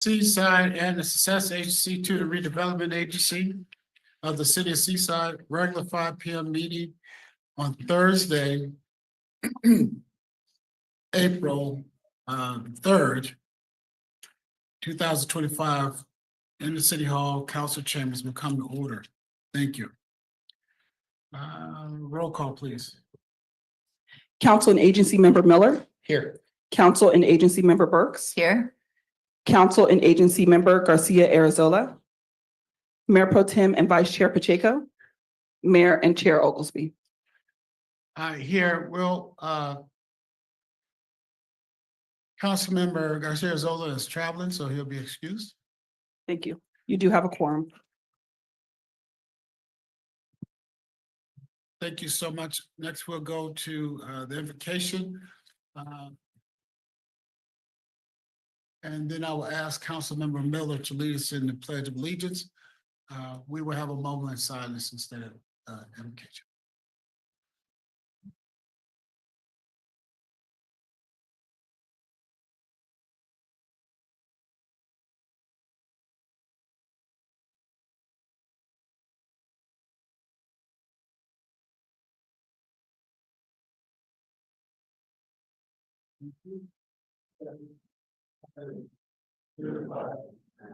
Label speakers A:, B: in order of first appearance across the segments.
A: Seaside and the Success Agency to the Redevelopment Agency of the City of Seaside, regular 5 p.m. meeting on Thursday, April 3rd, 2025, in the City Hall Council Chambers will come to order. Thank you. Roll call, please.
B: Council and Agency Member Miller.
A: Here.
B: Council and Agency Member Burks.
C: Here.
B: Council and Agency Member Garcia Arizola. Mayor Pro Tem and Vice Chair Pacheco. Mayor and Chair Oglesby.
A: Here, Councilmember Garcia Arizola is traveling, so he'll be excused.
B: Thank you. You do have a quorum.
A: Thank you so much. Next, we'll go to the invocation. And then I will ask Councilmember Miller to lead us in the Pledge of Allegiance. We will have a moment of silence instead of invocation.
D: To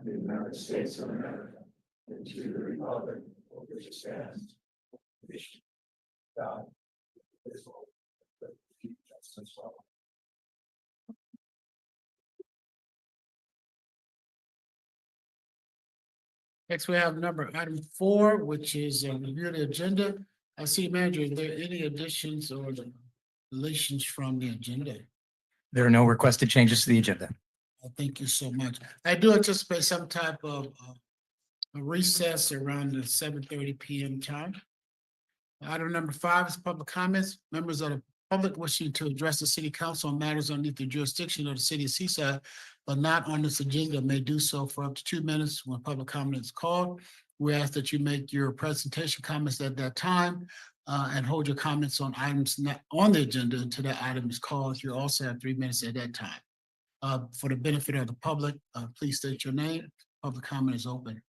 D: the United States of America, and to the republic for which it stands, God, justice for all.
A: Next, we have item 4, which is review the agenda. City Manager, are there any additions or deletions from the agenda?
E: There are no requested changes to the agenda.
A: Thank you so much. I do anticipate some type of a recess around the 7:30 p.m. time. Item number 5 is public comments. Members of the public wishing to address the city council on matters underneath the jurisdiction of the city of Seaside, but not on this agenda, may do so for up to 2 minutes when public comment is called. We ask that you make your presentation comments at that time and hold your comments on items not on the agenda until that item is called. You also have 3 minutes at that time. For the benefit of the public, please state your name. Public comment is open.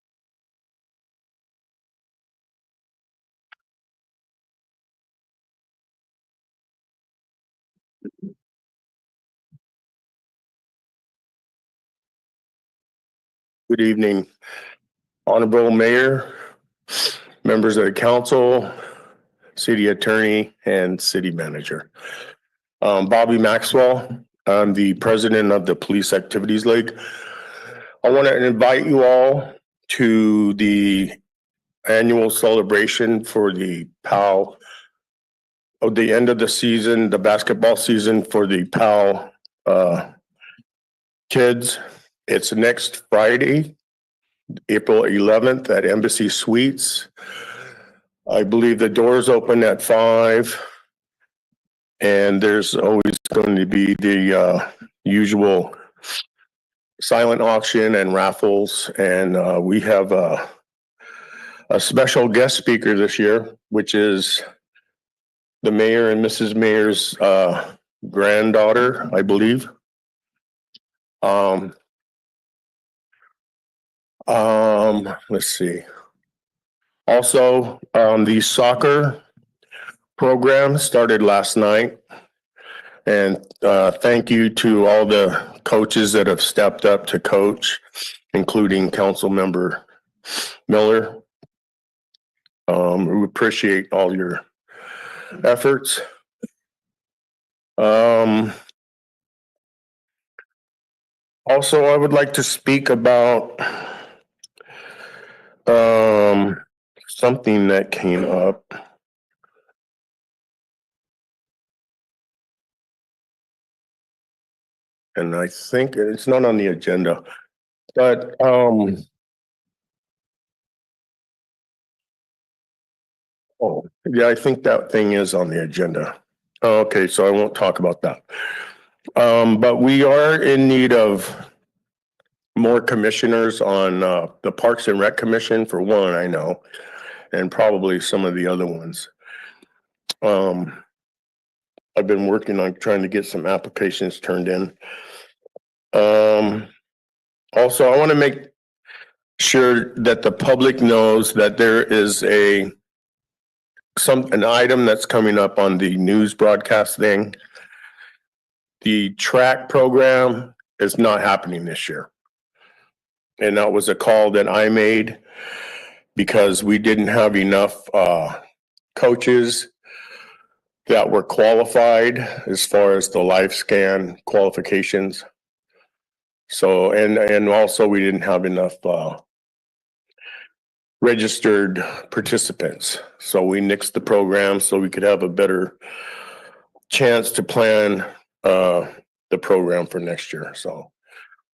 D: Good evening, Honorable Mayor, members of the council, city attorney, and city manager. Bobby Maxwell, I'm the president of the Police Activities League. I want to invite you all to the annual celebration for the PAL of the end of the season, the basketball season for the PAL kids. It's next Friday, April 11th at Embassy Suites. I believe the doors open at 5. And there's always going to be the usual silent auction and raffles. And we have a special guest speaker this year, which is the mayor and Mrs. Mayor's granddaughter, I believe. Let's see. Also, the soccer program started last night. And thank you to all the coaches that have stepped up to coach, including Council Member Miller. We appreciate all your efforts. Also, I would like to speak about something that came up. And I think it's not on the agenda, but oh, yeah, I think that thing is on the agenda. Okay, so I won't talk about that. But we are in need of more commissioners on the Parks and Rec Commission, for one, I know, and probably some of the other ones. I've been working on trying to get some applications turned in. Also, I want to make sure that the public knows that there is an item that's coming up on the news broadcast thing. The track program is not happening this year. And that was a call that I made because we didn't have enough coaches that were qualified as far as the life scan qualifications. So, and also we didn't have enough registered participants. So we nixed the program so we could have a better chance to plan the program for next year. So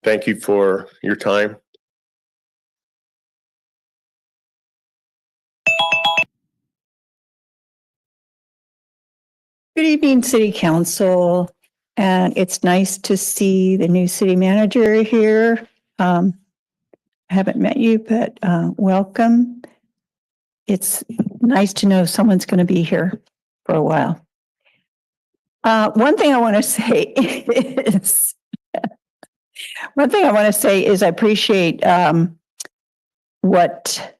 D: thank you for your time.
C: Good evening, City Council, and it's nice to see the new city manager here. I haven't met you, but welcome. It's nice to know someone's going to be here for a while. One thing I want to say is I appreciate what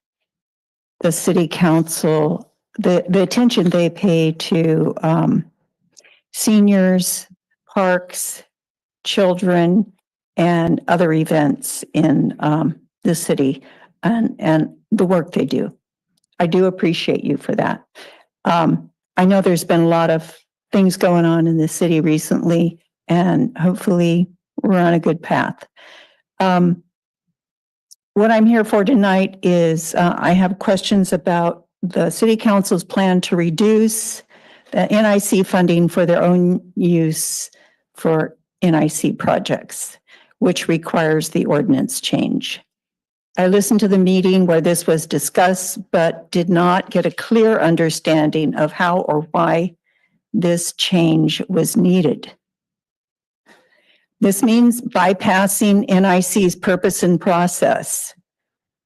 C: the City Council, the attention they pay to seniors, parks, children, and other events in the city and the work they do. I do appreciate you for that. I know there's been a lot of things going on in the city recently, and hopefully we're on a good path. What I'm here for tonight is I have questions about the City Council's plan to reduce the NIC funding for their own use for NIC projects, which requires the ordinance change. I listened to the meeting where this was discussed, but did not get a clear understanding of how or why this change was needed. This means bypassing NIC's purpose and process.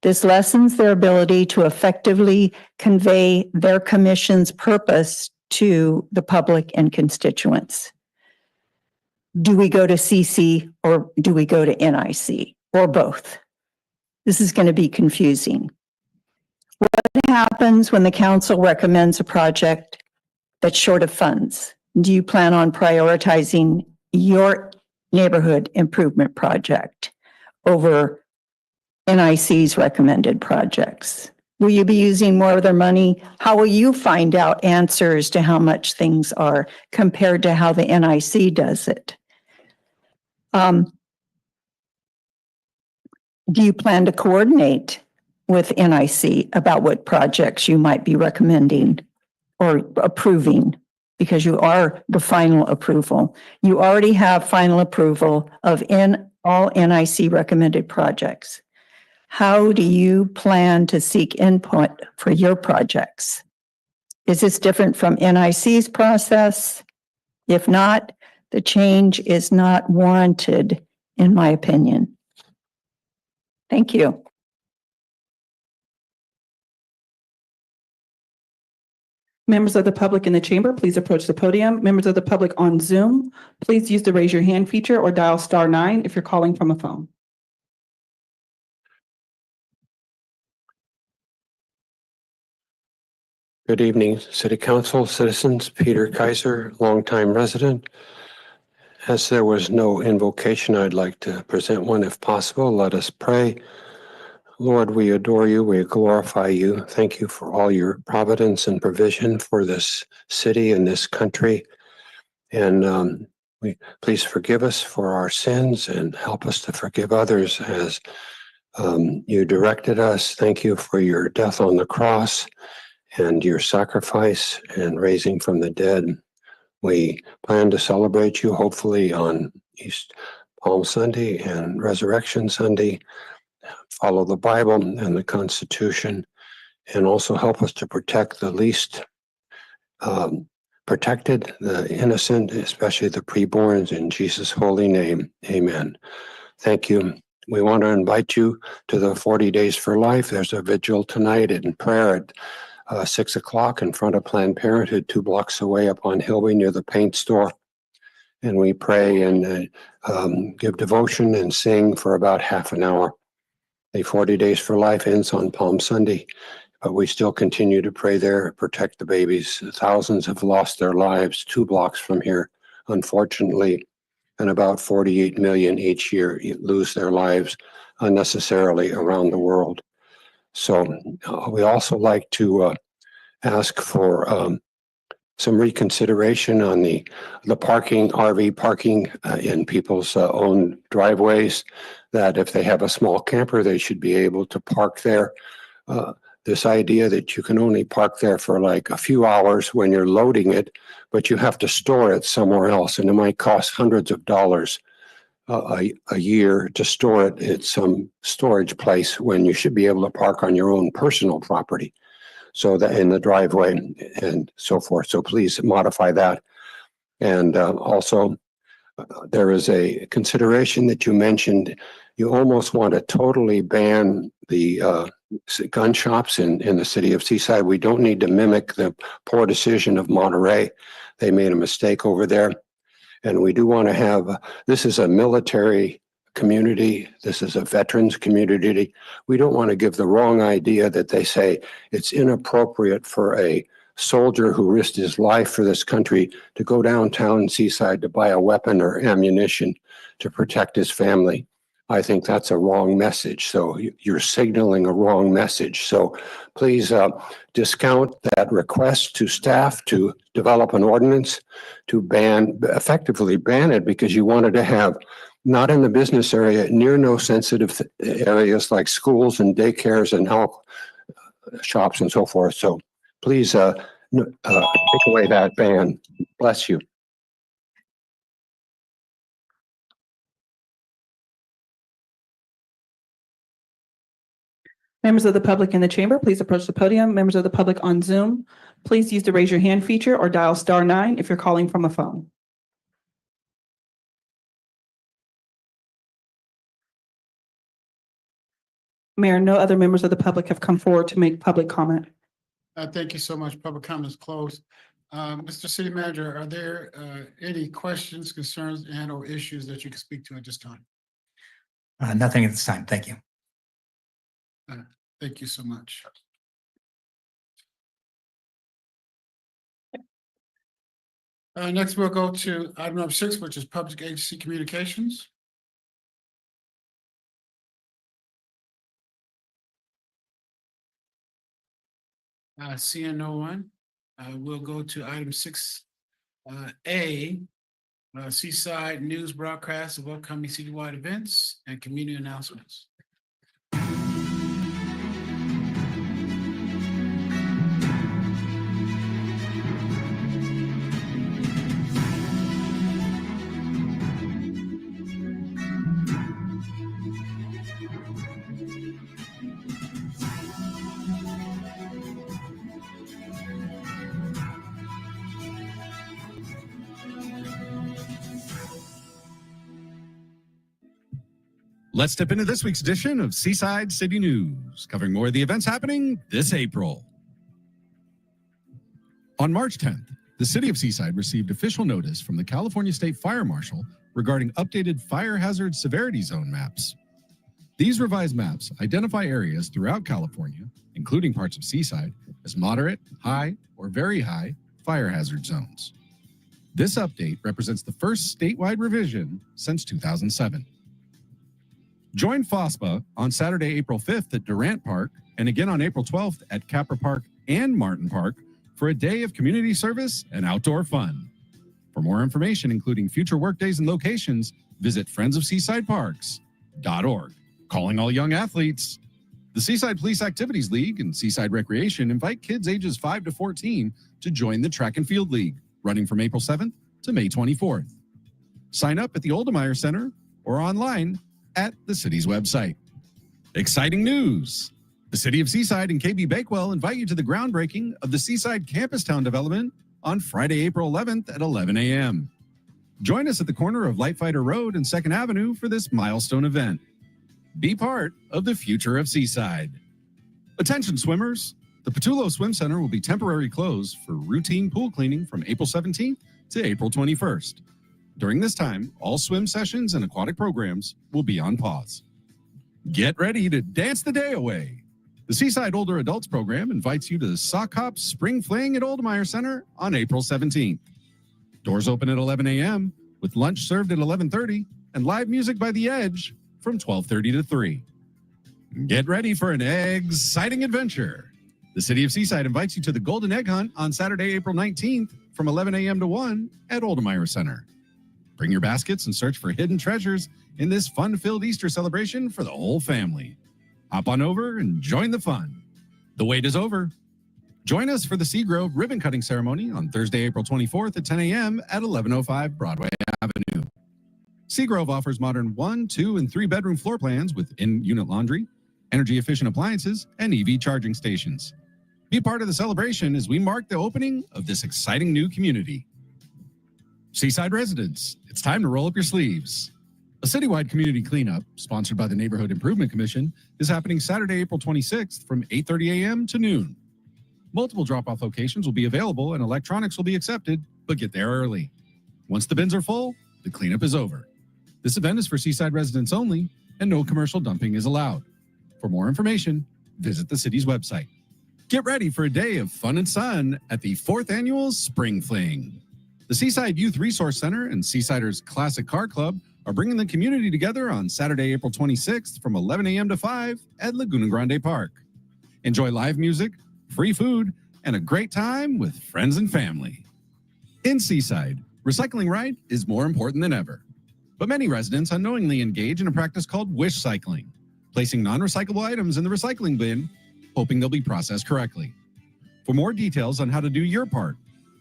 C: This lessens their ability to effectively convey their commission's purpose to the public and constituents. Do we go to CC or do we go to NIC or both? This is going to be confusing. What happens when the council recommends a project that's short of funds? Do you plan on prioritizing your neighborhood improvement project over NIC's recommended projects? Will you be using more of their money? How will you find out answers to how much things are compared to how the NIC does it? Do you plan to coordinate with NIC about what projects you might be recommending or approving? Because you are the final approval. You already have final approval of all NIC recommended projects. How do you plan to seek input for your projects? Is this different from NIC's process? If not, the change is not warranted, in my opinion. Thank you.
B: Members of the public in the chamber, please approach the podium. Members of the public on Zoom, please use the raise your hand feature or dial *9 if you're calling from a phone.
F: Good evening, City Council, citizens. Peter Kaiser, longtime resident. As there was no invocation, I'd like to present one if possible. Let us pray. Lord, we adore you. We glorify you. Thank you for all your providence and provision for this city and this country. And please forgive us for our sins and help us to forgive others as you directed us. Thank you for your death on the cross and your sacrifice and raising from the dead. We plan to celebrate you hopefully on East Palm Sunday and Resurrection Sunday. Follow the Bible and the Constitution, and also help us to protect the least protected, the innocent, especially the preborns, in Jesus' holy name. Amen. Thank you. We want to invite you to the 40 Days for Life. There's a vigil tonight and prayer at 6 o'clock in front of Planned Parenthood, 2 blocks away up on Hillway near the paint store. and we pray and give devotion and sing for about half an hour. The 40 Days for Life ends on Palm Sunday, but we still continue to pray there, protect the babies. Thousands have lost their lives 2 blocks from here, unfortunately, and about 48 million each year lose their lives unnecessarily around the world. So we also like to ask for some reconsideration on the parking, RV parking in people's own driveways, that if they have a small camper, they should be able to park there. This idea that you can only park there for like a few hours when you're loading it, but you have to store it somewhere else, and it might cost hundreds of dollars a year to store it at some storage place when you should be able to park on your own personal property. So that in the driveway and so forth. So please modify that. And also, there is a consideration that you mentioned. You almost want to totally ban the gun shops in the city of Seaside. We don't need to mimic the poor decision of Monterey. They made a mistake over there. And we do want to have, this is a military community. This is a veterans community. We don't want to give the wrong idea that they say it's inappropriate for a soldier who risked his life for this country to go downtown Seaside to buy a weapon or ammunition to protect his family. I think that's a wrong message. So you're signaling a wrong message. So please discount that request to staff to develop an ordinance to effectively ban it, because you wanted to have not in the business area, near no sensitive areas like schools and daycares and health shops and so forth. So please take away that ban. Bless you.
B: Members of the public in the chamber, please approach the podium. Members of the public on Zoom, please use the raise your hand feature or dial *9 if you're calling from a phone. Mayor, no other members of the public have come forward to make public comment.
A: Thank you so much. Public comment is closed. Mr. City Manager, are there any questions, concerns, and or issues that you can speak to at this time?
E: Nothing at this time. Thank you.
A: Thank you so much. Next, we'll go to item number 6, which is public agency communications. Seeing no one, we'll go to item 6A, Seaside news broadcast of upcoming citywide events and community announcements.
G: Let's step into this week's edition of Seaside City News, covering more of the events happening this April. On March 10th, the city of Seaside received official notice from the California State Fire Marshal regarding updated fire hazard severity zone maps. These revised maps identify areas throughout California, including parts of Seaside, as moderate, high, or very high fire hazard zones. This update represents the first statewide revision since 2007. Join FOSPA on Saturday, April 5th at Durant Park, and again on April 12th at Capra Park and Martin Park for a day of community service and outdoor fun. For more information, including future workdays and locations, visit friendsofseasideparks.org. Calling all young athletes. The Seaside Police Activities League and Seaside Recreation invite kids ages 5 to 14 to join the Track and Field League, running from April 7th to May 24th. Sign up at the Oldemeyer Center or online at the city's website. Exciting news! The City of Seaside and KB Bakewell invite you to the groundbreaking of the Seaside Campus Town development on Friday, April 11th at 11 a.m. Join us at the corner of Lightfighter Road and 2nd Avenue for this milestone event. Be part of the future of Seaside. Attention swimmers! The Patullo Swim Center will be temporarily closed for routine pool cleaning from April 17th to April 21st. During this time, all swim sessions and aquatic programs will be on pause. Get ready to dance the day away. The Seaside Older Adults Program invites you to Sock Hop Spring Fling at Oldmeyer Center on April 17th. Doors open at 11 a.m. with lunch served at 11:30 and live music by The Edge from 12:30 to 3. Get ready for an exciting adventure. The City of Seaside invites you to the Golden Egg Hunt on Saturday, April 19th from 11 a.m. to 1 at Oldmeyer Center. Bring your baskets and search for hidden treasures in this fun-filled Easter celebration for the whole family. Hop on over and join the fun. The wait is over. Join us for the Seagrove ribbon cutting ceremony on Thursday, April 24th at 10 a.m. at 1105 Broadway Avenue. Seagrove offers modern 1, 2, and 3 bedroom floor plans with in-unit laundry, energy-efficient appliances, and EV charging stations. Be part of the celebration as we mark the opening of this exciting new community. Seaside residents, it's time to roll up your sleeves. A citywide community cleanup, sponsored by the Neighborhood Improvement Commission, is happening Saturday, April 26th from 8:30 a.m. to noon. Multiple drop-off locations will be available and electronics will be accepted, but get there early. Once the bins are full, the cleanup is over. This event is for Seaside residents only, and no commercial dumping is allowed. For more information, visit the city's website. Get ready for a day of fun and sun at the 4th Annual Spring Fling. The Seaside Youth Resource Center and Seasiders Classic Car Club are bringing the community together on Saturday, April 26th from 11 a.m. to 5 at Laguna Grande Park. Enjoy live music, free food, and a great time with friends and family. In Seaside, recycling right is more important than ever. But many residents unknowingly engage in a practice called wish cycling, placing non-recyclable items in the recycling bin, hoping they'll be processed correctly. For more details on how to do your part,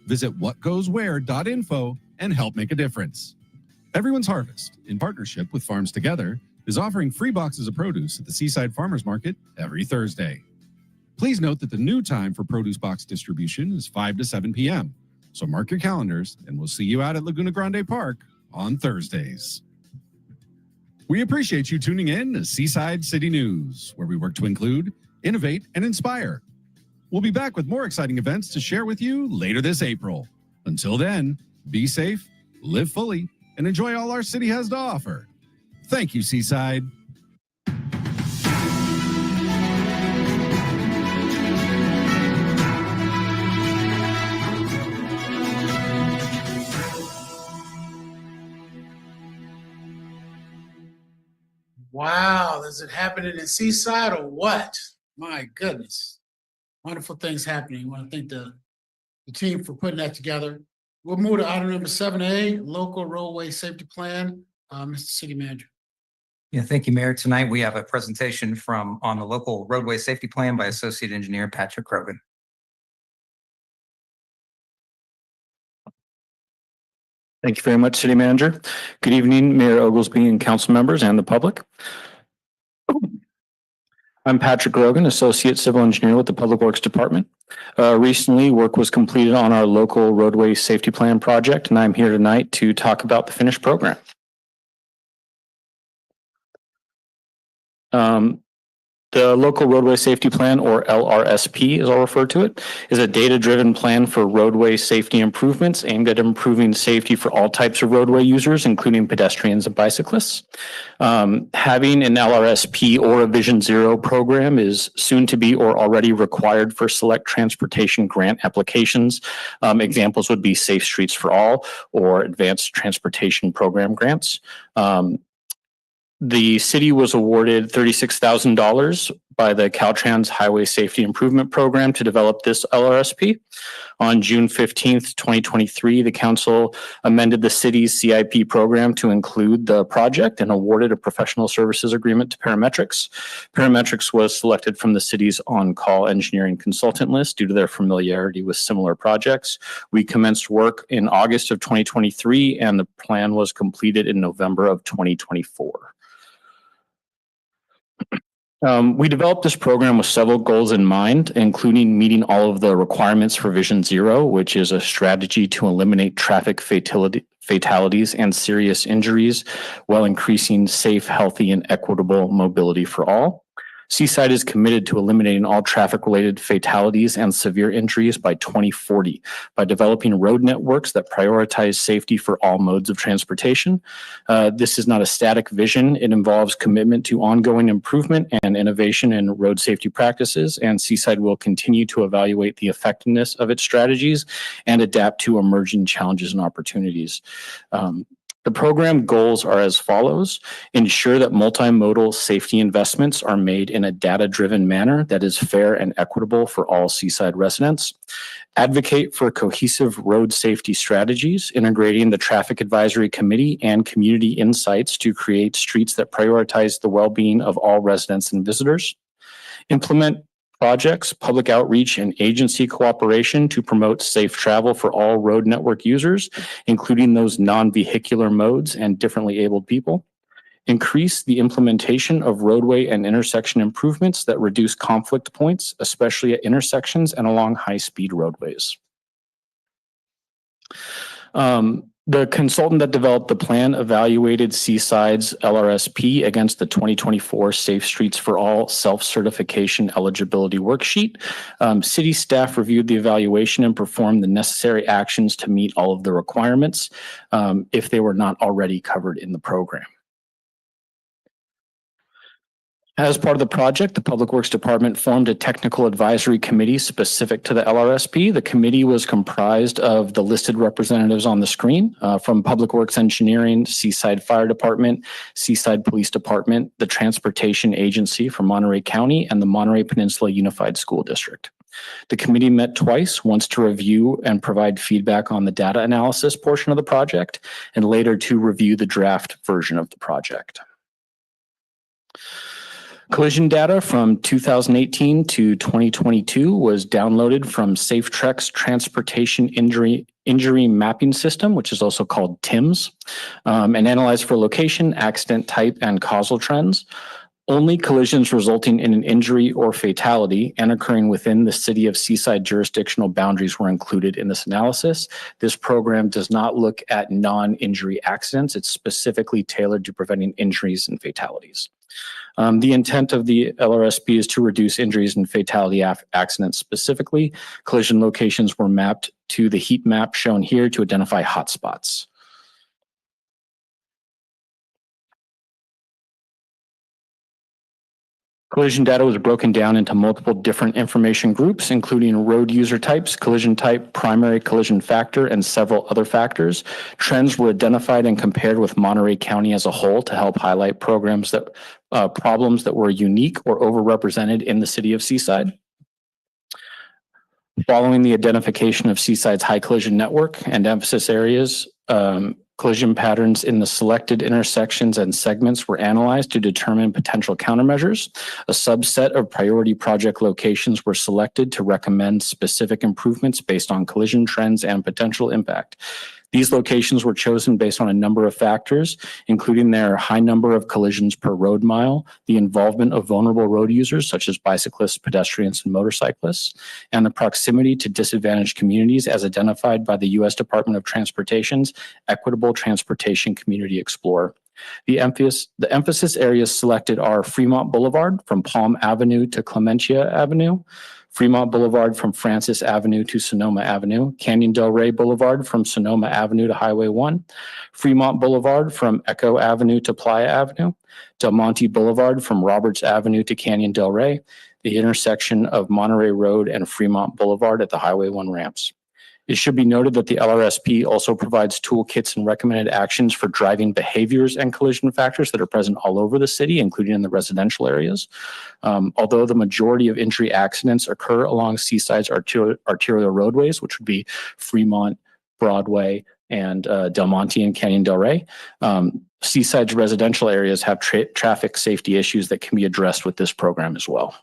G: visit whatgoeswhere.info and help make a difference. Everyone's Harvest, in partnership with Farms Together, is offering free boxes of produce at the Seaside Farmers Market every Thursday. Please note that the new time for produce box distribution is 5 to 7 p.m., so mark your calendars and we'll see you out at Laguna Grande Park on Thursdays. We appreciate you tuning in to Seaside City News, where we work to include, innovate, and inspire. We'll be back with more exciting events to share with you later this April. Until then, be safe, live fully, and enjoy all our city has to offer. Thank you, Seaside.
A: Wow, is it happening in Seaside or what? My goodness. Wonderful things happening. I want to thank the team for putting that together. We'll move to item number 7A, local roadway safety plan. Mr. City Manager.
E: Yeah, thank you, Mayor. Tonight, we have a presentation on the local roadway safety plan by Associate Engineer Patrick Krogan.
H: Thank you very much, City Manager. Good evening, Mayor Oglesby and council members and the public. I'm Patrick Grogan, Associate Civil Engineer with the Public Works Department. Recently, work was completed on our local roadway safety plan project, and I'm here tonight to talk about the finished program. The Local Roadway Safety Plan, or LRSP as I'll refer to it, is a data-driven plan for roadway safety improvements aimed at improving safety for all types of roadway users, including pedestrians and bicyclists. Having an LRSP or a Vision Zero program is soon to be or already required for select transportation grant applications. Examples would be Safe Streets for All or Advanced Transportation Program grants. The city was awarded $36,000 by the Caltrans Highway Safety Improvement Program to develop this LRSP. On June 15th, 2023, the council amended the city's CIP program to include the project and awarded a professional services agreement to Parametrics. Parametrics was selected from the city's on-call engineering consultant list due to their familiarity with similar projects. We commenced work in August of 2023, and the plan was completed in November of 2024. We developed this program with several goals in mind, including meeting all of the requirements for Vision Zero, which is a strategy to eliminate traffic fatalities and serious injuries while increasing safe, healthy, and equitable mobility for all. Seaside is committed to eliminating all traffic-related fatalities and severe injuries by 2040 by developing road networks that prioritize safety for all modes of transportation. This is not a static vision. It involves commitment to ongoing improvement and innovation in road safety practices, and Seaside will continue to evaluate the effectiveness of its strategies and adapt to emerging challenges and opportunities. The program goals are as follows: ensure that multimodal safety investments are made in a data-driven manner that is fair and equitable for all Seaside residents. Advocate for cohesive road safety strategies, integrating the Traffic Advisory Committee and community insights to create streets that prioritize the well-being of all residents and visitors. Implement projects, public outreach, and agency cooperation to promote safe travel for all road network users, including those non-vehicular modes and differently abled people. Increase the implementation of roadway and intersection improvements that reduce conflict points, especially at intersections and along high-speed roadways. The consultant that developed the plan evaluated Seaside's LRSP against the 2024 Safe Streets for All self-certification eligibility worksheet. City staff reviewed the evaluation and performed the necessary actions to meet all of the requirements if they were not already covered in the program. As part of the project, the Public Works Department formed a technical advisory committee specific to the LRSP. The committee was comprised of the listed representatives on the screen from Public Works Engineering, Seaside Fire Department, Seaside Police Department, the Transportation Agency for Monterey County, and the Monterey Peninsula Unified School District. The committee met twice, once to review and provide feedback on the data analysis portion of the project, and later to review the draft version of the project. Collision data from 2018 to 2022 was downloaded from SafeTrek's Transportation Injury Mapping System, which is also called TIMS, and analyzed for location, accident type, and causal trends. Only collisions resulting in an injury or fatality and occurring within the City of Seaside jurisdictional boundaries were included in this analysis. This program does not look at non-injury accidents. It's specifically tailored to preventing injuries and fatalities. The intent of the LRSP is to reduce injuries and fatality accidents specifically. Collision locations were mapped to the heat map shown here to identify hotspots. Collision data was broken down into multiple different information groups, including road user types, collision type, primary collision factor, and several other factors. Trends were identified and compared with Monterey County as a whole to help highlight problems that were unique or overrepresented in the City of Seaside. Following the identification of Seaside's high collision network and emphasis areas, collision patterns in the selected intersections and segments were analyzed to determine potential countermeasures. A subset of priority project locations were selected to recommend specific improvements based on collision trends and potential impact. These locations were chosen based on a number of factors, including their high number of collisions per road mile, the involvement of vulnerable road users such as bicyclists, pedestrians, and motorcyclists, and the proximity to disadvantaged communities as identified by the U.S. Department of Transportation's Equitable Transportation Community Explorer. The emphasis areas selected are Fremont Boulevard from Palm Avenue to Clementia Avenue, Fremont Boulevard from Francis Avenue to Sonoma Avenue, Canyon Del Rey Boulevard from Sonoma Avenue to Highway 1, Fremont Boulevard from Echo Avenue to Playa Avenue, Del Monte Boulevard from Roberts Avenue to Canyon Del Rey, the intersection of Monterey Road and Fremont Boulevard at the Highway 1 ramps. It should be noted that the LRSP also provides toolkits and recommended actions for driving behaviors and collision factors that are present all over the city, including in the residential areas. Although the majority of injury accidents occur along Seaside's arterial roadways, which would be Fremont, Broadway, and Del Monte and Canyon Del Rey, Seaside's residential areas have traffic safety issues that can be addressed with this program as well.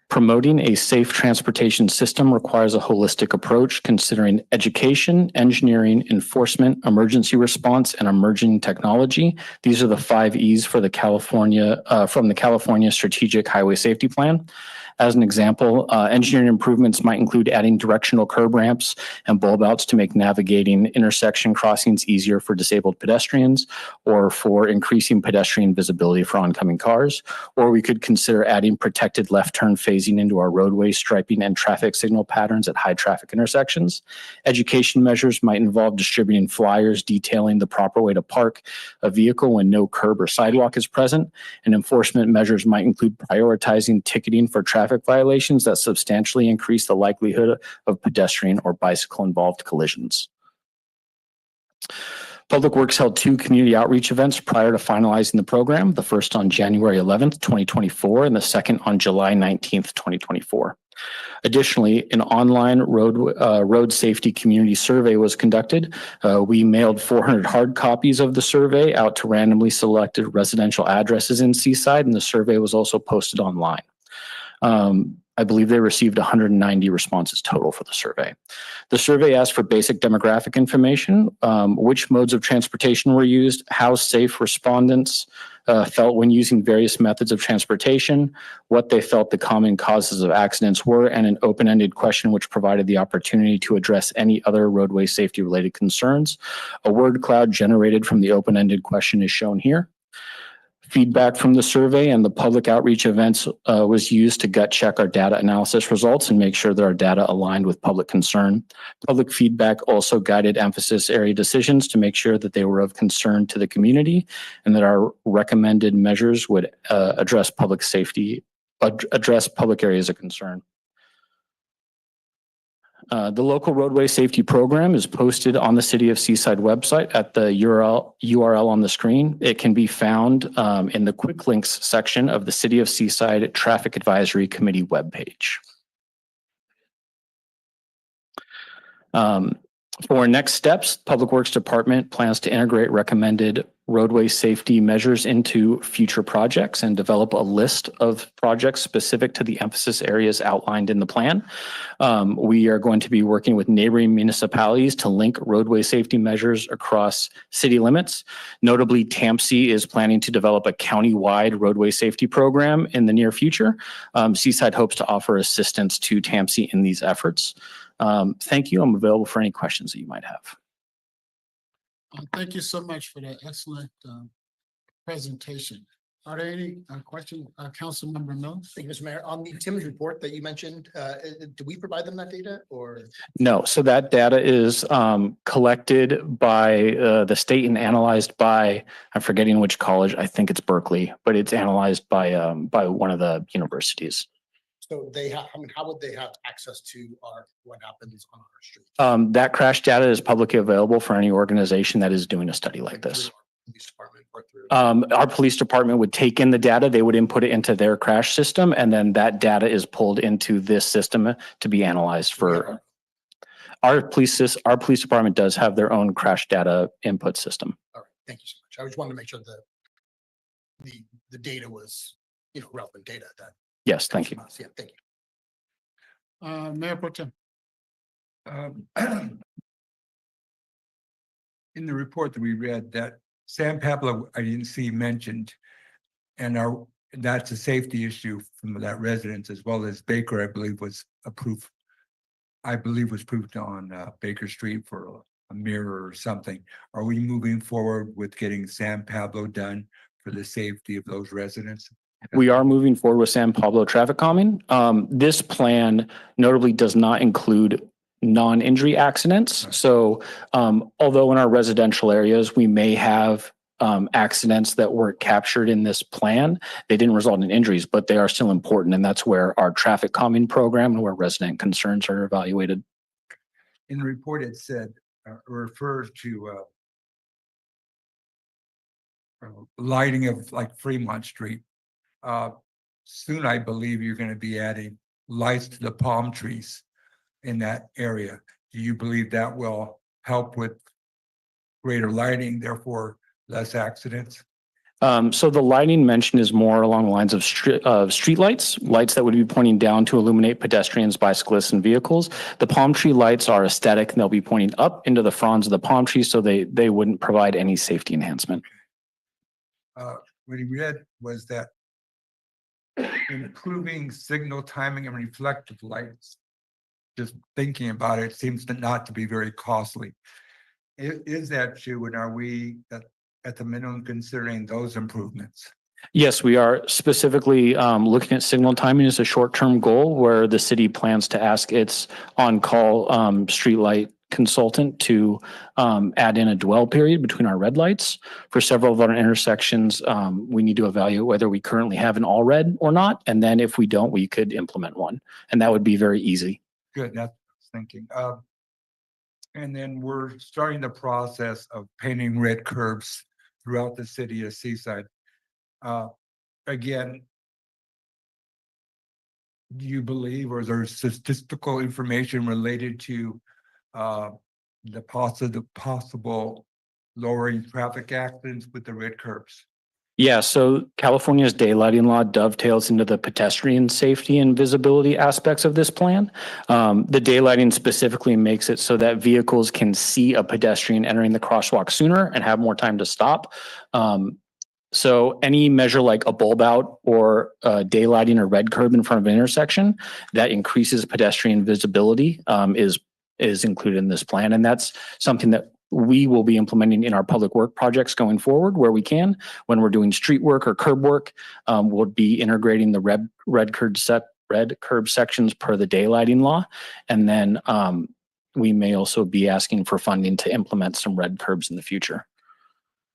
H: Promoting a safe transportation system requires a holistic approach considering education, engineering, enforcement, emergency response, and emerging technology. These are the 5 E's for the from the California Strategic Highway Safety Plan. As an example, engineering improvements might include adding directional curb ramps and bulb outs to make navigating intersection crossings easier for disabled pedestrians, or for increasing pedestrian visibility for oncoming cars. Or we could consider adding protected left turn phasing into our roadway striping and traffic signal patterns at high traffic intersections. Education measures might involve distributing flyers detailing the proper way to park a vehicle when no curb or sidewalk is present. And enforcement measures might include prioritizing ticketing for traffic violations that substantially increase the likelihood of pedestrian or bicycle involved collisions. Public Works held 2 community outreach events prior to finalizing the program, the first on January 11th, 2024, and the second on July 19th, 2024. Additionally, an online road safety community survey was conducted. We mailed 400 hard copies of the survey out to randomly selected residential addresses in Seaside, and the survey was also posted online. I believe they received 190 responses total for the survey. The survey asked for basic demographic information, which modes of transportation were used, how safe respondents felt when using various methods of transportation, what they felt the common causes of accidents were, and an open-ended question which provided the opportunity to address any other roadway safety related concerns. A word cloud generated from the open-ended question is shown here. Feedback from the survey and the public outreach events was used to gut check our data analysis results and make sure that our data aligned with public concern. Public feedback also guided emphasis area decisions to make sure that they were of concern to the community and that our recommended measures would address public areas of concern. The local roadway safety program is posted on the City of Seaside website at the URL on the screen. It can be found in the quick links section of the City of Seaside Traffic Advisory Committee webpage. For next steps, Public Works Department plans to integrate recommended roadway safety measures into future projects and develop a list of projects specific to the emphasis areas outlined in the plan. We are going to be working with neighboring municipalities to link roadway safety measures across city limits. Notably, TAMC is planning to develop a county-wide roadway safety program in the near future. Seaside hopes to offer assistance to TAMC in these efforts. Thank you. I'm available for any questions that you might have.
A: Thank you so much for that excellent presentation. Are there any questions, Councilmember Mills?
I: Thank you, Mr. Mayor. On the Tim's report that you mentioned, do we provide them that data or?
H: No, so that data is collected by the state and analyzed by, I'm forgetting which college, I think it's Berkeley, but it's analyzed by one of the universities.
I: So they have, I mean, how would they have access to what happens on our streets?
H: That crash data is publicly available for any organization that is doing a study like this.
I: Police department or through.
H: Our police department would take in the data, they would input it into their crash system, and then that data is pulled into this system to be analyzed for. Our police department does have their own crash data input system.
I: All right, thank you so much. I just wanted to make sure that the data was, relevant data that.
H: Yes, thank you.
I: Yeah, thank you.
A: Mayor Pro Tem.
J: In the report that we read, that San Pablo, I didn't see mentioned, and that's a safety issue from that residence, as well as Baker, I believe was approved. I believe was proved on Baker Street for a mirror or something. Are we moving forward with getting San Pablo done for the safety of those residents?
H: We are moving forward with San Pablo traffic calming. This plan notably does not include non-injury accidents. So although in our residential areas, we may have accidents that were captured in this plan, they didn't result in injuries, but they are still important. And that's where our traffic calming program and where resident concerns are evaluated.
J: In the report, it said, refers to lighting of like Fremont Street. Soon, I believe you're going to be adding lights to the palm trees in that area. Do you believe that will help with greater lighting, therefore less accidents?
H: So the lighting mentioned is more along the lines of street lights that would be pointing down to illuminate pedestrians, bicyclists, and vehicles. The palm tree lights are aesthetic and they'll be pointing up into the fronds of the palm trees, so they wouldn't provide any safety enhancement.
J: What he read was that improving signal timing and reflective lights. Just thinking about it, seems to not to be very costly. Is that true? And are we at the minimum considering those improvements?
H: Yes, we are specifically looking at signal timing as a short-term goal where the city plans to ask its on-call streetlight consultant to add in a dwell period between our red lights. For several of our intersections, we need to evaluate whether we currently have an all red or not. And then if we don't, we could implement one. And that would be very easy.
J: Good, that's what I was thinking. And then we're starting the process of painting red curbs throughout the city of Seaside. Again, do you believe, or is there statistical information related to the possible lowering traffic accidents with the red curbs?
H: Yeah, so California's daylighting law dovetails into the pedestrian safety and visibility aspects of this plan. The daylighting specifically makes it so that vehicles can see a pedestrian entering the crosswalk sooner and have more time to stop. So any measure like a bulb out or daylighting or red curb in front of an intersection that increases pedestrian visibility is included in this plan. And that's something that we will be implementing in our public work projects going forward where we can. When we're doing street work or curb work, we'll be integrating the red curb sections per the daylighting law. And then we may also be asking for funding to implement some red curbs in the future.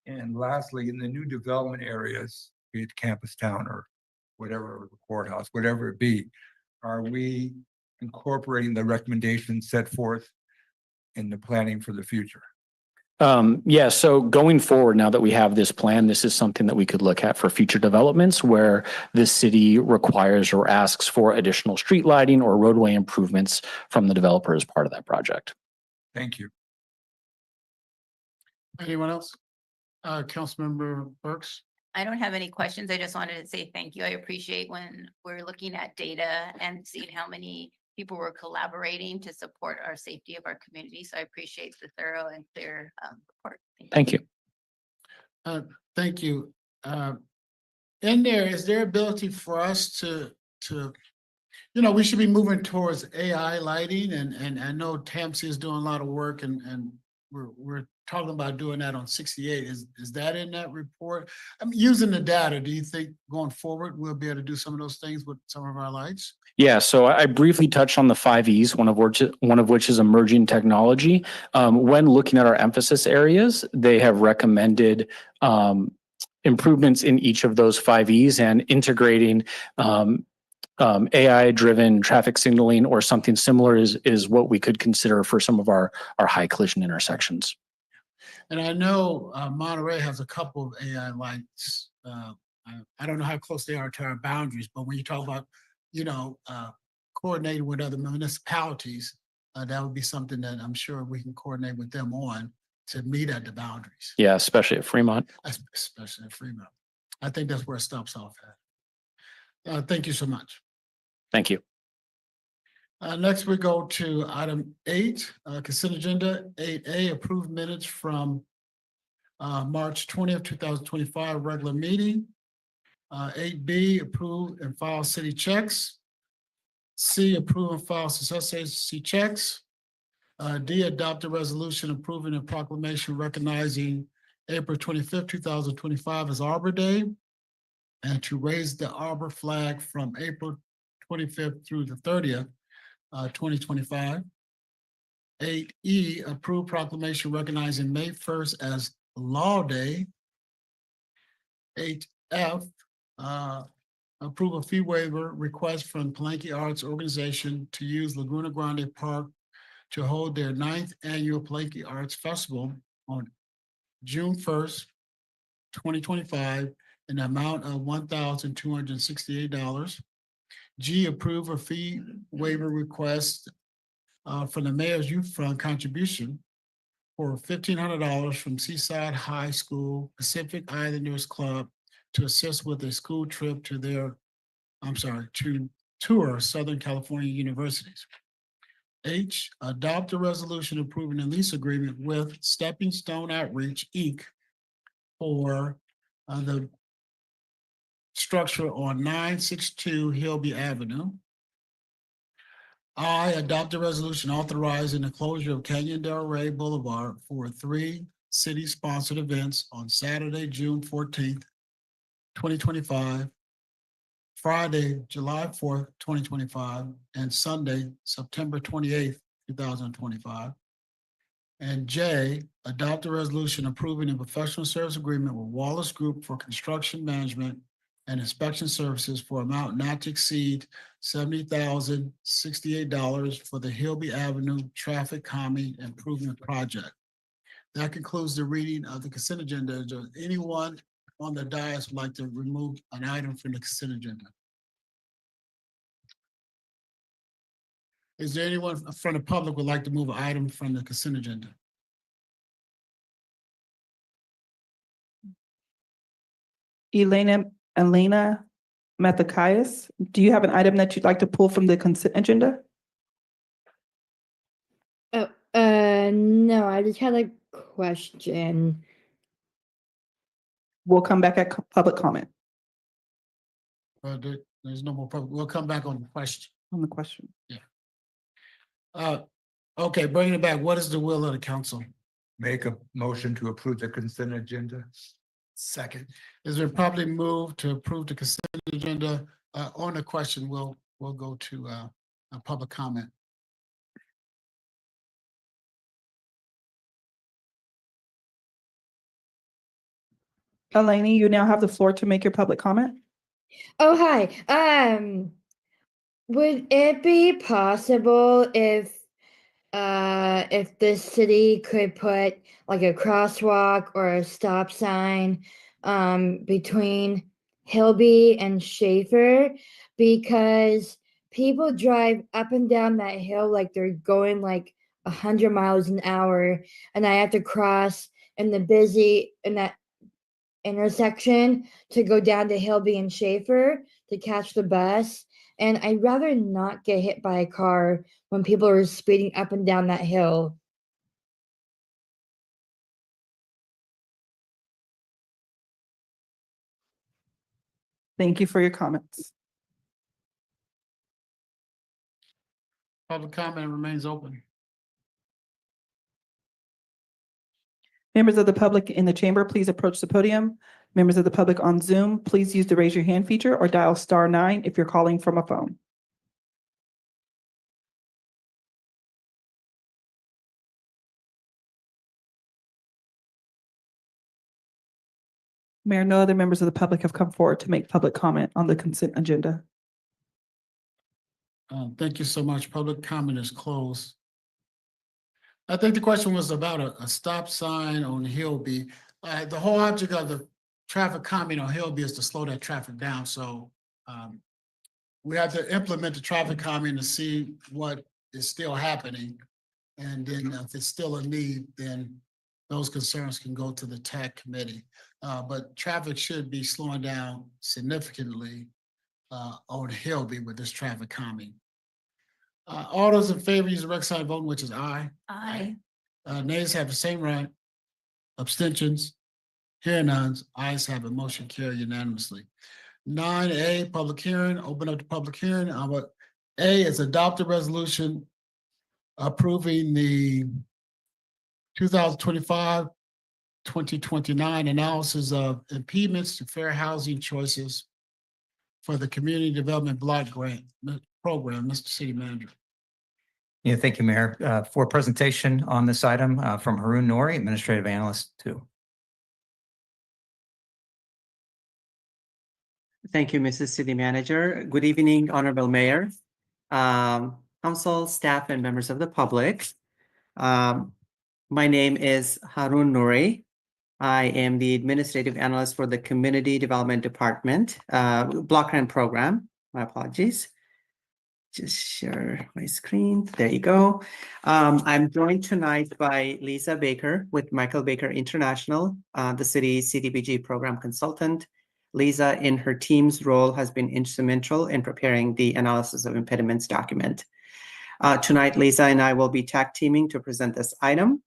J: And lastly, in the new development areas, be it Campus Town or whatever, the courthouse, whatever it be, are we incorporating the recommendations set forth in the planning for the future?
H: Yeah, so going forward, now that we have this plan, this is something that we could look at for future developments where the city requires or asks for additional street lighting or roadway improvements from the developer as part of that project.
J: Thank you.
A: Anyone else? Councilmember Burks?
K: I don't have any questions. I just wanted to say thank you. I appreciate when we're looking at data and seeing how many people were collaborating to support our safety of our community. So I appreciate the thorough and clear report.
H: Thank you.
A: Thank you. In there, is there ability for us to, we should be moving towards AI lighting and I know TAMC is doing a lot of work and we're talking about doing that on 68. Is that in that report? I'm using the data. Do you think going forward, we'll be able to do some of those things with some of our lights?
H: Yeah, so I briefly touched on the 5 E's, one of which is emerging technology. When looking at our emphasis areas, they have recommended improvements in each of those 5 E's and integrating AI-driven traffic signaling or something similar is what we could consider for some of our high collision intersections.
A: And I know Monterey has a couple of AI lights. I don't know how close they are to our boundaries, but when you talk about, coordinating with other municipalities, that would be something that I'm sure we can coordinate with them on to meet at the boundaries.
H: Yeah, especially at Fremont.
A: Especially at Fremont. I think that's where it stops off at. Thank you so much.
H: Thank you.
A: Next, we go to item 8, consent agenda 8A, approved minutes from March 20th, 2025, regular meeting. 8B, approve and file city checks. C, approve and file success agency checks. D, adopt a resolution approving a proclamation recognizing April 25th, 2025 as Arbor Day and to raise the Arbor flag from April 25th through the 30th, 2025. 8E, approve proclamation recognizing May 1st as Law Day. 8F, approve a fee waiver request from Palenque Arts Organization to use Laguna Grande Park to hold their 9th annual Palenque Arts Festival on June 1st, 2025, in the amount of $1,268. G, approve a fee waiver request from the Mayor's Youth Fund contribution for $1,500 from Seaside High School Pacific Islanders Club to assist with a school trip to to tour Southern California universities. H, adopt a resolution approving a lease agreement with Stepping Stone Outreach, Inc. for the structure on 962 Hilby Avenue. I adopt a resolution authorizing the closure of Canyon Del Rey Boulevard for 3 city-sponsored events on Saturday, June 14th, 2025, Friday, July 4th, 2025, and Sunday, September 28th, 2025. And J, adopt a resolution approving a professional service agreement with Wallace Group for construction management and inspection services for amount not to exceed $70,068 for the Hilby Avenue Traffic Calming Improvement Project. That concludes the reading of the consent agenda. Does anyone on the dais would like to remove an item from the consent agenda? Is there anyone from the public would like to move an item from the consent agenda?
B: Elena Mathakis, do you have an item that you'd like to pull from the consent agenda?
L: No, I just had a question.
B: We'll come back at public comment
A: There's no more public. We'll come back on the question.
B: on the question.
A: Okay, bringing it back. What is the will of the council?
J: Make a motion to approve the consent agenda.
A: Second. Is there probably moved to approve the consent agenda? On the question, we'll go to a public comment.
B: Eleni, you now have the floor to make your public comment.
L: Oh, hi. Would it be possible if the city could put like a crosswalk or a stop sign between Hilby and Schaefer, because people drive up and down that hill like they're going like 100 miles an hour, and I have to cross in that intersection to go down to Hilby and Schaefer to catch the bus. And I'd rather not get hit by a car when people are speeding up and down that hill.
B: Thank you for your comments.
A: Public comment remains open.
B: Members of the public in the chamber, please approach the podium. Members of the public on Zoom, please use the raise your hand feature or dial *9 if you're calling from a phone. Mayor, no other members of the public have come forward to make public comment on the consent agenda.
A: Thank you so much. Public comment is closed. I think the question was about a stop sign on Hilby. The whole object of the traffic calming on Hilby is to slow that traffic down. So we have to implement the traffic calming to see what is still happening. And then if it's still a need, then those concerns can go to the TAC committee. But traffic should be slowing down significantly on Hilby with this traffic calming. All those in favor use the correct sign of voting, which is aye.
K: Aye.
A: Nays have the same right. Abstentions. Hearing none, ayes have it. Motion carried unanimously. 9A, public hearing. Open up the public hearing. A is adopt a resolution approving the 2025-2029 analysis of impediments to fair housing choices for the Community Development Block Grant Program. Mr. City Manager.
E: Yeah, thank you, Mayor. For a presentation on this item from Haroon Nouri, Administrative Analyst 2.
M: Thank you, Mrs. City Manager. Good evening, Honorable Mayor, Council, staff, and members of the public. My name is Haroon Nouri. I am the Administrative Analyst for the Community Development Department, Block Grant Program. My apologies. Just share my screen. There you go. I'm joined tonight by Lisa Baker with Michael Baker International, the city's CDBG program consultant. Lisa, in her team's role, has been instrumental in preparing the analysis of impediments document. Tonight, Lisa and I will be tag teaming to present this item,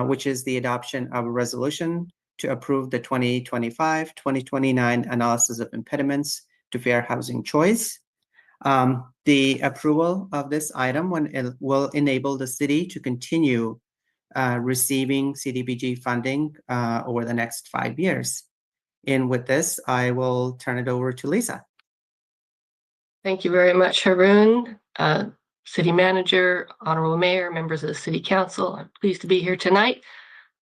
M: which is the adoption of a resolution to approve the 2025-2029 analysis of impediments to fair housing choice. The approval of this item will enable the city to continue receiving CDBG funding over the next 5 years. And with this, I will turn it over to Lisa.
N: Thank you very much, Haroon. City Manager, Honorable Mayor, members of the City Council, I'm pleased to be here tonight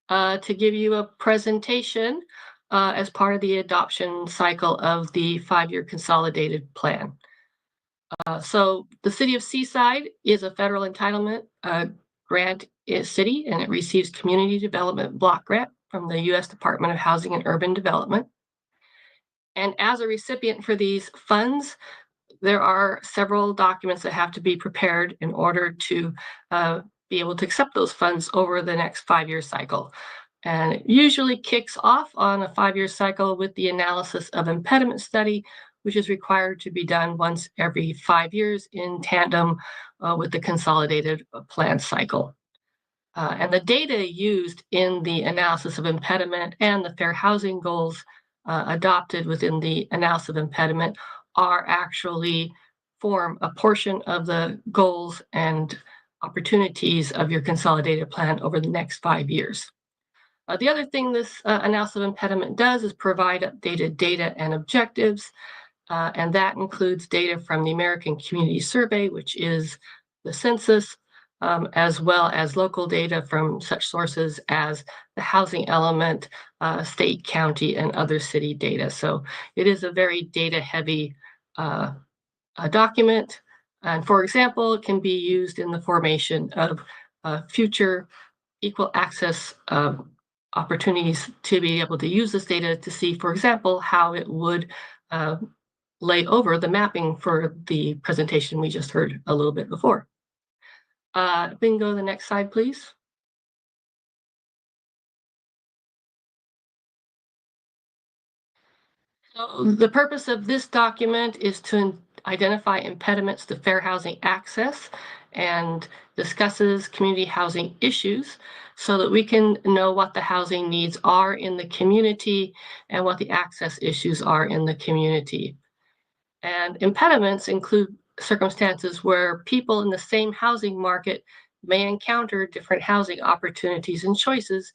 N: to give you a presentation as part of the adoption cycle of the 5-year consolidated plan. So the City of Seaside is a federal entitlement grant city, and it receives Community Development Block Grant from the U.S. Department of Housing and Urban Development. And as a recipient for these funds, there are several documents that have to be prepared in order to be able to accept those funds over the next 5-year cycle. And it usually kicks off on a 5-year cycle with the analysis of impediment study, which is required to be done once every 5 years in tandem with the consolidated plan cycle. And the data used in the analysis of impediment and the fair housing goals adopted within the analysis of impediment are actually form a portion of the goals and opportunities of your consolidated plan over the next 5 years. The other thing this analysis of impediment does is provide updated data and objectives, and that includes data from the American Community Survey, which is the census, as well as local data from such sources as the housing element, state, county, and other city data. So it is a very data-heavy document. And for example, it can be used in the formation of future equal access opportunities to be able to use this data to see, for example, how it would lay over the mapping for the presentation we just heard a little bit before. We can go to the next slide, please. So the purpose of this document is to identify impediments to fair housing access and discusses community housing issues so that we can know what the housing needs are in the community and what the access issues are in the community. And impediments include circumstances where people in the same housing market may encounter different housing opportunities and choices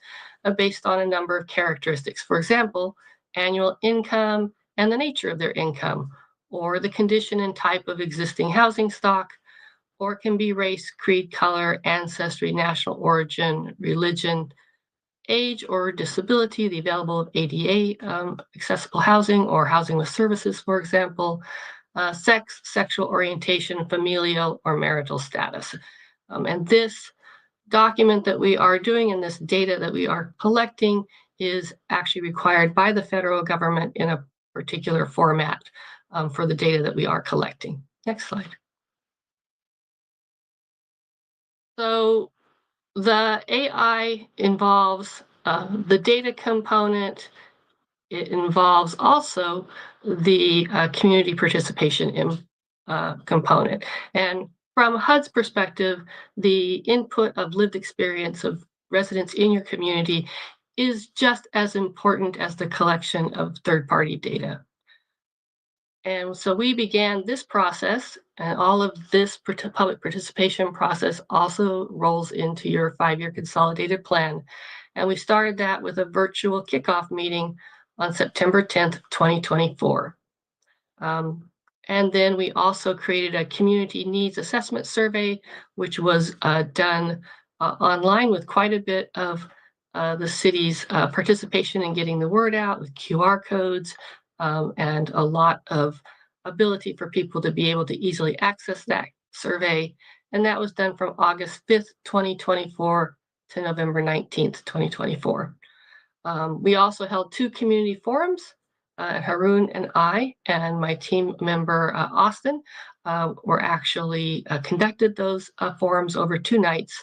N: based on a number of characteristics. For example, annual income and the nature of their income, or the condition and type of existing housing stock, or it can be race, creed, color, ancestry, national origin, religion, age or disability, the available ADA accessible housing or housing with services, for example, sex, sexual orientation, familial or marital status. And this document that we are doing and this data that we are collecting is actually required by the federal government in a particular format for the data that we are collecting. Next slide. So the AI involves the data component. It involves also the community participation component. And from HUD's perspective, the input of lived experience of residents in your community is just as important as the collection of third-party data. And so we began this process, and all of this public participation process also rolls into your 5-year consolidated plan. And we started that with a virtual kickoff meeting on September 10th, 2024. And then we also created a community needs assessment survey, which was done online with quite a bit of the city's participation in getting the word out with QR codes and a lot of ability for people to be able to easily access that survey. And that was done from August 5th, 2024 to November 19th, 2024. We also held 2 community forums. Haroon and I and my team member, Austin, were actually conducted those forums over 2 nights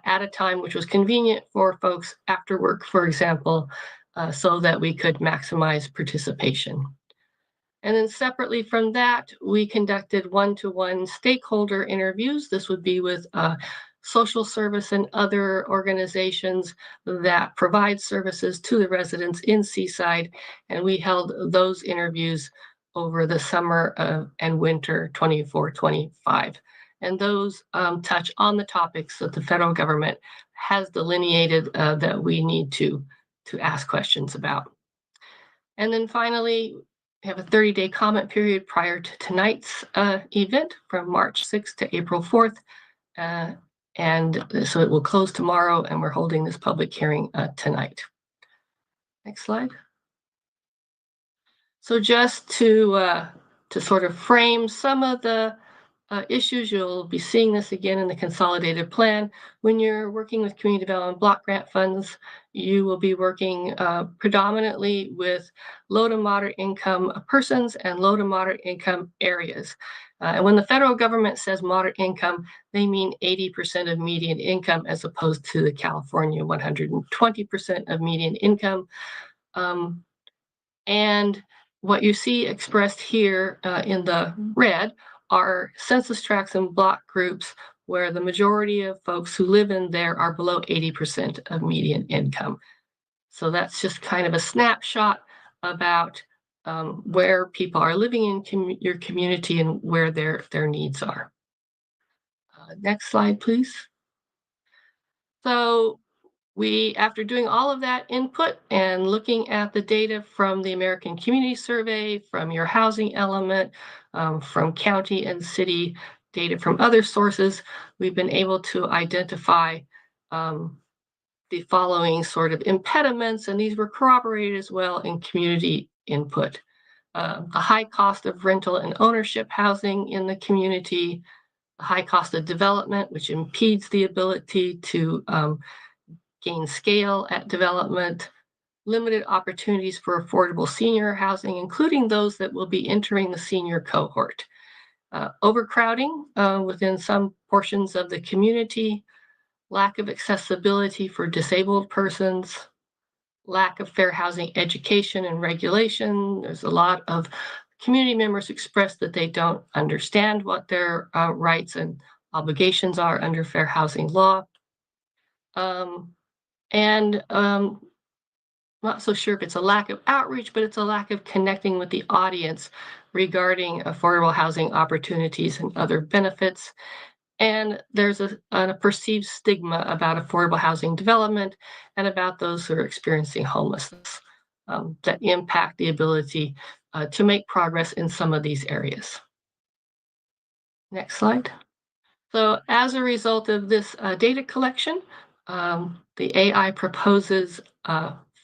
N: at a time which was convenient for folks after work, for example, so that we could maximize participation. And then separately from that, we conducted one-to-one stakeholder interviews. This would be with social service and other organizations that provide services to the residents in Seaside. And we held those interviews over the summer and winter 24-25. And those touch on the topics that the federal government has delineated that we need to ask questions about. And then finally, we have a 30-day comment period prior to tonight's event from March 6th to April 4th. And so it will close tomorrow, and we're holding this public hearing tonight. Next slide. So just to sort of frame some of the issues, you'll be seeing this again in the consolidated plan. When you're working with community development block grant funds, you will be working predominantly with low to moderate income persons and low to moderate income areas. And when the federal government says moderate income, they mean 80% of median income as opposed to the California 120% of median income. And what you see expressed here in the red are census tracts and block groups where the majority of folks who live in there are below 80% of median income. So that's just kind of a snapshot about where people are living in your community and where their needs are. Next slide, please. So after doing all of that input and looking at the data from the American Community Survey, from your housing element, from county and city data from other sources, we've been able to identify the following sort of impediments, and these were corroborated as well in community input. The high cost of rental and ownership housing in the community, the high cost of development, which impedes the ability to gain scale at development, limited opportunities for affordable senior housing, including those that will be entering the senior cohort. Overcrowding within some portions of the community, lack of accessibility for disabled persons, lack of fair housing education and regulation. There's a lot of community members express that they don't understand what their rights and obligations are under fair housing law. Not so sure if it's a lack of outreach, but it's a lack of connecting with the audience regarding affordable housing opportunities and other benefits. And there's a perceived stigma about affordable housing development and about those who are experiencing homelessness that impact the ability to make progress in some of these areas. Next slide. So as a result of this data collection, the AI proposes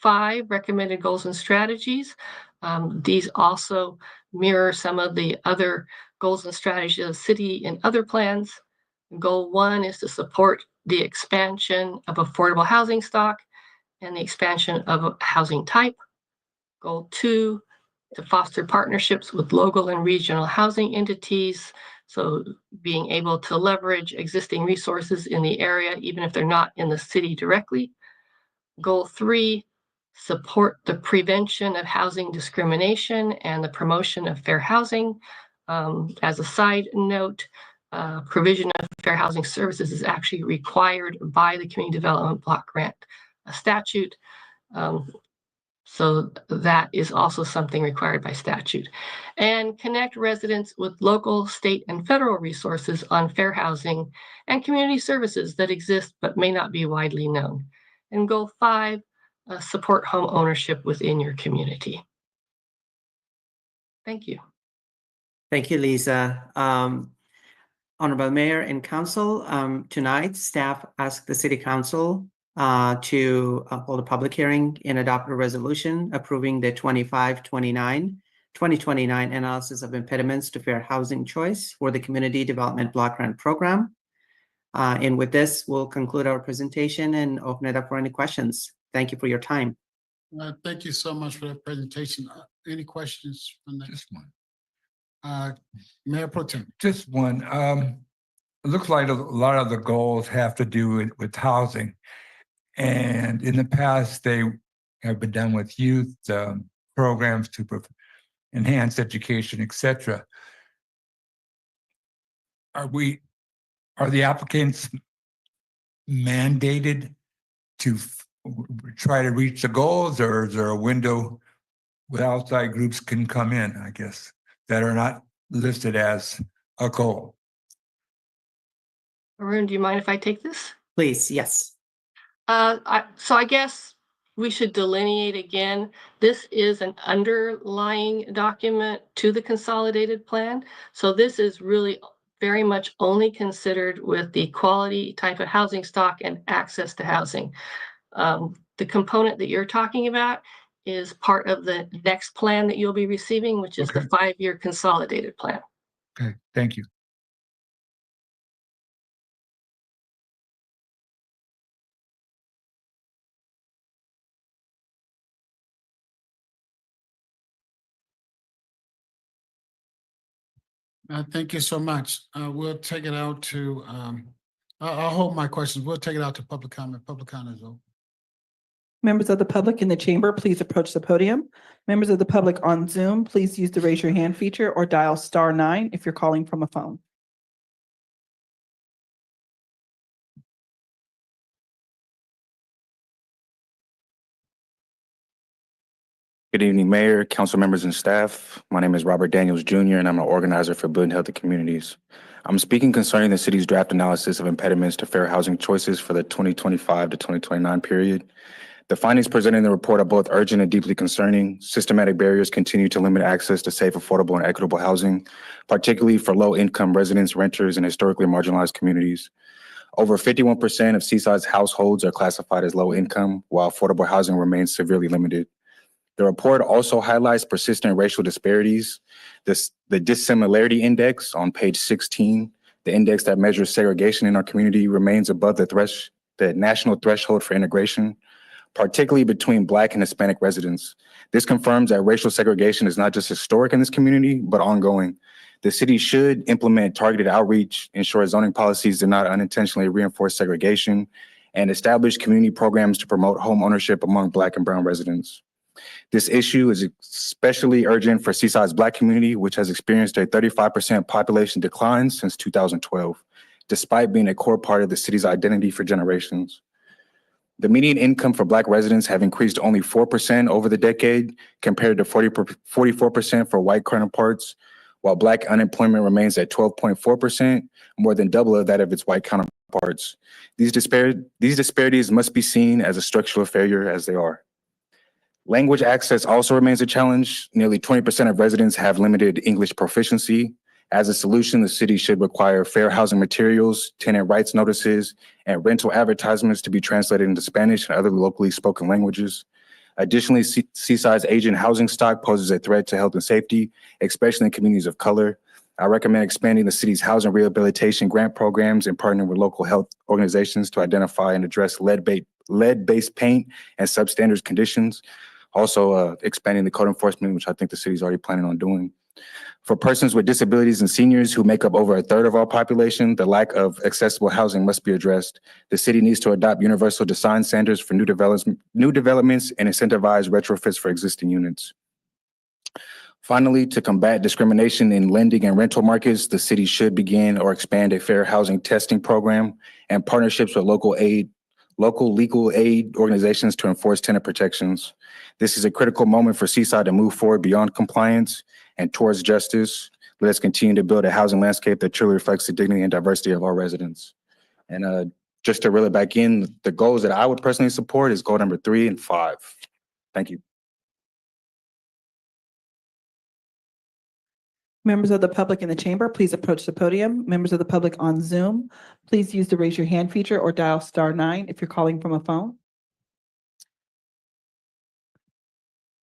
N: 5 recommended goals and strategies. These also mirror some of the other goals and strategies of the city in other plans. Goal 1 is to support the expansion of affordable housing stock and the expansion of housing type. Goal 2, to foster partnerships with local and regional housing entities. So being able to leverage existing resources in the area, even if they're not in the city directly. Goal 3, support the prevention of housing discrimination and the promotion of fair housing. As a side note, provision of fair housing services is actually required by the Community Development Block Grant statute. So that is also something required by statute. And connect residents with local, state, and federal resources on fair housing and community services that exist but may not be widely known. And goal 5, support home ownership within your community. Thank you.
M: Thank you, Lisa. Honorable Mayor and Council, tonight staff asked the City Council to hold a public hearing and adopt a resolution approving the 2029 analysis of impediments to fair housing choice for the Community Development Block Grant Program. And with this, we'll conclude our presentation and open it up for any questions. Thank you for your time.
A: Thank you so much for that presentation. Any questions from that?
J: Just one.
A: Mayor Pro Tem.
J: Just one. It looks like a lot of the goals have to do with housing. And in the past, they have been done with youth programs to enhance education, etc. Are the applicants mandated to try to reach the goals, or is there a window where outside groups can come in, I guess, that are not listed as a goal?
N: Arun, do you mind if I take this?
M: Please, yes.
N: So I guess we should delineate again. This is an underlying document to the consolidated plan. So this is really very much only considered with the quality type of housing stock and access to housing. The component that you're talking about is part of the next plan that you'll be receiving, which is the
J: Okay.
N: 5-year consolidated plan.
J: Okay, thank you.
A: Thank you so much. We'll take it out to, I'll hold my questions. We'll take it out to public comment. Public comment is open.
B: Members of the public in the chamber, please approach the podium. Members of the public on Zoom, please use the raise your hand feature or dial *9 if you're calling from a phone.
O: Good evening, Mayor, council members, and staff. My name is Robert Daniels Jr., and I'm an organizer for Building Healthy Communities. I'm speaking concerning the city's draft analysis of impediments to fair housing choices for the 2025 to 2029 period. The findings presented in the report are both urgent and deeply concerning. Systematic barriers continue to limit access to safe, affordable, and equitable housing, particularly for low-income residents, renters, and historically marginalized communities. Over 51% of Seaside's households are classified as low income, while affordable housing remains severely limited. The report also highlights persistent racial disparities. The dissimilarity index on page 16, the index that measures segregation in our community, remains above the national threshold for integration, particularly between Black and Hispanic residents. This confirms that racial segregation is not just historic in this community, but ongoing. The city should implement targeted outreach, ensure zoning policies do not unintentionally reinforce segregation, and establish community programs to promote home ownership among Black and Brown residents. This issue is especially urgent for Seaside's Black community, which has experienced a 35% population decline since 2012, despite being a core part of the city's identity for generations. The median income for Black residents have increased only 4% over the decade, compared to 44% for white counterparts, while Black unemployment remains at 12.4%, more than double that of its white counterparts. These disparities must be seen as a structural failure, as they are. Language access also remains a challenge. Nearly 20% of residents have limited English proficiency. As a solution, the city should require fair housing materials, tenant rights notices, and rental advertisements to be translated into Spanish and other locally spoken languages. Additionally, Seaside's aging housing stock poses a threat to health and safety, especially in communities of color. I recommend expanding the city's housing rehabilitation grant programs and partnering with local health organizations to identify and address lead-based paint and substandard conditions. Also, expanding the code enforcement, which I think the city is already planning on doing. For persons with disabilities and seniors who make up over a third of our population, the lack of accessible housing must be addressed. The city needs to adopt universal design standards for new developments and incentivize retrofits for existing units. Finally, to combat discrimination in lending and rental markets, the city should begin or expand a fair housing testing program and partnerships with local legal aid organizations to enforce tenant protections. This is a critical moment for Seaside to move forward beyond compliance and towards justice. Let us continue to build a housing landscape that truly reflects the dignity and diversity of our residents. And just to reel it back in, the goals that I would personally support is goal number 3 and 5. Thank you.
B: Members of the public in the chamber, please approach the podium. Members of the public on Zoom, please use the raise your hand feature or dial *9 if you're calling from a phone.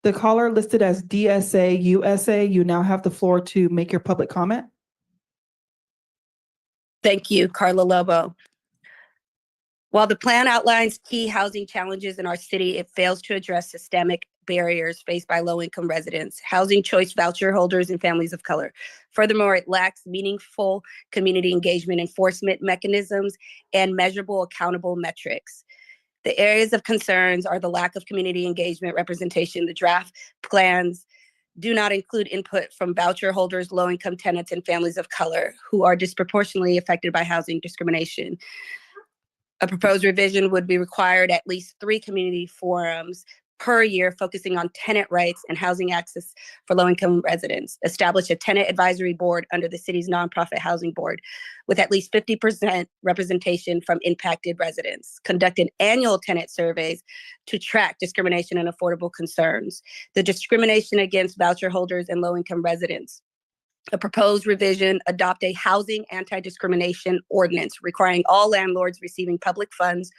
B: The caller listed as DSA USA, you now have the floor to make your public comment.
P: Thank you, Carla Lobo. While the plan outlines key housing challenges in our city, it fails to address systemic barriers faced by low-income residents, housing choice voucher holders, and families of color. Furthermore, it lacks meaningful community engagement enforcement mechanisms and measurable, accountable metrics. The areas of concerns are the lack of community engagement representation. The draft plans do not include input from voucher holders, low-income tenants, and families of color who are disproportionately affected by housing discrimination. A proposed revision would be required at least 3 community forums per year focusing on tenant rights and housing access for low-income residents. Establish a tenant advisory board under the city's nonprofit housing board with at least 50% representation from impacted residents. Conduct an annual tenant surveys to track discrimination and affordable concerns. The discrimination against voucher holders and low-income residents. A proposed revision, adopt a housing anti-discrimination ordinance requiring all landlords receiving public funds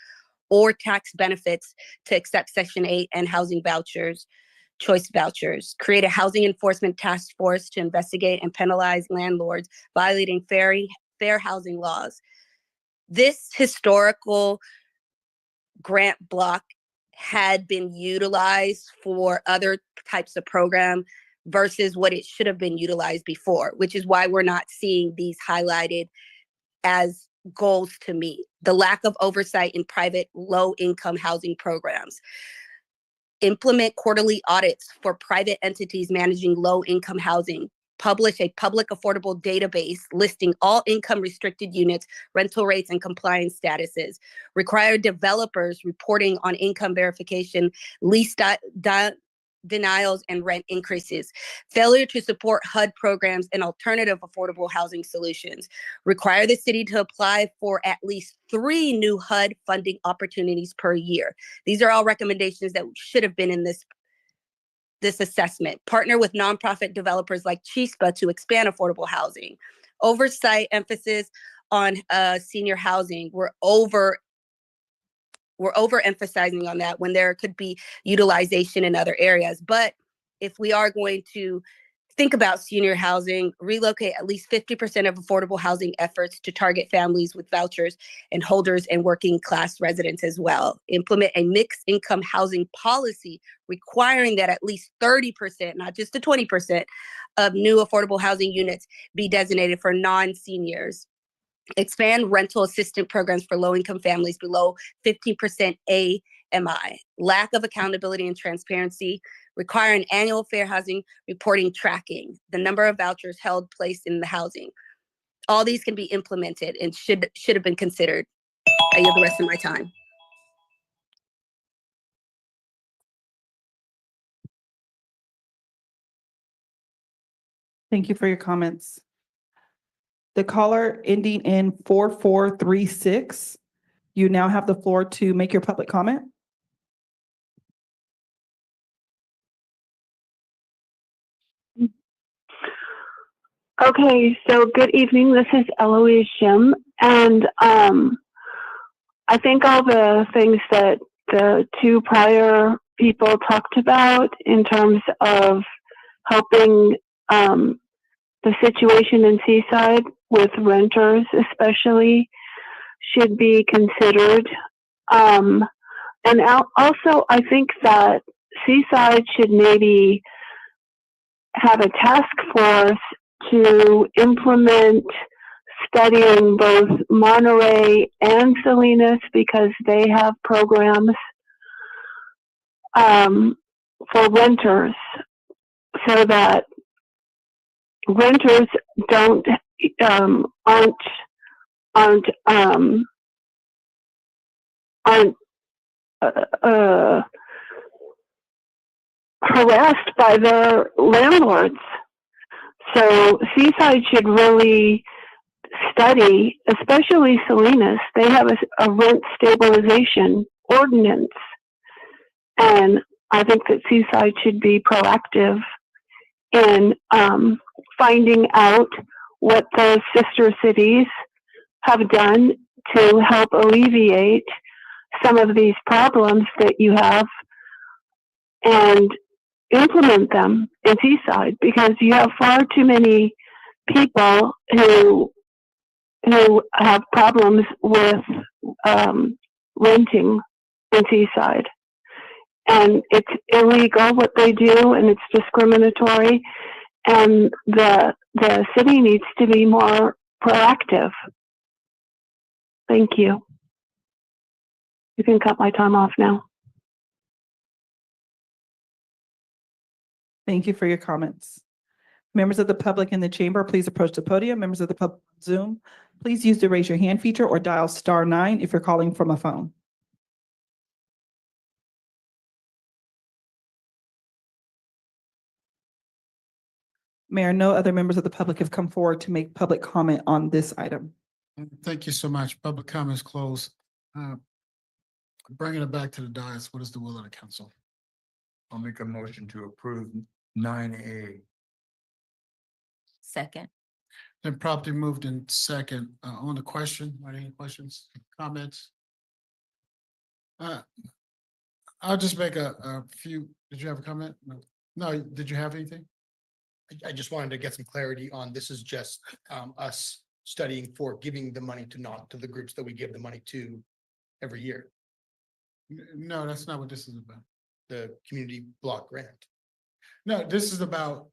P: or tax benefits to accept Section 8 and housing vouchers, choice vouchers. Create a housing enforcement task force to investigate and penalize landlords violating fair housing laws. This historical grant block had been utilized for other types of program versus what it should have been utilized before, which is why we're not seeing these highlighted as goals to meet. The lack of oversight in private low-income housing programs. Implement quarterly audits for private entities managing low-income housing. Publish a public affordable database listing all income restricted units, rental rates, and compliance statuses. Require developers reporting on income verification, lease denials, and rent increases. Failure to support HUD programs and alternative affordable housing solutions. Require the city to apply for at least 3 new HUD funding opportunities per year. These are all recommendations that should have been in this assessment. Partner with nonprofit developers like Chispa to expand affordable housing. Oversight emphasis on senior housing. We're overemphasizing on that when there could be utilization in other areas. But if we are going to think about senior housing, relocate at least 50% of affordable housing efforts to target families with vouchers and holders and working class residents as well. Implement a mixed income housing policy requiring that at least 30%, not just the 20%, of new affordable housing units be designated for non-seniors. Expand rental assistance programs for low-income families below 15% AMI. Lack of accountability and transparency. Require an annual fair housing reporting tracking the number of vouchers held placed in the housing. All these can be implemented and should have been considered. I yield the rest of my time.
B: Thank you for your comments. The caller ending in 4436, you now have the floor to make your public comment.
Q: Okay, so good evening. This is Eloise Shim, and I think all the things that the 2 prior people talked about in terms of helping the situation in Seaside with renters especially should be considered. And also, I think that Seaside should maybe have a task force to implement studying both Monterey and Salinas because they have programs for renters so that renters aren't harassed by their landlords. So Seaside should really study, especially Salinas. They have a rent stabilization ordinance. And I think that Seaside should be proactive in finding out what the sister cities have done to help alleviate some of these problems that you have and implement them in Seaside, because you have far too many people who have problems with renting in Seaside. And it's illegal what they do, and it's discriminatory, and the city needs to be more proactive. Thank you. You can cut my time off now.
B: Thank you for your comments. Members of the public in the chamber, please approach the podium. Members of the public on Zoom, please use the raise your hand feature or dial *9 if you're calling from a phone. Mayor, no other members of the public have come forward to make public comment on this item.
A: Thank you so much. Public comments closed. Bringing it back to the dais, what is the will of the council?
J: I'll make a motion to approve 9A.
K: Second.
A: Then properly moved in second. On the question, are there any questions, comments? I'll just make a few. Did you have a comment? No. No, did you have anything?
I: I just wanted to get some clarity on, this is just us studying for giving the money to the groups that we give the money to every year,
A: No, that's not what this is about.
I: the community block grant.
A: No, this is about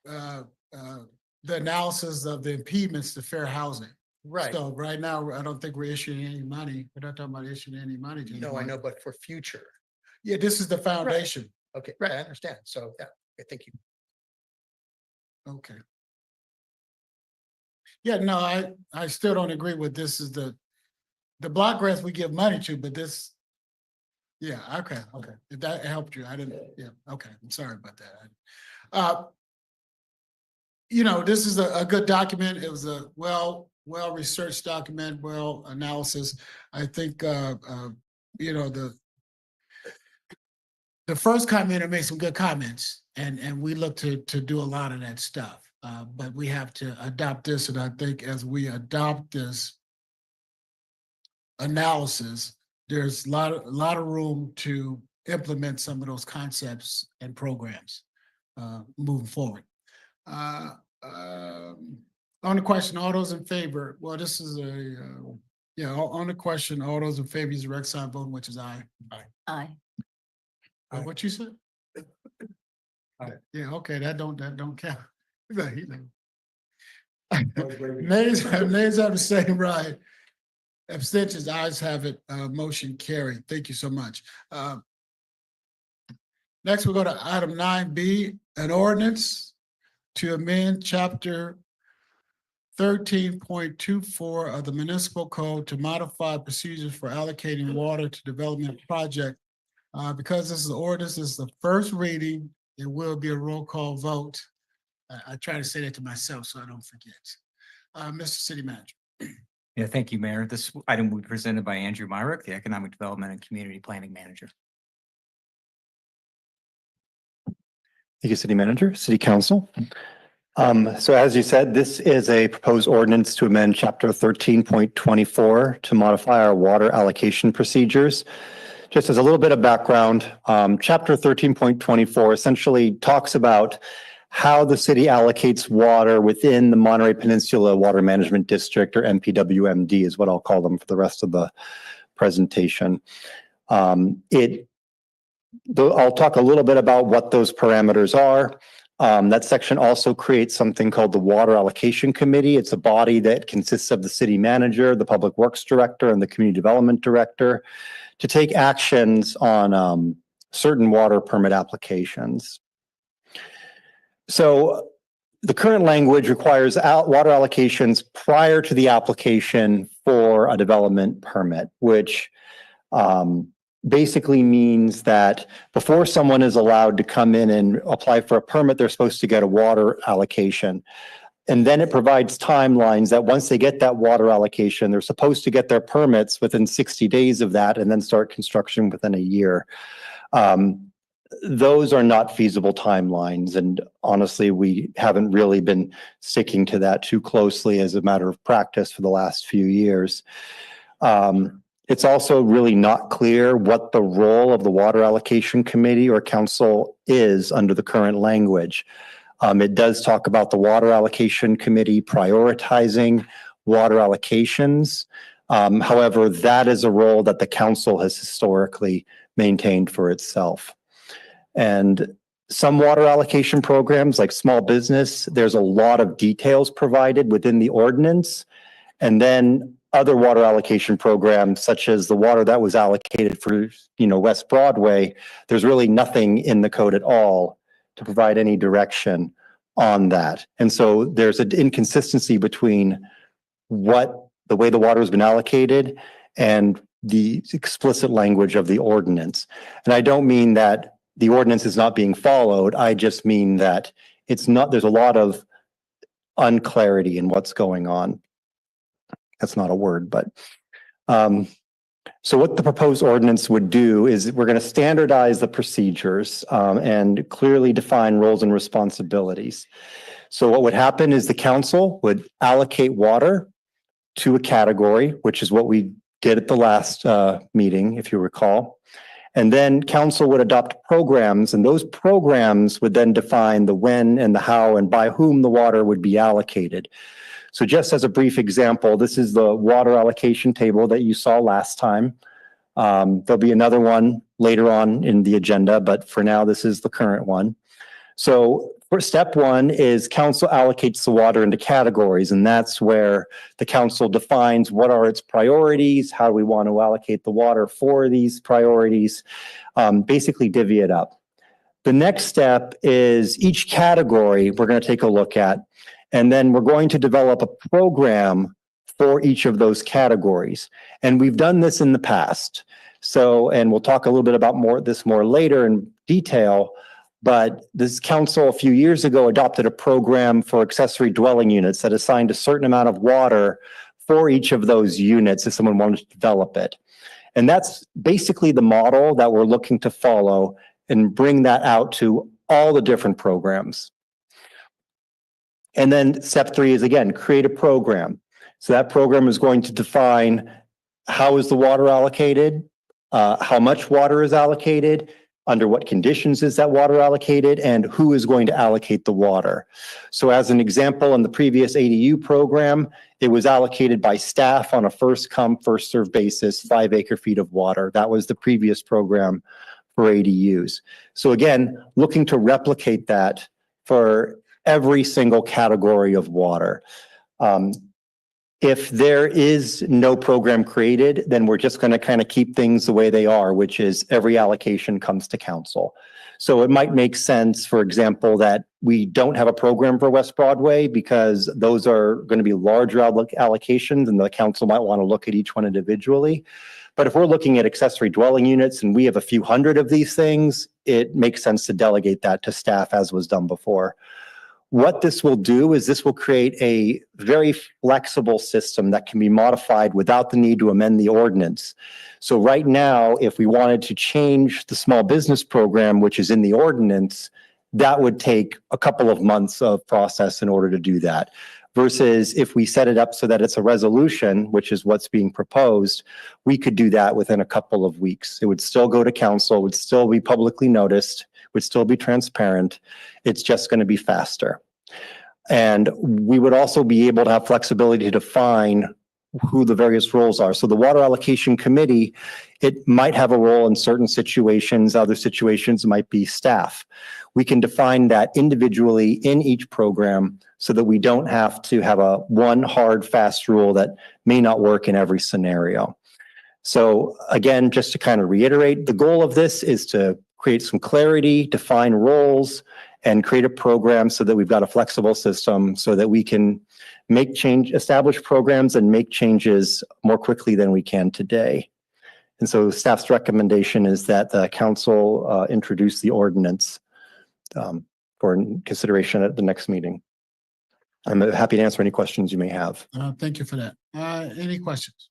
A: the analysis of the impediments to fair housing.
I: Right.
A: So right now, I don't think we're issuing any money. We're not talking about issuing any money. to
I: No, I
A: anyone.
I: know, but for future.
A: Yeah, this is the foundation.
I: Okay, right, I understand. So, yeah, okay, thank you.
A: Okay. Yeah, no, I still don't agree with this is the block grants we give money to, but this. Yeah, okay. If that helped you, I didn't, yeah, okay, I'm sorry about that. This is a good document. It was a well-researched document, well analysis. I think, the first commenter made some good comments and we look to do a lot of that stuff. But we have to adopt this. And I think as we adopt this analysis, there's a lot of room to implement some of those concepts and programs moving forward. On the question, all those in favor, well, this is on the question, all those in favor, use the red sign voting, which is aye.
K: Aye.
A: What you said? Yeah, okay, that don't count. Nays have the same right. Abstentions, ayes have it, motion carried. Thank you so much. Next, we'll go to item 9B, an ordinance to amend chapter 13.24 of the municipal code to modify procedures for allocating water to development project. Because this is the ordinance, this is the first reading, it will be a roll call vote. I try to say that to myself so I don't forget. Mr. City Manager.
E: Yeah, thank you, Mayor. This item will be presented by Andrew Myrick, the Economic Development and Community Planning Manager.
R: Thank you, City Manager, City Council. So as you said, this is a proposed ordinance to amend Chapter 13.24 to modify our water allocation procedures. Just as a little bit of background, Chapter 13.24 essentially talks about how the city allocates water within the Monterey Peninsula Water Management District, or MPWMD is what I'll call them for the rest of the presentation. I'll talk a little bit about what those parameters are. That section also creates something called the Water Allocation Committee. It's a body that consists of the city manager, the public works director, and the community development director to take actions on certain water permit applications. So the current language requires water allocations prior to the application for a development permit, which basically means that before someone is allowed to come in and apply for a permit, they're supposed to get a water allocation. And then it provides timelines that once they get that water allocation, they're supposed to get their permits within 60 days of that and then start construction within a year. Those are not feasible timelines. And honestly, we haven't really been sticking to that too closely as a matter of practice for the last few years. It's also really not clear what the role of the Water Allocation Committee or Council is under the current language. It does talk about the Water Allocation Committee prioritizing water allocations. However, that is a role that the council has historically maintained for itself. And some water allocation programs like small business, there's a lot of details provided within the ordinance. And then other water allocation programs, such as the water that was allocated for, West Broadway, there's really nothing in the code at all to provide any direction on that. And so there's an inconsistency between the way the water has been allocated and the explicit language of the ordinance. And I don't mean that the ordinance is not being followed. I just mean that there's a lot of unclarity in what's going on. That's not a word, but so what the proposed ordinance would do is we're going to standardize the procedures and clearly define roles and responsibilities. So what would happen is the council would allocate water to a category, which is what we did at the last meeting, if you recall. And then council would adopt programs, and those programs would then define the when and the how and by whom the water would be allocated. So just as a brief example, this is the water allocation table that you saw last time. There'll be another one later on in the agenda, but for now, this is the current one. So for step one is council allocates the water into categories, and that's where the council defines what are its priorities, how do we want to allocate the water for these priorities, basically divvy it up. The next step is each category we're going to take a look at, and then we're going to develop a program for each of those categories. And we've done this in the past. So, and we'll talk a little bit about this more later in detail, but this council a few years ago adopted a program for accessory dwelling units that assigned a certain amount of water for each of those units if someone wanted to develop it. And that's basically the model that we're looking to follow and bring that out to all the different programs. And then step three is, again, create a program. So that program is going to define how is the water allocated, how much water is allocated, under what conditions is that water allocated, and who is going to allocate the water. So as an example, in the previous ADU program, it was allocated by staff on a first come, first served basis, 5 acre-feet of water. That was the previous program for ADUs. So again, looking to replicate that for every single category of water. If there is no program created, then we're just going to kind of keep things the way they are, which is every allocation comes to council. So it might make sense, for example, that we don't have a program for West Broadway because those are going to be larger allocations and the council might want to look at each one individually. But if we're looking at accessory dwelling units and we have a few hundred of these things, it makes sense to delegate that to staff as was done before. What this will do is this will create a very flexible system that can be modified without the need to amend the ordinance. So right now, if we wanted to change the small business program, which is in the ordinance, that would take a couple of months of process in order to do that. Versus if we set it up so that it's a resolution, which is what's being proposed, we could do that within a couple of weeks. It would still go to council, would still be publicly noticed, would still be transparent. It's just going to be faster. And we would also be able to have flexibility to define who the various roles are. So the water allocation committee, it might have a role in certain situations, other situations might be staff. We can define that individually in each program so that we don't have to have a one hard, fast rule that may not work in every scenario. So again, just to kind of reiterate, the goal of this is to create some clarity, define roles, and create a program so that we've got a flexible system so that we can establish programs and make changes more quickly than we can today. And so staff's recommendation is that the council introduce the ordinance for consideration at the next meeting. I'm happy to answer any questions you may have.
A: Thank you for that. Any questions?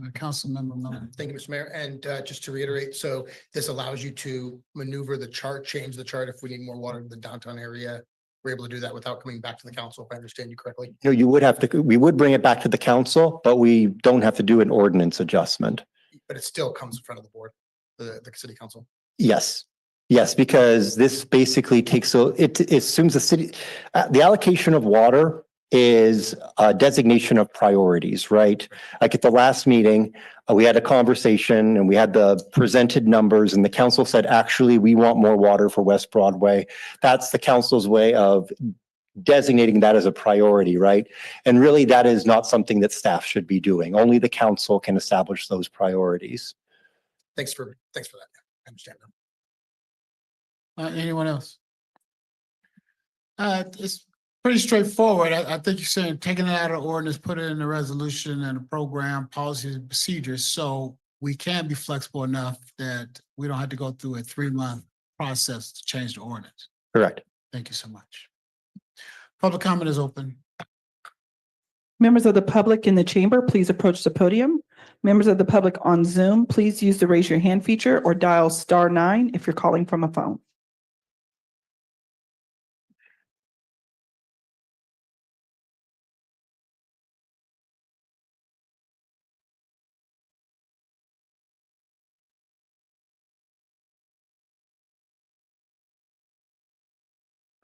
A: Councilmember Miller.
I: Thank you, Mr. Mayor. And just to reiterate, so this allows you to maneuver the chart, change the chart if we need more water in the downtown area. We're able to do that without coming back to the council, if I understand you correctly.
R: No, we would bring it back to the council, but we don't have to do an ordinance adjustment.
I: But it still comes in front of the board, the city council.
R: Yes. Yes, because this basically it assumes the allocation of water is a designation of priorities, right? Like at the last meeting, we had a conversation and we had the presented numbers and the council said, actually, we want more water for West Broadway. That's the council's way of designating that as a priority, right? And really that is not something that staff should be doing. Only the council can establish those priorities.
I: Thanks for that. I understand now.
A: Anyone else? It's pretty straightforward. I think you're saying taking it out of ordinance, put it in the resolution and the program, policies and procedures. So we can be flexible enough that we don't have to go through a 3-month process to change the ordinance.
R: Correct.
A: Thank you so much. Public comment is open.
B: Members of the public in the chamber, please approach the podium. Members of the public on Zoom, please use the raise your hand feature or dial *9 if you're calling from a phone.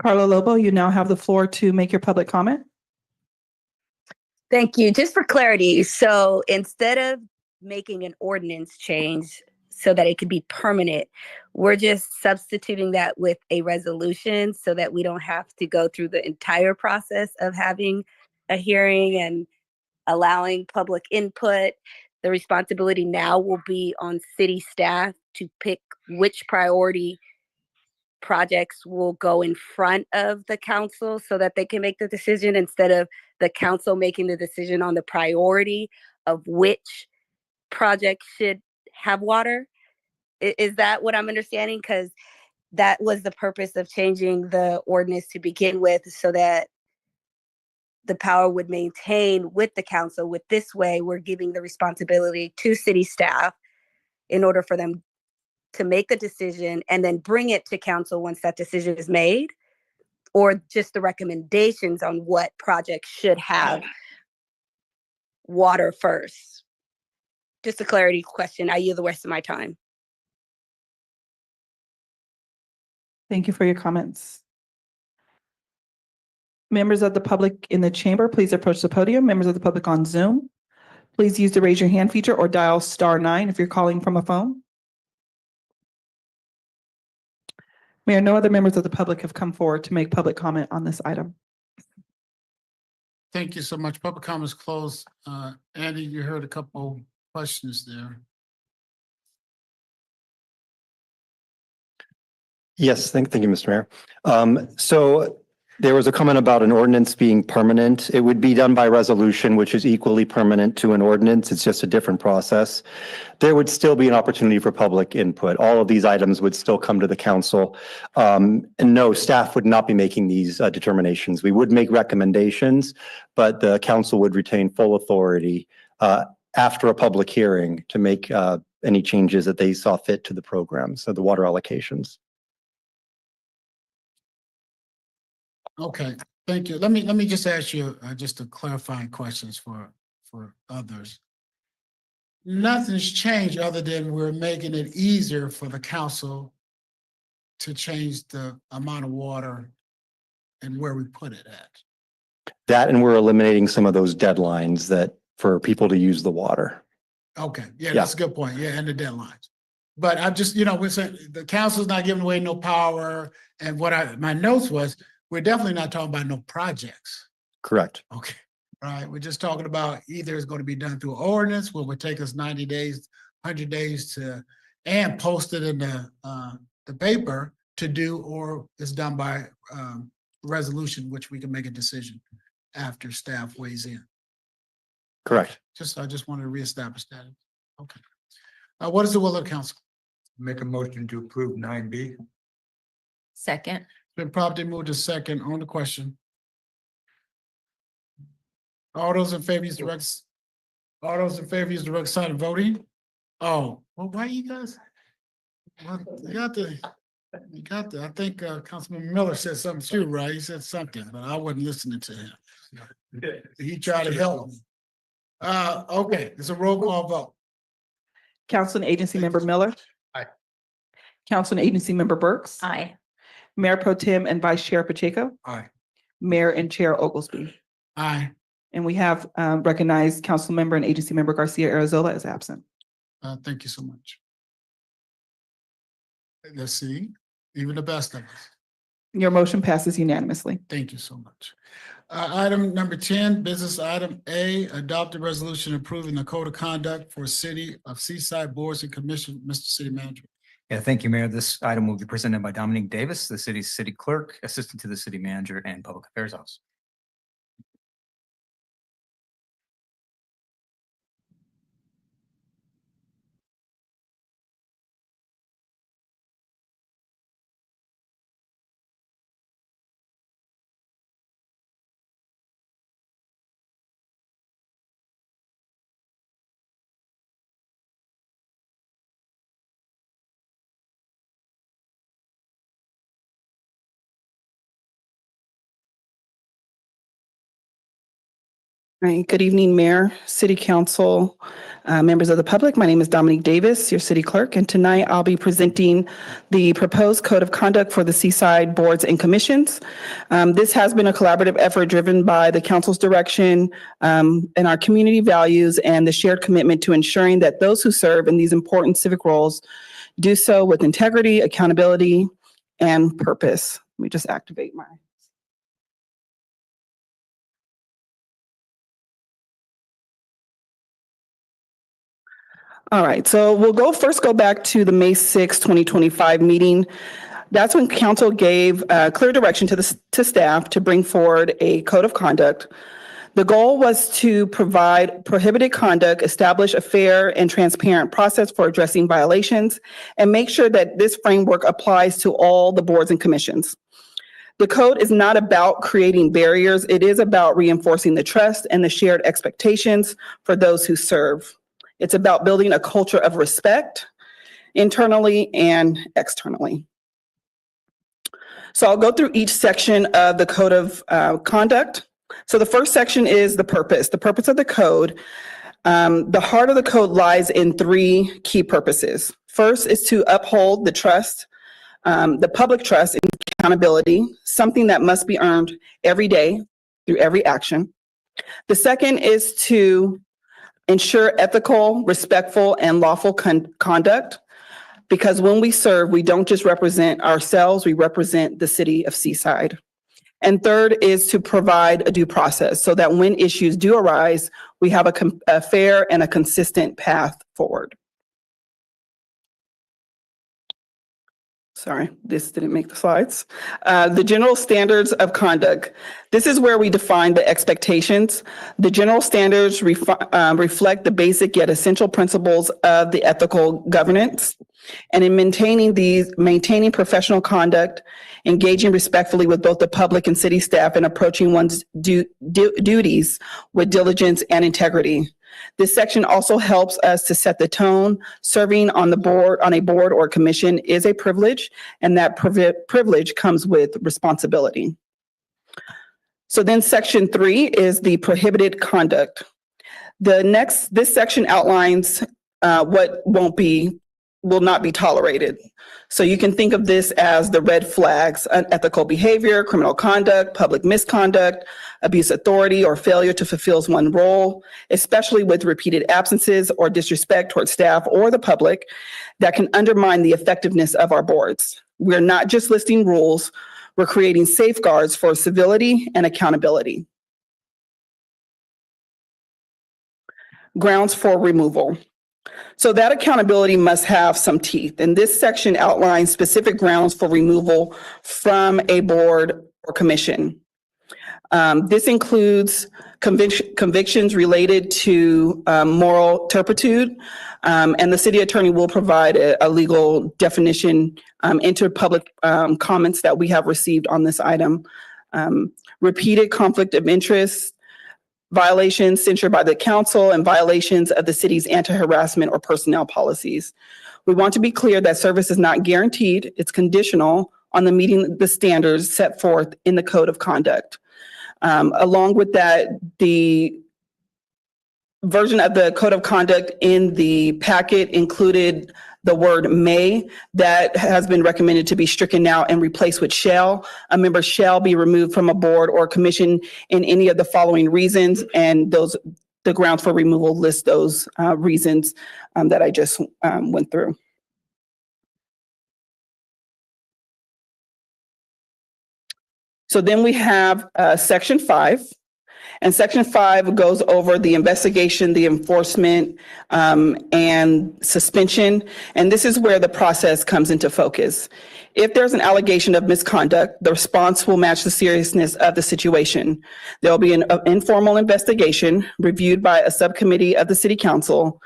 B: Carla Lobo, you now have the floor to make your public comment.
P: Thank you. Just for clarity, so instead of making an ordinance change so that it could be permanent, we're just substituting that with a resolution so that we don't have to go through the entire process of having a hearing and allowing public input. The responsibility now will be on city staff to pick which priority projects will go in front of the council so that they can make the decision instead of the council making the decision on the priority of which project should have water. Is that what I'm understanding? Because that was the purpose of changing the ordinance to begin with, so that the power would maintain with the council. With this way, we're giving the responsibility to city staff in order for them to make the decision and then bring it to council once that decision is made, or just the recommendations on what projects should have water first. Just a clarity question. I yield the rest of my time.
B: Thank you for your comments. Members of the public in the chamber, please approach the podium. Members of the public on Zoom, please use the raise your hand feature or dial *9 if you're calling from a phone. Mayor, no other members of the public have come forward to make public comment on this item.
A: Thank you so much. Public comments closed. Andy, you heard a couple questions there.
R: Yes, thank you, Mr. Mayor. So there was a comment about an ordinance being permanent. It would be done by resolution, which is equally permanent to an ordinance. It's just a different process. There would still be an opportunity for public input. All of these items would still come to the council. And no, staff would not be making these determinations. We would make recommendations, but the council would retain full authority after a public hearing to make any changes that they saw fit to the program, so the water allocations.
A: Okay, thank you. Let me just ask you just a clarifying questions for others. Nothing's changed other than we're making it easier for the council to change the amount of water and where we put it at.
R: That, and we're eliminating some of those deadlines that for people to use the water.
A: Okay, yeah, that's a good point. Yeah, and the deadlines. But I just, we're saying the council's not giving away no power. And my notes was, we're definitely not talking about no projects.
R: Correct.
A: Okay, right. We're just talking about either it's going to be done through ordinance, where it would take us 90 days, 100 days and post it in the paper to do, or it's done by resolution, which we can make a decision after staff weighs in.
R: Correct.
A: I just wanted to reestablish that. Okay. What is the will of the council?
J: Make a motion to approve 9B.
K: Second.
A: Been properly moved to second on the question. All those in favor use the direct sign of voting. Oh, well, why you guys? Well, you got the, I think Councilman Miller said something too, right? He said something, but I wasn't listening to him. He tried to help me. Okay, it's a roll call vote.
B: Council and Agency Member Miller.
I: Aye.
B: Council and Agency Member Burks.
K: Aye.
B: Mayor Pro Tem and Vice Chair Pacheco.
J: Aye.
B: Mayor and Chair Oglesby.
A: Aye.
B: And we have recognized Council Member and Agency Member Garcia Arizola as absent.
A: Thank you so much. Let's see, even the best of us.
B: Your motion passes unanimously.
A: Thank you so much. Item number 10, business item A, adopt a resolution approving the code of conduct for City of Seaside Boards and Commission. Mr. City Manager.
E: Yeah, thank you, Mayor. This item will be presented by Dominique Davis, the city's city clerk, assistant to the city manager and public affairs officer.
B: Right. Good evening, Mayor, City Council, members of the public. My name is Dominique Davis, your city clerk, and tonight I'll be presenting the proposed code of conduct for the Seaside boards and commissions. This has been a collaborative effort driven by the council's direction and our community values and the shared commitment to ensuring that those who serve in these important civic roles do so with integrity, accountability, and purpose. Let me just activate my. All right, so we'll first go back to the May 6, 2025 meeting. That's when council gave clear direction to staff to bring forward a code of conduct. The goal was to provide prohibited conduct, establish a fair and transparent process for addressing violations, and make sure that this framework applies to all the boards and commissions. The code is not about creating barriers. It is about reinforcing the trust and the shared expectations for those who serve. It's about building a culture of respect internally and externally. So I'll go through each section of the code of conduct. So the first section is the purpose of the code. The heart of the code lies in three key purposes. First is to uphold the trust, the public trust and accountability, something that must be earned every day through every action. The second is to ensure ethical, respectful, and lawful conduct, because when we serve, we don't just represent ourselves, we represent the city of Seaside. And third is to provide a due process so that when issues do arise, we have a fair and a consistent path forward. Sorry, this didn't make the slides. The general standards of conduct. This is where we define the expectations. The general standards reflect the basic yet essential principles of the ethical governance. And in maintaining professional conduct, engaging respectfully with both the public and city staff, and approaching one's duties with diligence and integrity. This section also helps us to set the tone. Serving on a board or commission is a privilege, and that privilege comes with responsibility. So then section 3 is the prohibited conduct. This section outlines what will not be tolerated. So you can think of this as the red flags: unethical behavior, criminal conduct, public misconduct, abuse of authority, or failure to fulfill one's role, especially with repeated absences or disrespect towards staff or the public that can undermine the effectiveness of our boards. We're not just listing rules, we're creating safeguards for civility and accountability. Grounds for removal. So that accountability must have some teeth. And this section outlines specific grounds for removal from a board or commission. This includes convictions related to moral turpitude, and the city attorney will provide a legal definition into public comments that we have received on this item. Repeated conflict of interest, violations censured by the council, and violations of the city's anti-harassment or personnel policies. We want to be clear that service is not guaranteed. It's conditional on the meeting the standards set forth in the code of conduct. Along with that, the version of the code of conduct in the packet included the word may that has been recommended to be stricken now and replaced with shall. A member shall be removed from a board or commission in any of the following reasons, and the grounds for removal list those reasons that I just went through. So then we have section 5. And section 5 goes over the investigation, the enforcement, and suspension. And this is where the process comes into focus. If there's an allegation of misconduct, the response will match the seriousness of the situation. There will be an informal investigation reviewed by a subcommittee of the City Council,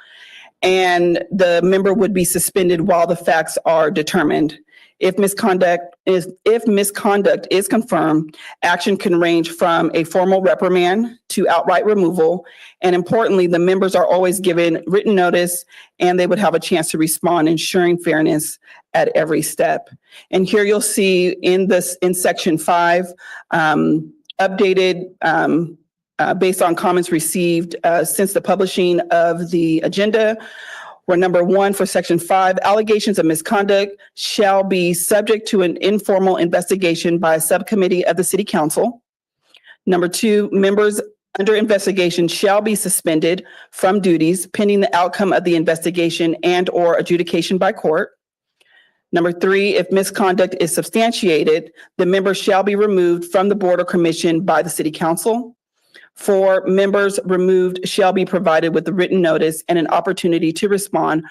B: and the member would be suspended while the facts are determined. If misconduct is confirmed, action can range from a formal reprimand to outright removal. And importantly, the members are always given written notice and they would have a chance to respond, ensuring fairness at every step. And here you'll see in section 5, updated based on comments received since the publishing of the agenda. Where number 1 for section 5, allegations of misconduct shall be subject to an informal investigation by a subcommittee of the City Council. Number 2, members under investigation shall be suspended from duties pending the outcome of the investigation and/or adjudication by court. Number 3, if misconduct is substantiated, the member shall be removed from the board or commission by the City Council. 4, members removed shall be provided with a written notice and an opportunity to respond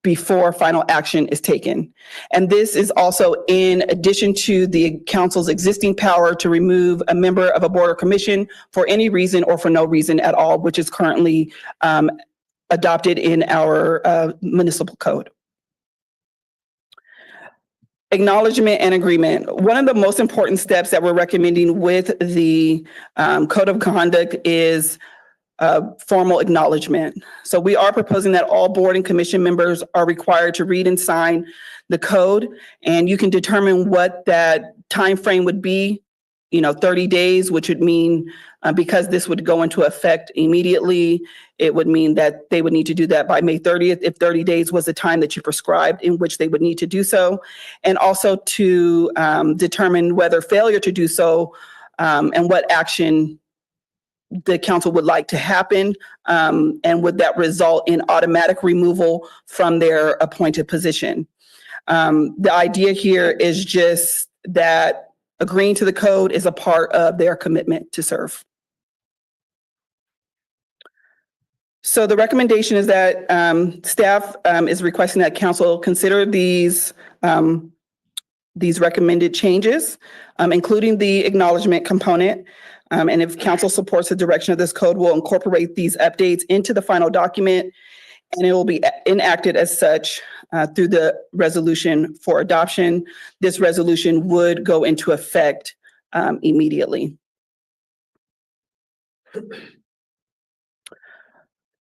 B: before final action is taken. And this is also in addition to the council's existing power to remove a member of a board or commission for any reason or for no reason at all, which is currently adopted in our municipal code. Acknowledgement and agreement. One of the most important steps that we're recommending with the code of conduct is formal acknowledgement. So we are proposing that all board and commission members are required to read and sign the code, and you can determine what that time frame would be. 30 days, which would mean because this would go into effect immediately, it would mean that they would need to do that by May 30th, if 30 days was the time that you prescribed in which they would need to do so. And also to determine whether failure to do so and what action the council would like to happen, and would that result in automatic removal from their appointed position. The idea here is just that agreeing to the code is a part of their commitment to serve. So the recommendation is that staff is requesting that council consider these recommended changes, including the acknowledgement component. And if council supports the direction of this code, we'll incorporate these updates into the final document, and it will be enacted as such through the resolution for adoption. This resolution would go into effect immediately.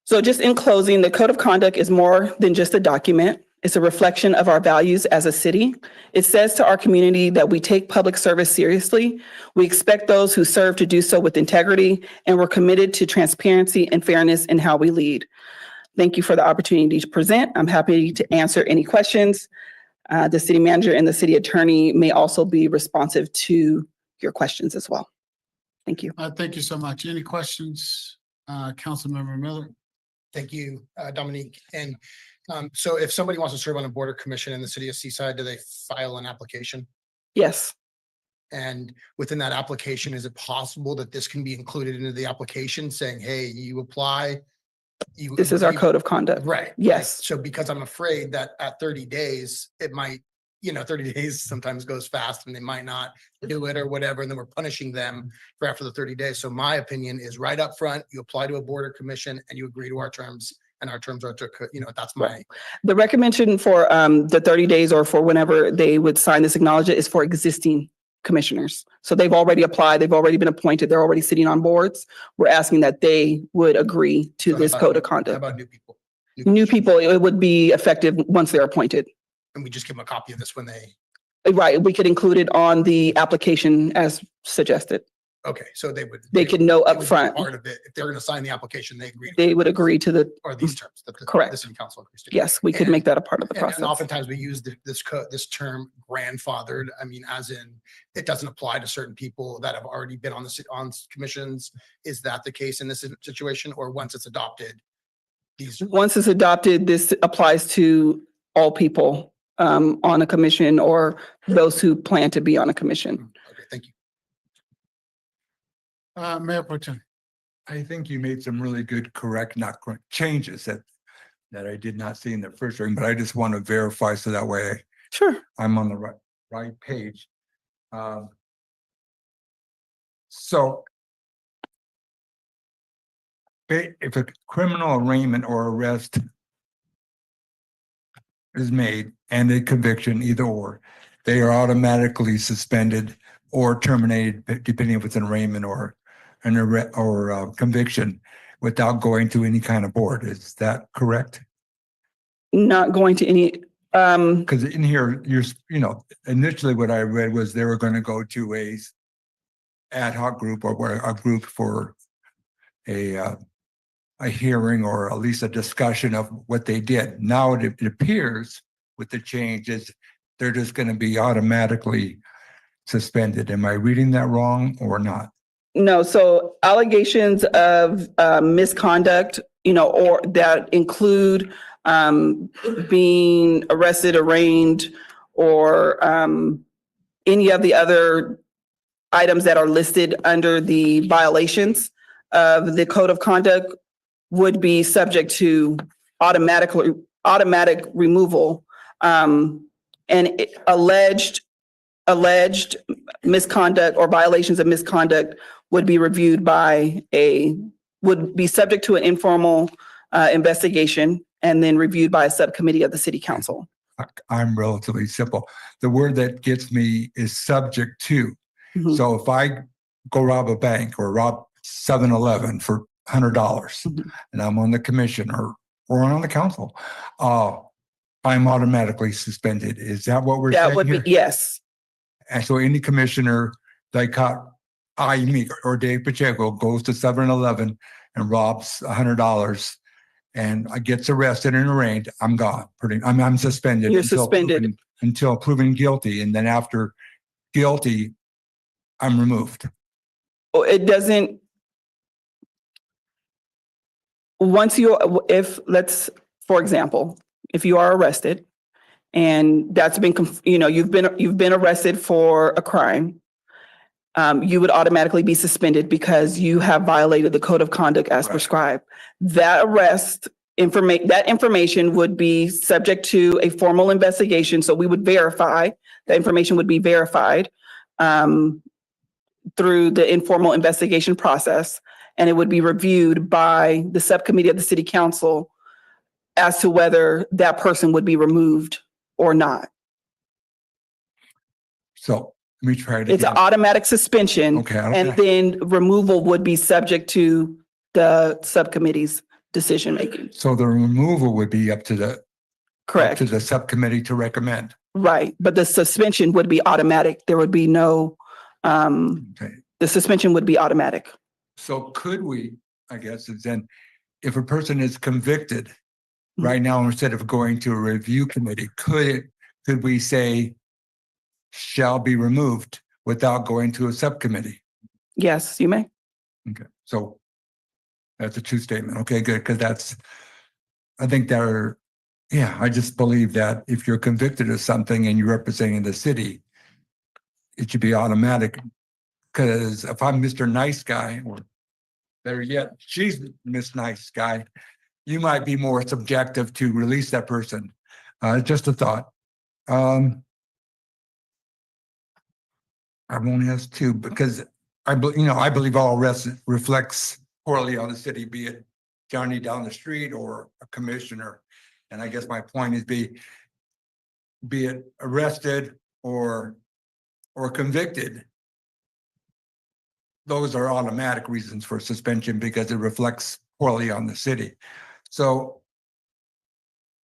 B: So just in closing, the code of conduct is more than just a document. It's a reflection of our values as a city. It says to our community that we take public service seriously. We expect those who serve to do so with integrity, and we're committed to transparency and fairness in how we lead. Thank you for the opportunity to present. I'm happy to answer any questions. The city manager and the city attorney may also be responsive to your questions as well. Thank you.
A: Thank you so much. Any questions, Councilmember Miller?
I: Thank you, Dominique. And so if somebody wants to serve on a board or commission in the city of Seaside, do they file an application?
B: Yes.
I: And within that application, is it possible that this can be included into the application saying, hey, you apply?
B: This is our code of conduct.
I: Right.
B: Yes.
I: So because I'm afraid that at 30 days, it might, 30 days sometimes goes fast and they might not do it or whatever. And then we're punishing them for after the 30 days. So my opinion is right up front, you apply to a board or commission and you agree to our terms, and our terms are to, that's my.
B: The recommendation for the 30 days or for whenever they would sign this acknowledgement is for existing commissioners. So they've already applied, they've already been appointed, they're already sitting on boards. We're asking that they would agree to
I: So
B: this
I: how
B: code of
I: How
B: conduct.
I: about new people?
B: New people, it would be effective once they're appointed.
I: And we just give them a copy of this when they,
B: Right, we could include it on the application as suggested.
I: okay, so
B: They could know
I: it would be
B: upfront,
I: part of it. If they're going to sign the application, they agree.
B: they would agree to the,
I: Or these terms. That the
B: Correct.
I: city council agrees to.
B: yes, we could
I: And-
B: make that a part of the
I: And
B: process.
I: oftentimes we use this term grandfathered. I mean, as in, it doesn't apply to certain people that have already been on on commissions. Is that the case in this situation, or once it's adopted?
B: Once it's adopted, this applies to all people on a commission or those who plan to be on a commission.
I: Okay, thank you.
A: Mayor Pro Tem.
J: I think you made some really good not correct changes that I did not see in the first reading, but I just want to verify so that way
B: Sure.
J: I'm on the right page. So if a criminal arraignment or arrest is made and a conviction, either or, they are automatically suspended or terminated, depending if it's an arraignment or conviction, without going to any kind of board. Is that correct?
B: Not going to any,
J: Because in here, initially what I read was they were going to go to a ad hoc group or a group for a hearing or at least a discussion of what they did. Now it appears with the changes, they're just going to be automatically suspended. Am I reading that wrong or not?
B: no, so allegations of misconduct, or that include being arrested, arraigned, or any of the other items that are listed under the violations of the code of conduct would be subject to automatic removal. And alleged misconduct or violations of misconduct would be would be subject to an informal investigation and then reviewed by a subcommittee of the city council.
J: I'm relatively simple. The word that gets me is subject to.
B: Mhm.
J: So if I go rob a bank or rob 7-Eleven for $100 and I'm on the commission or on the council, I'm automatically suspended. Is that what we're saying
B: That would be,
J: here?
B: yes.
J: And so any commissioner they caught, me or Dave Pacheco goes to 7-Eleven and robs $100 and gets arrested and arraigned, I'm gone. I'm suspended.
B: You're suspended.
J: Until proven guilty. And then after guilty, I'm removed.
B: It doesn't, for example, if you are arrested and that's been, you've been arrested for a crime, you would automatically be suspended because you have violated the code of conduct as prescribed. That that information would be subject to a formal investigation. So we would verify, the information would be verified through the informal investigation process, and it would be reviewed by the subcommittee of the city council as to whether that person would be removed or not.
J: So let me try it
B: It's an
J: again.
B: automatic suspension.
J: Okay.
B: And then removal would be subject to the subcommittee's decision making.
J: So the removal would be up to the
B: Correct.
J: to the subcommittee to recommend.
B: Right. But the suspension would be automatic. There would be no, the suspension would be automatic.
J: So could we, I guess, is then if a person is convicted right now, instead of going to a review committee, could we say shall be removed without going to a subcommittee?
B: Yes, you may.
J: Okay, so that's a true statement. Okay, good, because I think I just believe that if you're convicted of something and you're representing the city, it should be automatic. Because if I'm Mr. Nice Guy, or better yet, she's Miss Nice Guy, you might be more subjective to release that person. Just a thought. I won't ask two because I believe all arrest reflects poorly on the city, be it Johnny down the street or a commissioner. And I guess my point is be it arrested or convicted. Those are automatic reasons for suspension because it reflects poorly on the city. So,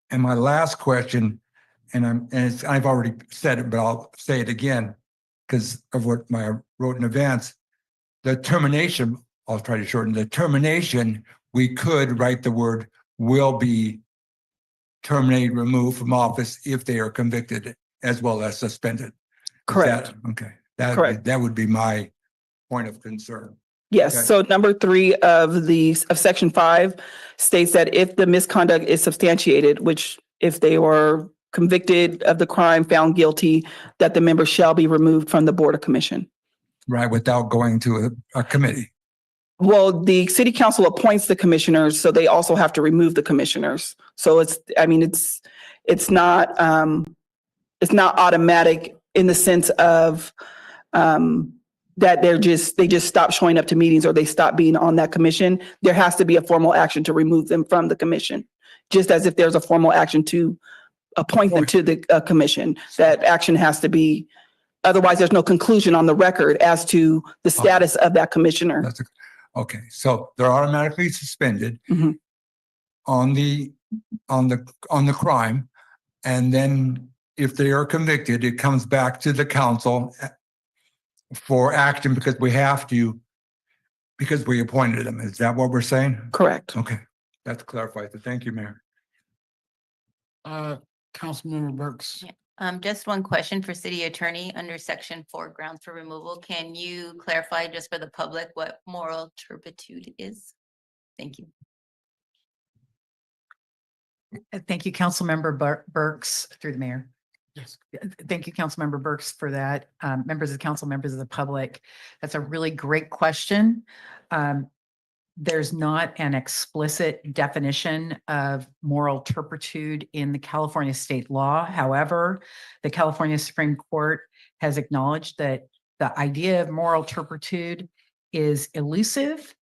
J: and my last question, I've already said it, but I'll say it again because of what I wrote in advance. The termination, I'll try to shorten the termination. We could write the word will be terminated, removed from office if they are convicted as well as suspended.
B: Correct.
J: Okay.
B: Correct.
J: That would be my point of concern.
B: Yes.
J: Okay.
B: So number 3 of section 5 states that if the misconduct is substantiated, which if they were convicted of the crime, found guilty, that the member shall be removed from the board or commission.
J: Right, without going to a committee.
B: Well, the city council appoints the commissioners, so they also have to remove the commissioners. So it's not automatic in the sense of, that they just stop showing up to meetings or they stop being on that commission. There has to be a formal action to remove them from the commission, just as if there's a formal action to appoint them to the commission. That action has to be, otherwise there's no conclusion on the record as to the status of that commissioner.
J: Okay, so they're automatically suspended
B: Mhm.
J: on the crime. And then if they are convicted, it comes back to the council for action because we have to, because we appointed them. Is that what we're saying?
B: Correct.
J: Okay, that's clarified. Thank you, Mayor.
A: Councilmember Burks.
K: Just one question for city attorney under section 4 grounds for removal. Can you clarify just for the public what moral turpitude is? Thank you.
S: Thank you, Councilmember Burks, through the mayor.
A: Yes.
S: Thank you, Councilmember Burks, for that. Members of the council, members of the public. That's a really great question. There's not an explicit definition of moral turpitude in the California state law. However, the California Supreme Court has acknowledged that the idea of moral turpitude is elusive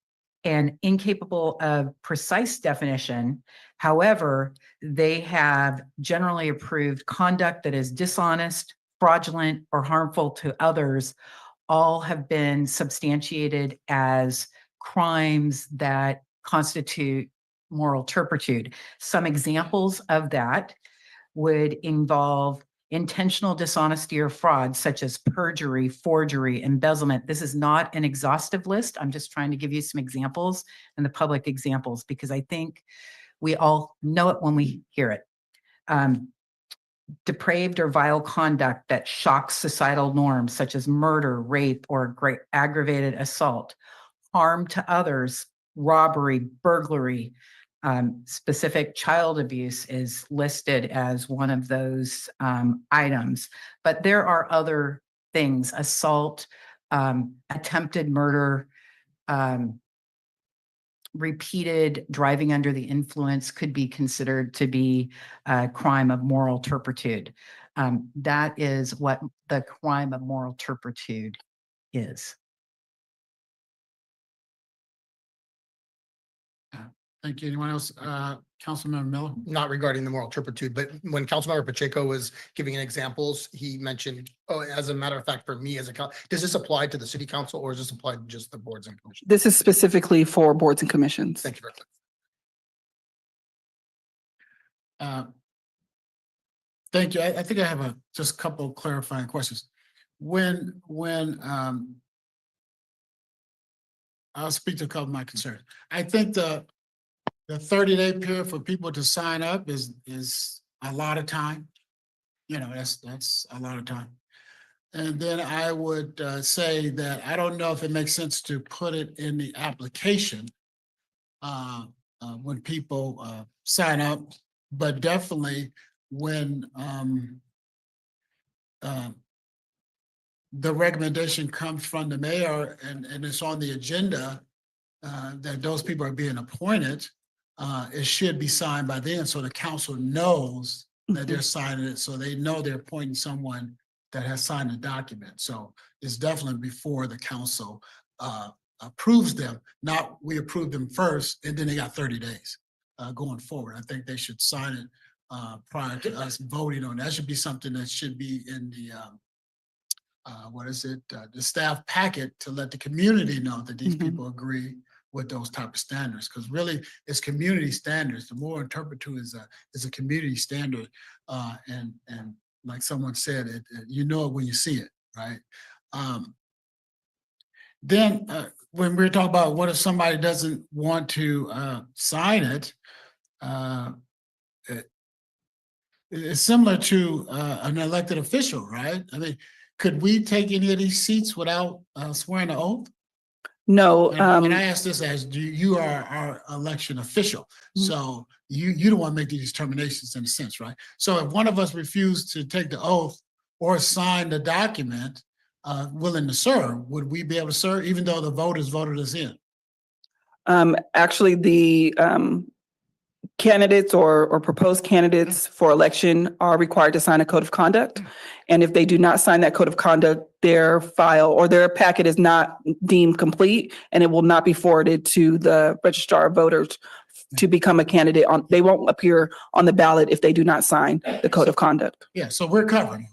S: and incapable of precise definition. However, they have generally approved conduct that is dishonest, fraudulent, or harmful to others. All have been substantiated as crimes that constitute moral turpitude. Some examples of that would involve intentional dishonesty or fraud, such as perjury, forgery, embezzlement. This is not an exhaustive list. I'm just trying to give you some examples and the public examples, because I think we all know it when we hear it. Depraved or vile conduct that shocks societal norms, such as murder, rape, or aggravated assault. Harm to others, robbery, burglary, specific child abuse is listed as one of those items. But there are other things: assault, attempted murder, repeated driving under the influence could be considered to be a crime of moral turpitude. That is what the crime of moral turpitude is.
A: Thank you. Anyone else? Councilmember Miller?
I: Not regarding the moral turpitude, but when Councilmember Pacheco was giving examples, he mentioned, oh, as a matter of fact, for me as a does this apply to the city council or is this apply to just the boards and commissions?
B: This is specifically for boards and commissions.
I: Thank you very much.
A: Thank you. I think I have just a couple of clarifying questions. When I'll speak to a couple of my concerns. I think the 30-day period for people to sign up is a lot of time. You know, that's a lot of time. And then I would say that I don't know if it makes sense to put it in the application when people sign up, but definitely when the recommendation comes from the mayor and it's on the agenda that those people are being appointed, it should be signed by then so the council knows that they're signing it, so they know they're appointing someone that has signed the document. So it's definitely before the council approves them, not we approve them first and then they got 30 days going forward. I think they should sign it prior to us voting on it. That should be something that should be in the the staff packet to let the community know that these people agree with those type of standards, because really it's community standards. The moral turpitude is a community standard, and like someone said, you know it when you see it, right? Then when we're talking about what if somebody doesn't want to sign it, it's similar to an elected official, right? I mean, could we take any of these seats without swearing an oath?
B: No.
A: And I ask this as you are our election official, so you don't want to make these determinations in a sense, right? So if one of us refused to take the oath or sign the document willing to serve, would we be able to serve even though the voters voted us in?
B: Actually, the candidates or proposed candidates for election are required to sign a code of conduct. And if they do not sign that code of conduct, their file or their packet is not deemed complete, and it will not be forwarded to the registrar of voters to become a candidate they won't appear on the ballot if they do not sign the code of conduct.
A: Yeah, so we're covered.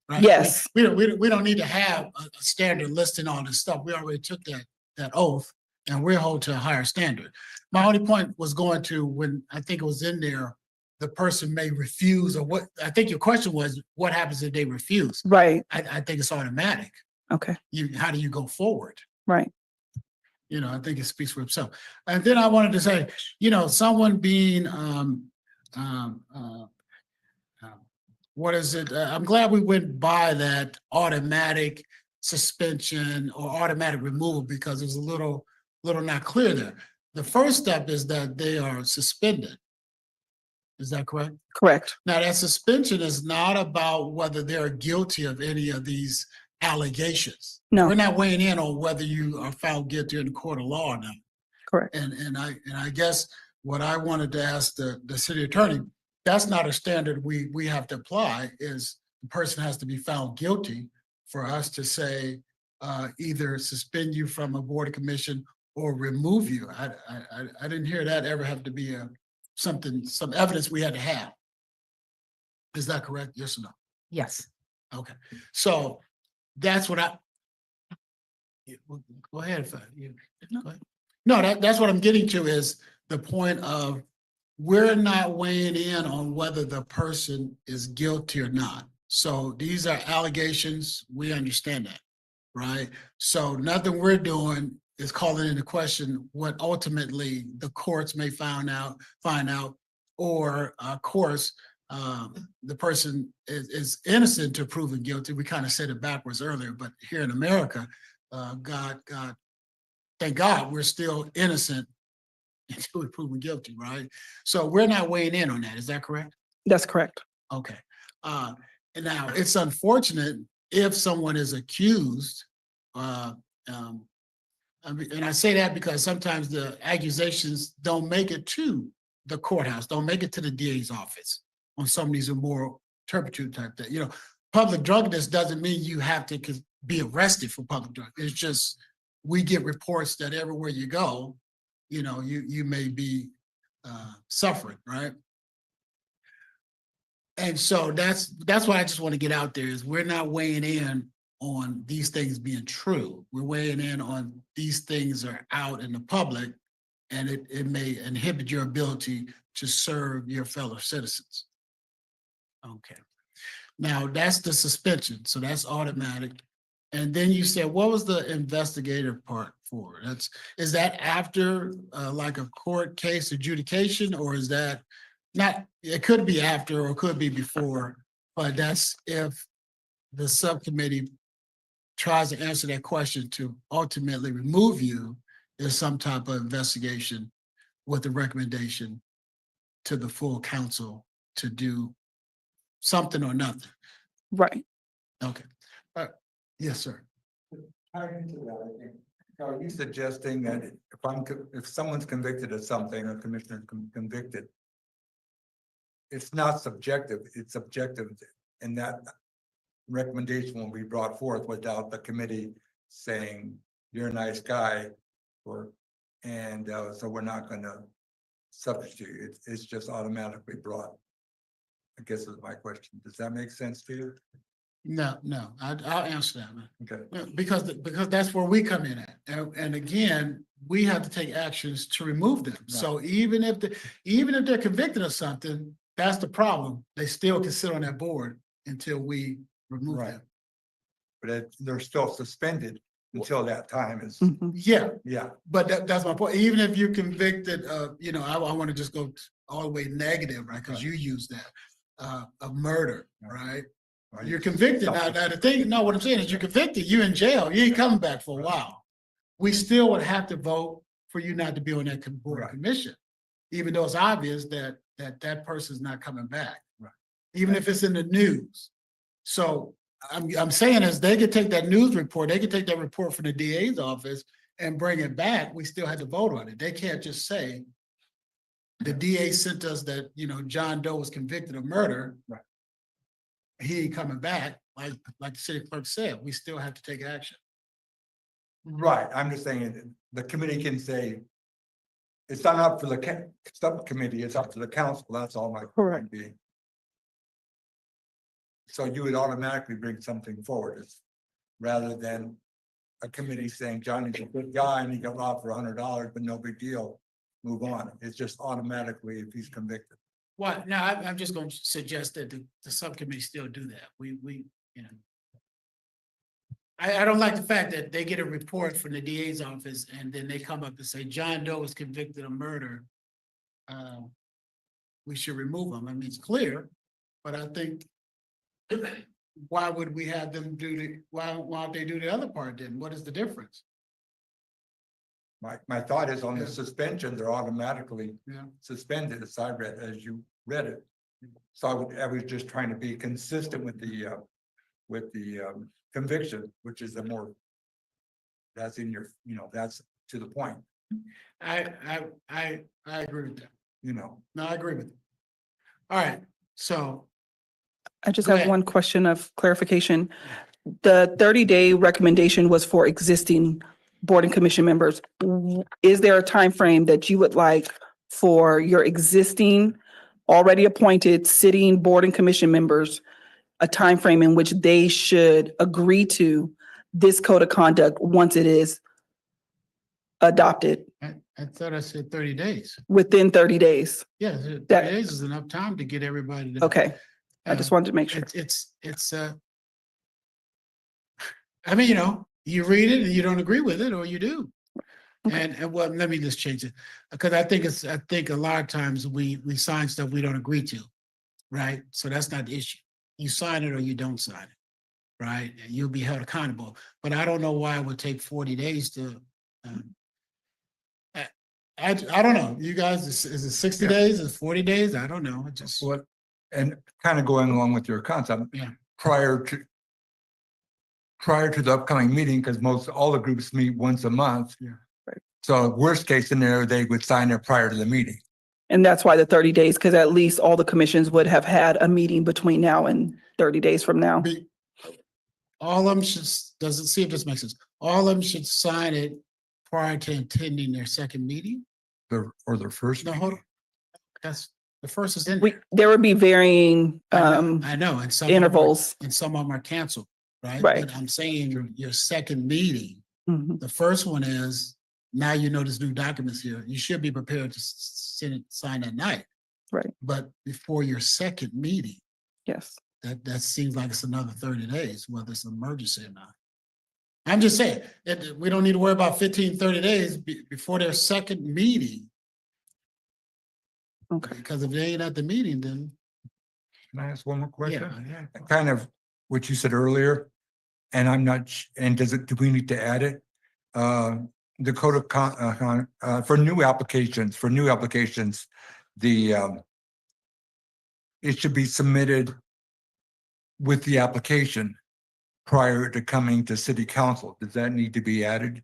A: Right?
B: Yes.
A: We don't need to have a standard listing all this stuff. We already took that oath and we're held to a higher standard. My only point was going to when I think it was in there, the person may refuse or what, I think your question was, what happens if they refuse?
B: Right.
A: I think it's automatic.
B: Okay.
A: How do you go forward?
B: Right.
A: I think it speaks for itself. And then I wanted to say, someone being, what is it? I'm glad we went by that automatic suspension or automatic removal because it was a little not clear there. The first step is that they are suspended. Is that correct?
B: Correct.
A: Now, that suspension is not about whether they're guilty of any of these allegations.
B: No.
A: We're not weighing in on whether you are found guilty in the court of law or not.
B: Correct.
A: And I guess what I wanted to ask the city attorney, that's not a standard we have to apply, is the person has to be found guilty for us to say either suspend you from a board or commission or remove you. I didn't hear that ever have to be some evidence we had to have. Is that correct? Yes or no?
S: Yes.
A: Okay. So that's what go ahead. Go ahead. No, that's what I'm getting to is the point of we're not weighing in on whether the person is guilty or not. So these are allegations. We understand that, right? So nothing we're doing is calling into question what ultimately the courts may find out, or of course, the person is innocent to proven guilty. We kind of said it backwards earlier, but here in America, thank God we're still innocent until we're proven guilty, right? So we're not weighing in on that. Is that correct?
B: That's correct.
A: Okay. And now it's unfortunate if someone is accused. And I say that because sometimes the accusations don't make it to the courthouse, don't make it to the DA's office on some of these immoral turpitude type thing. Public drunkenness doesn't mean you have to be arrested for public drunkenness. It's just we get reports that everywhere you go, you may be suffering, right? And so that's what I just want to get out there is we're not weighing in on these things being true. We're weighing in on these things are out in the public and it may inhibit your ability to serve your fellow citizens. Okay. Now that's the suspension. So that's automatic. And then you said, what was the investigative part for? Is that after like a court case adjudication, or is that not, it could be after or could be before, but that's if the subcommittee tries to answer that question to ultimately remove you, there's some type of investigation with the recommendation to the full council to do something or nothing.
B: Right.
A: Okay. Yes, sir.
J: Are you suggesting that if someone's convicted of something, or commissioner convicted, it's not subjective, it's objective, and that recommendation will be brought forth without the committee saying, you're a nice guy, so we're not going to substitute. It's just automatically brought. I guess is my question. Does that make sense to you?
A: No, I'll answer that, man.
J: Okay.
A: Because that's where we come in at. And again, we have to take actions to remove them.
J: Right.
A: So even if they're convicted of something, that's the problem. They still can sit on that board until we remove them.
J: But they're still suspended until that time is.
A: Yeah.
J: Yeah.
A: But that's my point. Even if you're convicted of, I want to just go all the way negative, right? Because you use that of murder, right? You're convicted. Now the thing, no, what I'm saying is you're convicted, you're in jail, you ain't coming back for a while. We still would have to vote for you not to be on that board or commission, even though it's obvious that person's not coming back.
J: Right.
A: Even if it's in the news. So I'm saying is they could take that news report, they could take that report from the DA's office and bring it back, we still had to vote on it. They can't just say the DA sent us that, John Doe was convicted of murder.
J: Right.
A: He ain't coming back, like the city clerk said, we still have to take action.
J: Right, I'm just saying, that the committee can say. It's not up for the subcommittee, it's up to the council, that's all my point being. So you would automatically bring something forward, rather than a committee saying Johnny's a good guy and he got robbed for $100, but no big deal. Move on, it's just automatically if he's convicted.
A: Well, no, I'm just going to suggest that the subcommittee still do that. I don't like the fact that they get a report from the DA's office and then they come up and say John Doe was convicted of murder. We should remove him. I mean, it's clear, but I think why would we have them why don't they do the other part then? What is the difference?
J: My thought is on the suspension, they're automatically
A: Yeah.
J: suspended as you read it. So I was just trying to be consistent with the conviction, which is that's in your, that's to the point.
A: I agree with that.
J: No,
A: I agree with you. All right, so
B: I just
A: Go
B: have
A: ahead.
B: one question of clarification. The 30-day recommendation was for existing board and commission members. Is there a time frame that you would like for your existing, already appointed sitting board and commission members, a time frame in which they should agree to this code of conduct once it is adopted
A: I thought I said 30 days.
B: within 30 days?
A: Yeah, 30
B: That-
A: days is enough time to get everybody to.
B: Okay, I just wanted to make sure.
A: It's I mean, you read it and you don't agree with it, or you do. And well, let me just change it, because I think a lot of times we sign stuff we don't agree to, right? So that's not the issue. You sign it or you don't sign it, right? And you'll be held accountable. But I don't know why it would take 40 days to. I don't know. You guys, is it 60 days? Is it 40 days? I don't know. It just.
J: what, and kind of going along with your concept.
A: Yeah.
J: Prior to the upcoming meeting, because all the groups meet once a month.
A: Yeah.
B: Right.
J: So worst case scenario, they would sign it prior to the meeting.
B: And that's why the 30 days, because at least all the commissions would have had a meeting between now and 30 days from now.
A: All of them does it see if this makes sense? All of them should sign it prior to attending their second meeting?
J: Or their first.
A: No, hold on. That's, the first is in.
B: There would be varying
A: I know, and some.
B: intervals.
A: And some of them are canceled, right?
B: Right.
A: But I'm saying your second meeting,
B: Mhm.
A: the first one is, now you know there's new documents here. You should be prepared to sign that night.
B: Right.
A: But before your second meeting,
B: Yes.
A: that seems like it's another 30 days, whether it's an emergency or not. I'm just saying, we don't need to worry about 15, 30 days before their second meeting.
B: Okay.
A: Because if they ain't at the meeting, then.
J: Can I ask one more question?
A: Yeah.
J: Kind of what you said earlier, and I'm not, and do we need to add it? The code of for new applications, it should be submitted with the application prior to coming to city council. Does that need to be added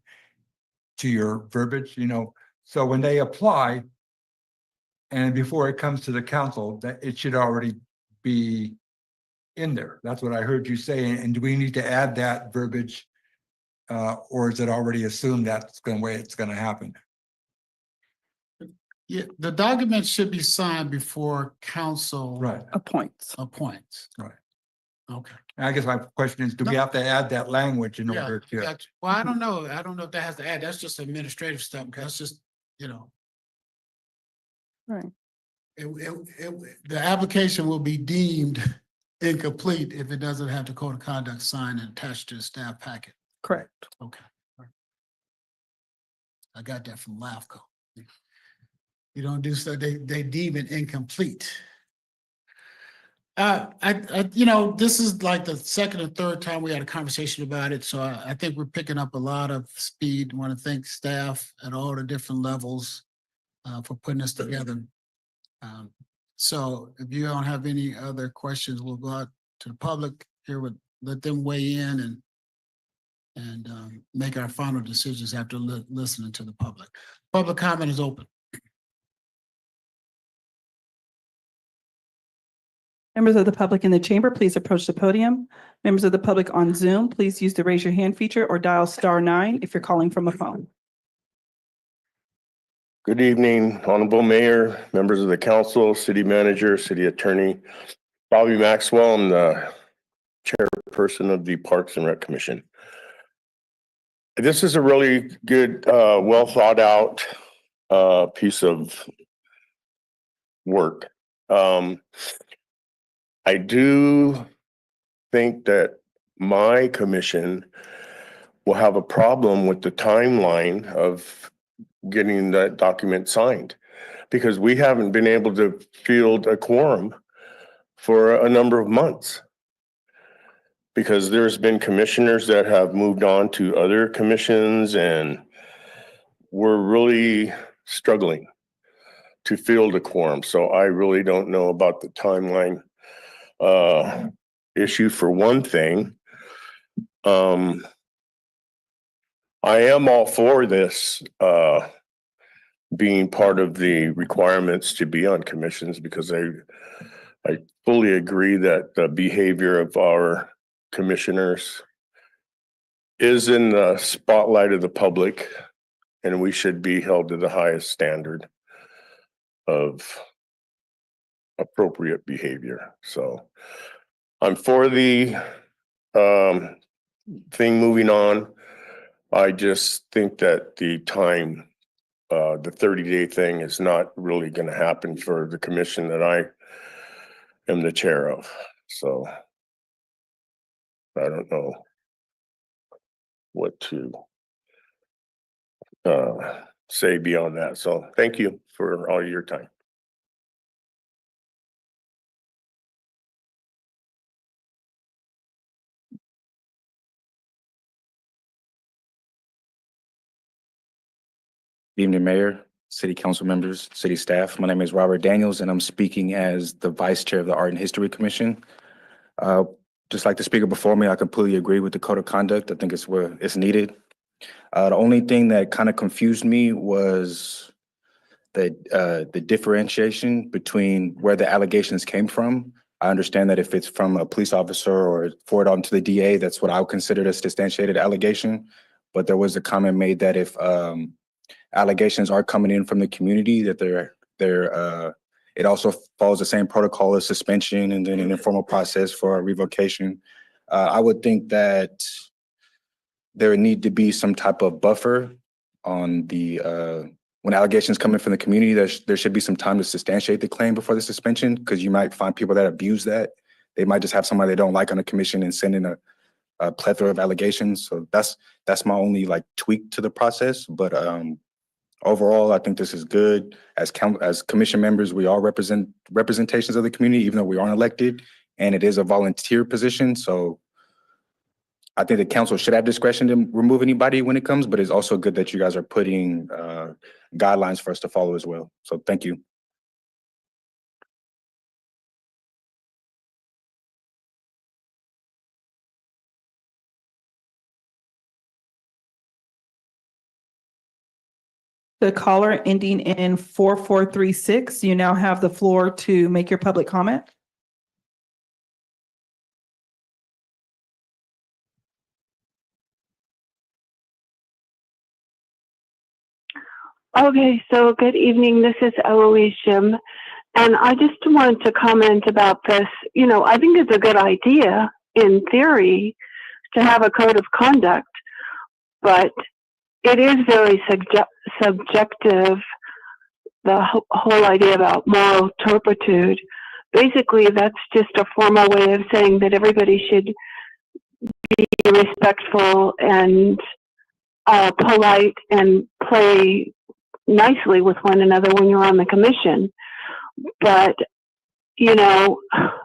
J: to your verbiage? So when they apply and before it comes to the council, that it should already be in there. That's what I heard you say. And do we need to add that verbiage? Or is it already assumed that's the way it's going to happen?
A: Yeah, the document should be signed before council.
J: Right.
B: Appoints.
J: Right.
A: Okay.
J: I guess my question is, do we have to add that language in order to?
A: Gotcha. Well, I don't know. I don't know if that has to add. That's just administrative stuff. That's just,
B: Right.
A: the application will be deemed incomplete if it doesn't have the code of conduct signed and attached to the staff packet.
B: Correct.
A: Okay. I got that from LAFCO. You don't do so, they deem it incomplete. This is like the second or third time we had a conversation about it, so I think we're picking up a lot of speed. Want to thank staff at all the different levels for putting this together. So if you don't have any other questions, we'll go out to the public here, let them weigh in and and make our final decisions after listening to the public. Public comment is open.
B: Members of the public in the chamber, please approach the podium. Members of the public on Zoom, please use the raise your hand feature or dial *9 if you're calling from a phone.
D: Good evening, Honorable Mayor, members of the council, city manager, city attorney. Bobby Maxwell, I'm the chairperson of the Parks and Rec Commission. This is a really good, well thought out piece of work. I do think that my commission will have a problem with the timeline of getting that document signed, because we haven't been able to field a quorum for a number of months. Because there's been commissioners that have moved on to other commissions, and we're really struggling to field a quorum. So I really don't know about the timeline issue for one thing. I am all for this being part of the requirements to be on commissions, because I fully agree that the behavior of our commissioners is in the spotlight of the public, and we should be held to the highest standard of appropriate behavior. So I'm for the thing moving on. I just think that the time, the 30-day thing is not really going to happen for the commission that I am the chair of. So I don't know what to say beyond that. So thank you for all your time.
O: Good evening, Mayor, City Council members, City staff. My name is Robert Daniels, and I'm speaking as the Vice Chair of the Art and History Commission. Just like the speaker before me, I completely agree with the code of conduct. I think it's where it's needed. The only thing that kind of confused me was the differentiation between where the allegations came from. I understand that if it's from a police officer or forward on to the DA, that's what I would consider a substantiated allegation. But there was a comment made that if allegations are coming in from the community, that it also follows the same protocol as suspension and then an informal process for a revocation. I would think that there would need to be some type of buffer on the when allegations come in from the community. There should be some time to substantiate the claim before the suspension, because you might find people that abuse that. They might just have somebody they don't like on the commission and send in a plethora of allegations. So that's my only like tweak to the process. But overall, I think this is good. As commission members, we all represent representations of the community, even though we aren't elected, and it is a volunteer position. So I think the council should have discretion to remove anybody when it comes, but it's also good that you guys are putting guidelines for us to follow as well. So thank you.
B: The caller ending in 4436, you now have the floor to make your public comment.
Q: Okay, so good evening. This is Eloise Jim, and I just wanted to comment about this. You know, I think it's a good idea in theory to have a code of conduct, but it is very subjective, the whole idea about moral turpitude. Basically, that's just a formal way of saying that everybody should be respectful and polite and play nicely with one another when you're on the commission. But, you know,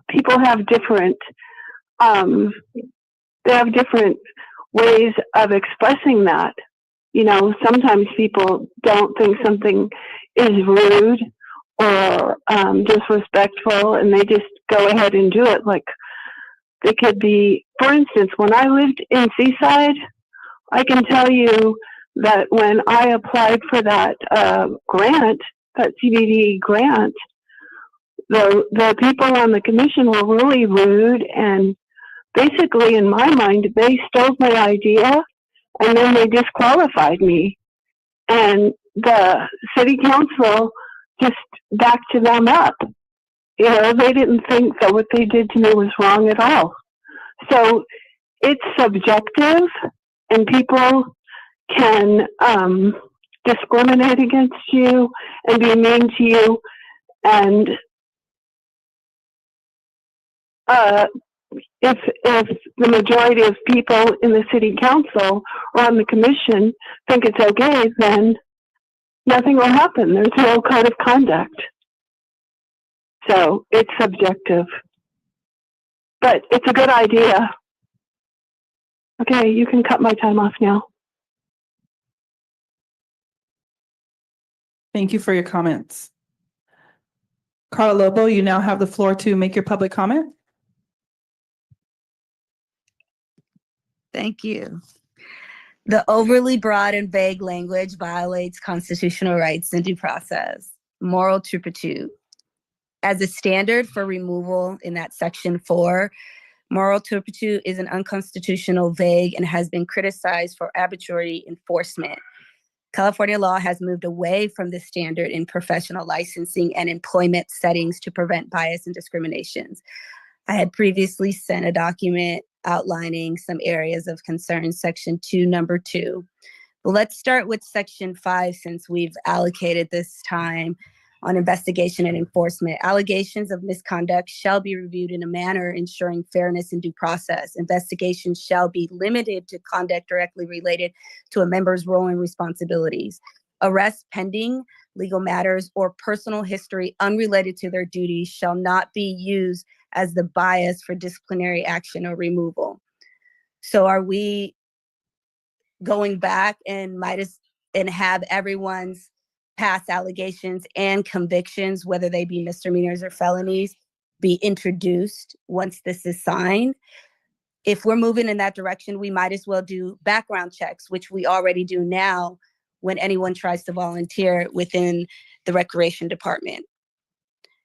Q: people have different, ways of expressing that. You know, sometimes people don't think something is rude or disrespectful, and they just go ahead and do it. Like, they could be, for instance, when I lived in Seaside, I can tell you that when I applied for that grant, that CBD grant, the people on the commission were really rude, and basically, in my mind, they stole my idea and then they disqualified me. And the city council just backed them up. You know, they didn't think that what they did to me was wrong at all. So it's subjective, and people can discriminate against you and be mean to you. And if the majority of people in the city council or on the commission think it's okay, then nothing will happen. There's no code of conduct. So it's subjective. But it's a good idea. Okay, you can cut my time off now.
B: Thank you for your comments. Carla Lobo, you now have the floor to make your public comment.
P: Thank you. The overly broad and vague language violates constitutional rights and due process. Moral turpitude. As a standard for removal in that section 4, moral turpitude is an unconstitutional, vague, and has been criticized for arbitrary enforcement. California law has moved away from this standard in professional licensing and employment settings to prevent bias and discriminations. I had previously sent a document outlining some areas of concern, section 2, number 2. But let's start with section 5, since we've allocated this time on investigation and enforcement. Allegations of misconduct shall be reviewed in a manner ensuring fairness and due process. Investigations shall be limited to conduct directly related to a member's role and responsibilities. Arrests pending legal matters or personal history unrelated to their duties shall not be used as the bias for disciplinary action or removal. So are we going back and have everyone's past allegations and convictions, whether they be misdemeanors or felonies, be introduced once this is signed? If we're moving in that direction, we might as well do background checks, which we already do now when anyone tries to volunteer within the Recreation Department.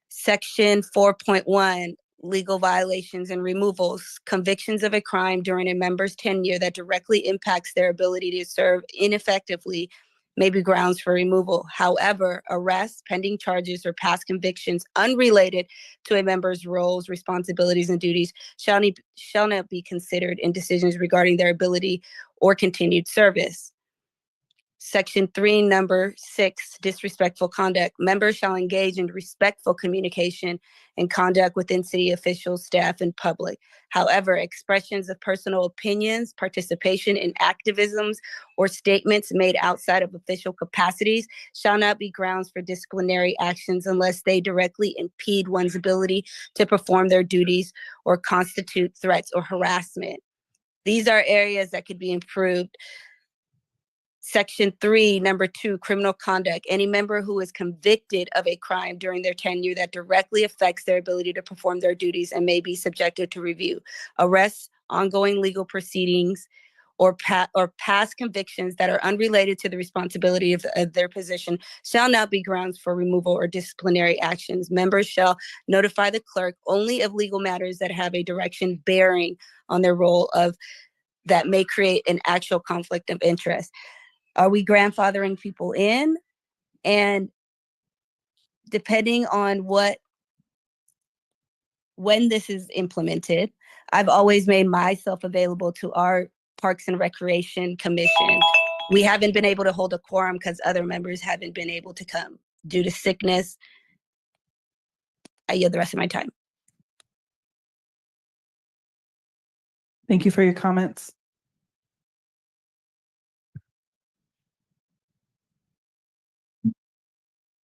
P: Section 4.1, legal violations and removals. Convictions of a crime during a member's tenure that directly impacts their ability to serve ineffectively may be grounds for removal. However, arrests, pending charges, or past convictions unrelated to a member's roles, responsibilities, and duties shall not be considered in decisions regarding their ability or continued service. Section 3, number 6, disrespectful conduct. Members shall engage in respectful communication and conduct within city officials, staff, and public. However, expressions of personal opinions, participation in activisms, or statements made outside of official capacities shall not be grounds for disciplinary actions unless they directly impede one's ability to perform their duties or constitute threats or harassment. These are areas that could be improved. Section 3, number 2, criminal conduct. Any member who is convicted of a crime during their tenure that directly affects their ability to perform their duties and may be subjected to review. Arrests, ongoing legal proceedings, or past convictions that are unrelated to the responsibility of their position shall not be grounds for removal or disciplinary actions. Members shall notify the clerk only of legal matters that have a direction bearing on their role that may create an actual conflict of interest. Are we grandfathering people in? And depending on when this is implemented, I've always made myself available to our Parks and Recreation Commission. We haven't been able to hold a quorum because other members haven't been able to come due to sickness. I yield the rest of my time.
B: Thank you for your comments.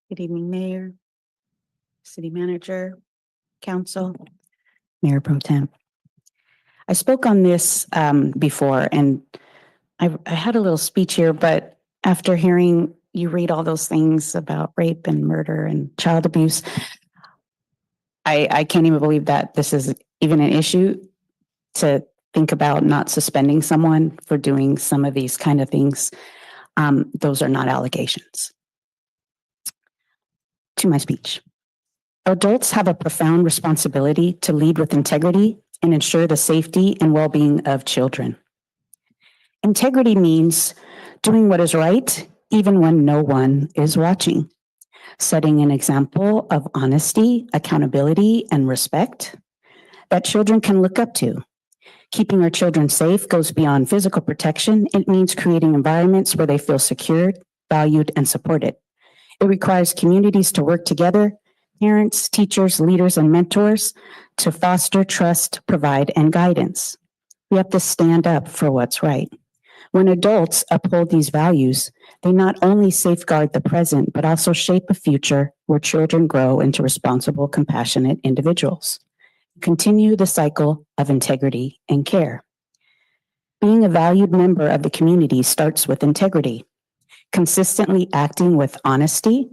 T: Good evening, Mayor, City Manager, Council, Mayor Pro Tem. I spoke on this before, and I had a little speech here, but after hearing you read all those things about rape and murder and child abuse, I can't even believe that this is even an issue to think about not suspending someone for doing some of these kind of things. Those are not allegations. To my speech. Adults have a profound responsibility to lead with integrity and ensure the safety and well-being of children. Integrity means doing what is right, even when no one is watching, setting an example of honesty, accountability, and respect that children can look up to. Keeping our children safe goes beyond physical protection. It means creating environments where they feel secure, valued, and supported. It requires communities to work together, parents, teachers, leaders, and mentors to foster trust, provide, and guidance. We have to stand up for what's right. When adults uphold these values, they not only safeguard the present, but also shape a future where children grow into responsible, compassionate individuals. Continue the cycle of integrity and care. Being a valued member of the community starts with integrity, consistently acting with honesty,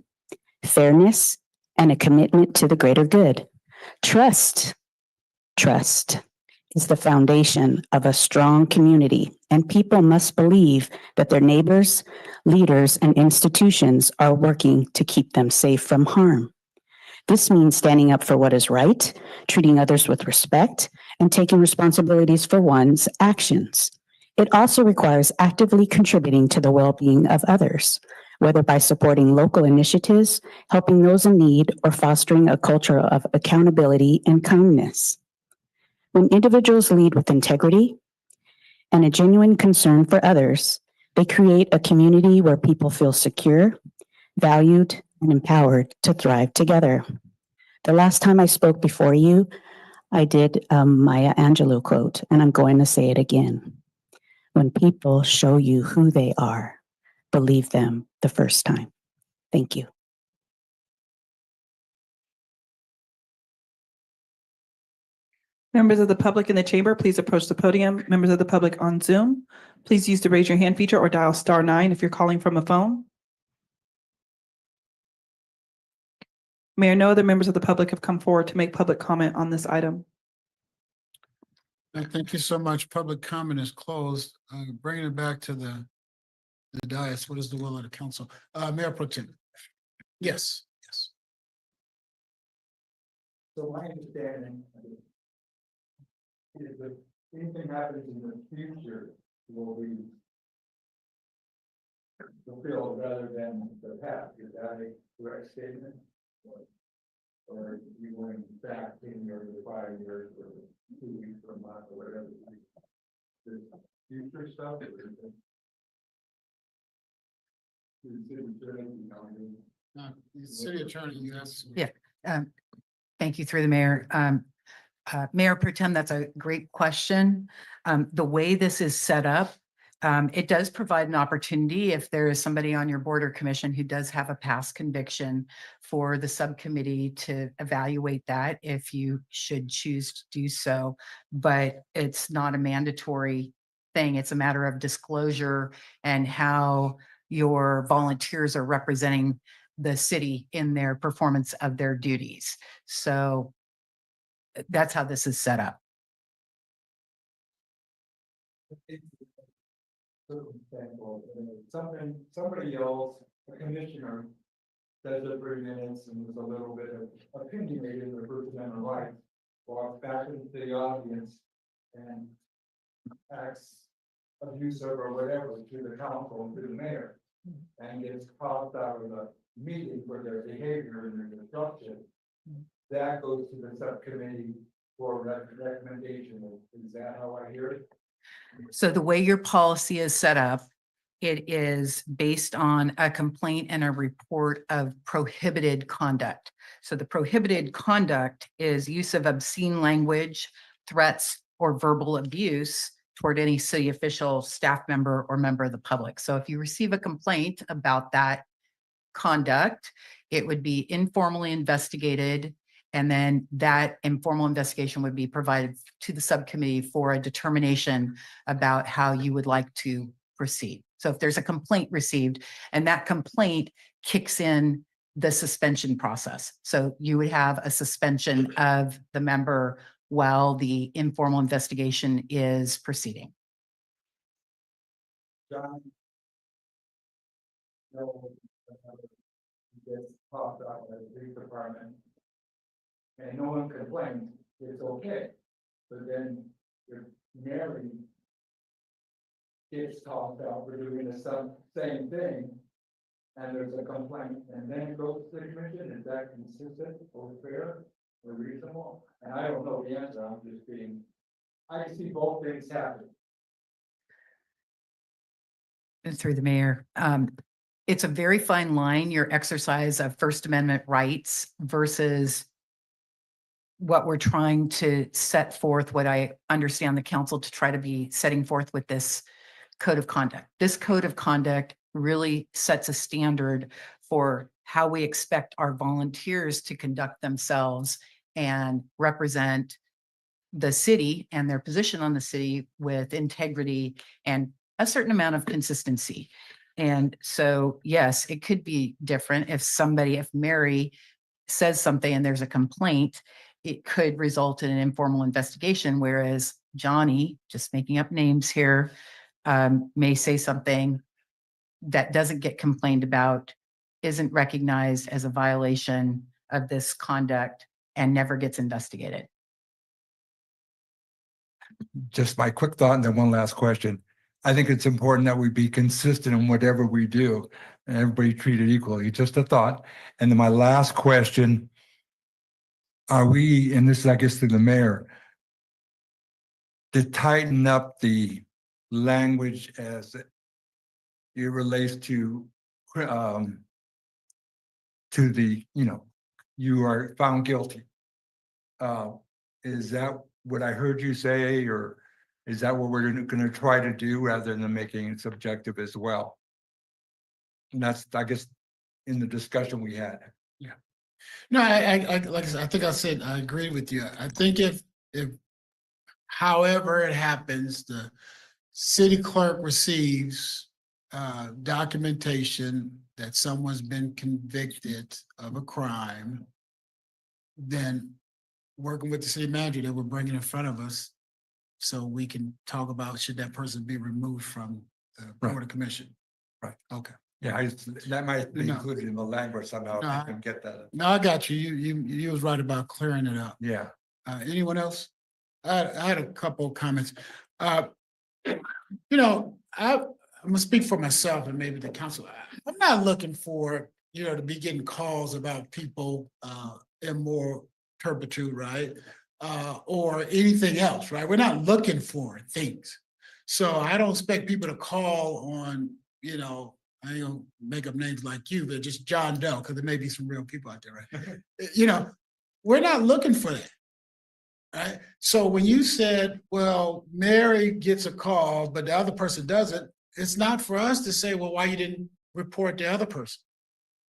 T: fairness, and a commitment to the greater good. Trust is the foundation of a strong community, and people must believe that their neighbors, leaders, and institutions are working to keep them safe from harm. This means standing up for what is right, treating others with respect, and taking responsibilities for one's actions. It also requires actively contributing to the well-being of others, whether by supporting local initiatives, helping those in need, or fostering a culture of accountability and kindness. When individuals lead with integrity and a genuine concern for others, they create a community where people feel secure, valued, and empowered to thrive together. The last time I spoke before you, I did a Maya Angelou quote, and I'm going to say it again. When people show you who they are, believe them the first time. Thank you.
B: Members of the public in the chamber, please approach the podium. Members of the public on Zoom, please use the raise your hand feature or dial *9 if you're calling from a phone. Mayor, no other members of the public have come forward to make public comment on this item.
A: Thank you so much. Public comment is closed. Bringing it back to the dais. What is the will of the council? Mayor Pro Tem. Yes.
J: So my understanding is that anything happens in the future will be fulfilled rather than the past. Is that a correct statement? Or you going back 10 years or 5 years or 2 weeks or a month or whatever? This future stuff?
A: City attorney, yes.
S: Yeah. Thank you through the mayor. Mayor Pro Tem, that's a great question. The way this is set up, it does provide an opportunity if there is somebody on your board or commission who does have a past conviction for the subcommittee to evaluate that if you should choose to do so. But it's not a mandatory thing. It's a matter of disclosure and how your volunteers are representing the city in their performance of their duties. So that's how this is set up.
J: Somebody else, a commissioner, says it for minutes and there's a little bit of opinionated in the First Amendment right, walks back into the audience and acts abusive or whatever to the council and to the mayor, and gets tossed out of the meeting for their behavior and their disruption. That goes to the subcommittee for recommendation. Is that how I hear it?
S: So the way your policy is set up, it is based on a complaint and a report of prohibited conduct. So the prohibited conduct is use of obscene language, threats, or verbal abuse toward any city official, staff member, or member of the public. So if you receive a complaint about that conduct, it would be informally investigated, and then that informal investigation would be provided to the subcommittee for a determination about how you would like to proceed. So if there's a complaint received and that complaint kicks in the suspension process. So you would have a suspension of the member while the informal investigation is proceeding.
J: John. No, gets popped out at the police department. And no one complains, it's okay. But then if Mary gets tossed out for doing the same thing, and there's a complaint, and then it goes to the commission, is that consistent or fair or reasonable? And I don't know the answer, I'm just being, I see both things happen.
S: Through the mayor. It's a very fine line, your exercise of First Amendment rights versus what we're trying to set forth, what I understand the council to try to be setting forth with this code of conduct. This code of conduct really sets a standard for how we expect our volunteers to conduct themselves and represent the city and their position on the city with integrity and a certain amount of consistency. And so, yes, it could be different if Mary says something and there's a complaint, it could result in an informal investigation, whereas Johnny, just making up names here, may say something that doesn't get complained about, isn't recognized as a violation of this conduct, and never gets investigated.
J: Just my quick thought and then one last question. I think it's important that we be consistent in whatever we do and everybody treated equally. Just a thought. And then my last question. Are we, and this is, I guess, to the mayor, to tighten up the language as it relates to the, you are found guilty. Is that what I heard you say, or is that what we're going to try to do rather than making it subjective as well? And that's, I guess, in the discussion we had.
A: Yeah. No, I like I said, I think I said, I agree with you. I think if however it happens, the city clerk receives documentation that someone's been convicted of a crime, then working with the city manager, they will bring it in front of us so we can talk about should that person be removed from the board of commission.
J: Right.
A: Okay.
J: Yeah, that might be
A: No.
J: included in the language somehow.
A: No,
J: I can get that.
A: No, I got you. You was right about clearing it up.
J: Yeah.
A: Anyone else? I had a couple of comments. I'm gonna speak for myself and maybe the council. I'm not looking for, to be getting calls about people in moral turpitude, right? Or anything else, right? We're not looking for things. So I don't expect people to call on, I ain't gonna make up names like you, but just John Doe, because there may be some real people out there, right? We're not looking for that. Right. So when you said, well, Mary gets a call, but the other person doesn't, it's not for us to say, well, why you didn't report the other person?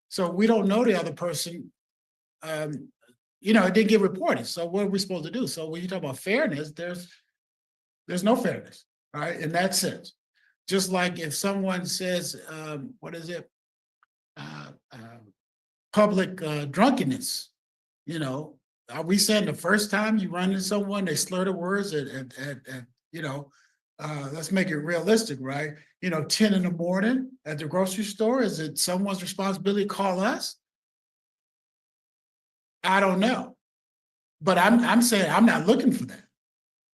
A: So we don't know the other person. It didn't get reported. So what are we supposed to do? So when you talk about fairness, there's no fairness, right? In that sense. Just like if someone says, public drunkenness, are we saying the first time you run into someone, they slur the words let's make it realistic, right? 10 in the morning at the grocery store, is it someone's responsibility to call us? I don't know. But I'm saying I'm not looking for that.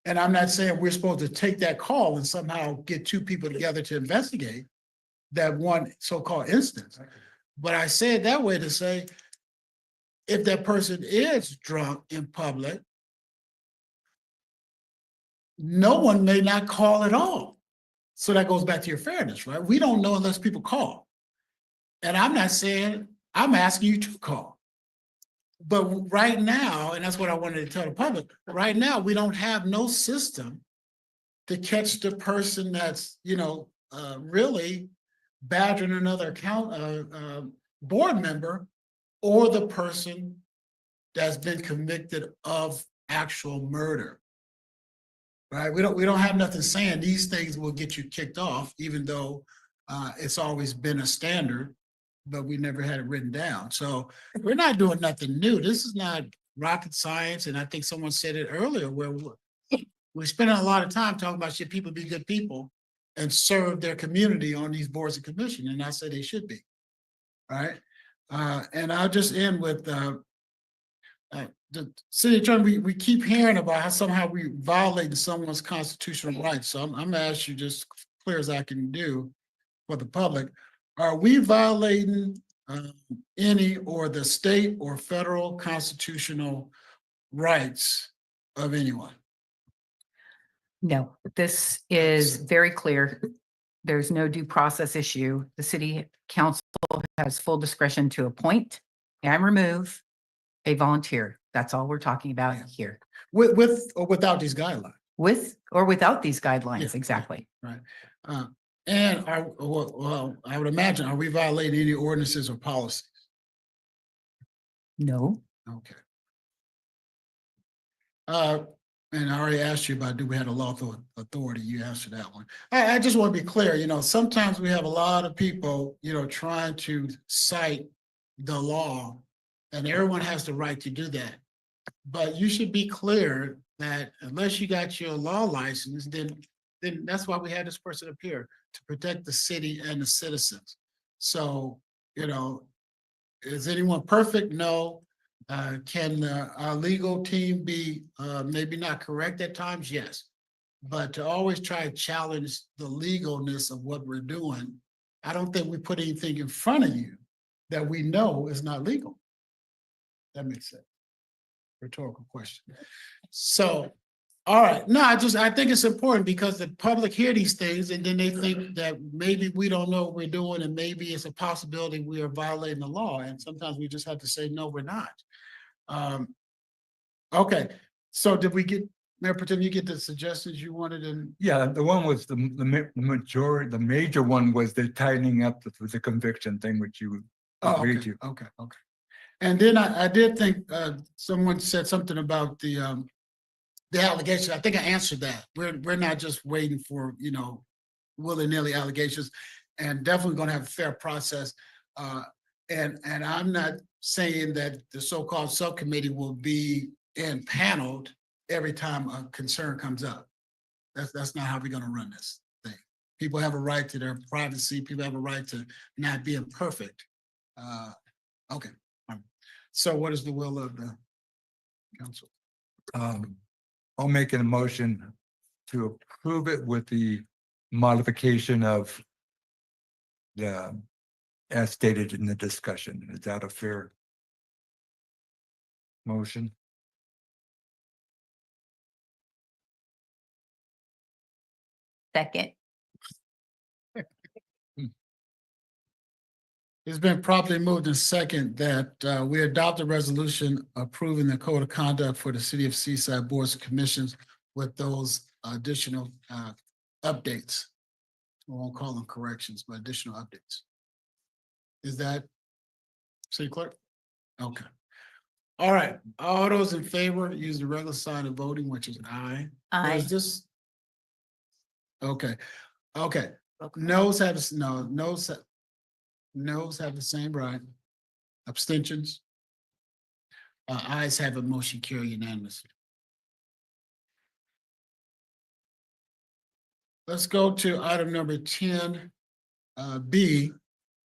A: And I'm not saying we're supposed to take that call and somehow get two people together to investigate that one so-called instance. But I say it that way to say, if that person is drunk in public, no one may not call at all. So that goes back to your fairness, right? We don't know unless people call. And I'm not saying, I'm asking you to call. But right now, and that's what I wanted to tell the public, right now, we don't have no system to catch the person that's, really badgering another board member or the person that's been convicted of actual murder. Right? We don't have nothing saying these things will get you kicked off, even though it's always been a standard, but we never had it written down. So we're not doing nothing new. This is not rocket science, and I think someone said it earlier, where we're spending a lot of time talking about should people be good people and serve their community on these boards and commission, and I say they should be. All right, and I'll just end with the city attorney. We keep hearing about how somehow we violating someone's constitutional rights. So I'm gonna ask you just clear as I can do for the public. Are we violating any or the state or federal constitutional rights of anyone?
S: No, this is very clear. There's no due process issue. The city council has full discretion to appoint and remove a volunteer. That's all we're talking about here.
A: With or without these guidelines?
S: With or without these guidelines, exactly.
A: Right. And well, I would imagine, are we violating any ordinances or policies?
S: No.
A: Okay. And I already asked you about, do we have a lawful authority? You answered that one. I just want to be clear, sometimes we have a lot of people, trying to cite the law, and everyone has the right to do that. But you should be clear that unless you got your law license, then that's why we had this person up here, to protect the city and the citizens. So, is anyone perfect? No. Can our legal team be maybe not correct at times? Yes. But to always try to challenge the legalness of what we're doing, I don't think we put anything in front of you that we know is not legal. That makes sense. Rhetorical question. So, all right. No, I think it's important because the public hear these things and then they think that maybe we don't know what we're doing and maybe it's a possibility we are violating the law. And sometimes we just have to say, no, we're not. Okay. So did we get, Mayor Pro Tem, you get the suggestions you wanted in?
J: Yeah, the one was the major one was the tightening up with the conviction thing, which you agreed to.
A: Okay. And then I did think someone said something about the allegation. I think I answered that. We're not just waiting for, willy-nilly allegations, and definitely going to have a fair process. And I'm not saying that the so-called subcommittee will be impaneled every time a concern comes up. That's not how we're going to run this thing. People have a right to their privacy. People have a right to not being perfect. Okay. So what is the will of the council?
J: I'll make a motion to approve it with the modification of the, as stated in the discussion. Is that a fair motion?
K: Second.
A: It's been properly moved in second that we adopt a resolution approving the code of conduct for the City of Seaside Boards and Commissions with those additional updates. We won't call them corrections, but additional updates. Is that City Clerk? Okay. All right. All those in favor, use the regular sign of voting, which is aye.
K: Aye.
A: Is this? Okay. Noes have the same right. Abstentions? Ayes have a motion carry unanimously. Let's go to item number 10, B.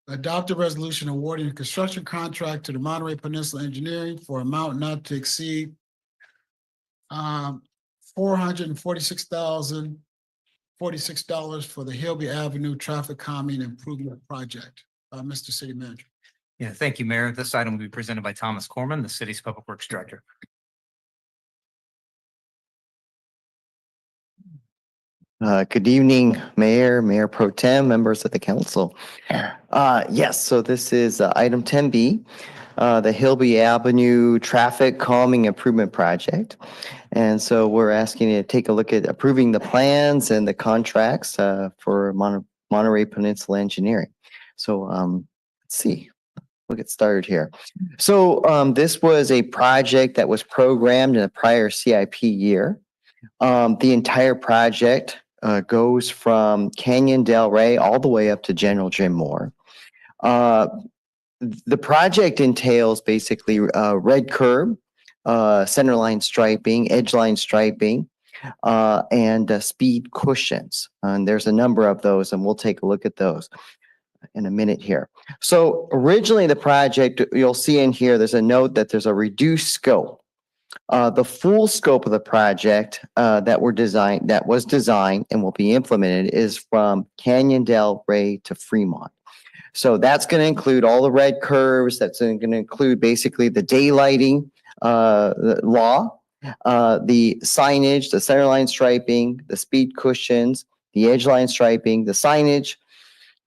A: Adopt a resolution awarding a construction contract to the Monterey Peninsula Engineering for amount not to exceed $446,046 for the Hilby Avenue Traffic Calming Improvement Project. Mr. City Manager.
E: Yeah, thank you, Mayor. This item will be presented by Thomas Corman, the city's Public Works Director.
U: Good evening, Mayor, Mayor Pro Tem, members of the council. Yes, so this is item 10B, the Hilby Avenue Traffic Calming Improvement Project. And so we're asking you to take a look at approving the plans and the contracts for Monterey Peninsula Engineering. So let's see, we'll get started here. So this was a project that was programmed in a prior CIP year. The entire project goes from Canyon Del Rey all the way up to General Jim Moore. The project entails basically red curb, center line striping, edge line striping, and speed cushions. And there's a number of those, and we'll take a look at those in a minute here. So originally the project, you'll see in here, there's a note that there's a reduced scope. The full scope of the project that was designed and will be implemented is from Canyon Del Rey to Fremont. So that's going to include all the red curves. That's going to include basically the daylighting law, the signage, the centerline striping, the speed cushions, the edge line striping, the signage.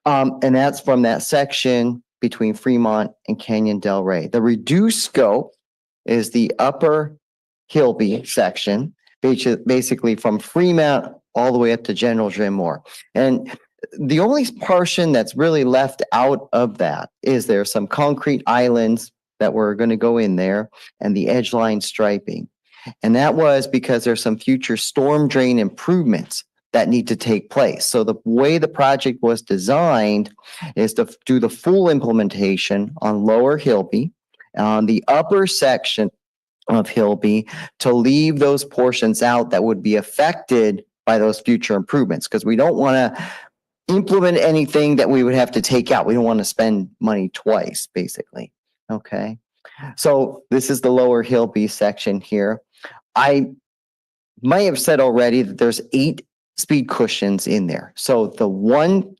U: And that's from that section between Fremont and Canyon Del Rey. The reduced scope is the upper Hilby section, basically from Fremont all the way up to General Jim Moore. And the only portion that's really left out of that is there's some concrete islands that were going to go in there and the edge line striping. And that was because there's some future storm drain improvements that need to take place. So the way the project was designed is to do the full implementation on Lower Hilby, on the upper section of Hilby, to leave those portions out that would be affected by those future improvements, because we don't want to implement anything that we would have to take out. We don't want to spend money twice, basically. Okay. So this is the Lower Hilby section here. I might have said already that there's 8 speed cushions in there. So the one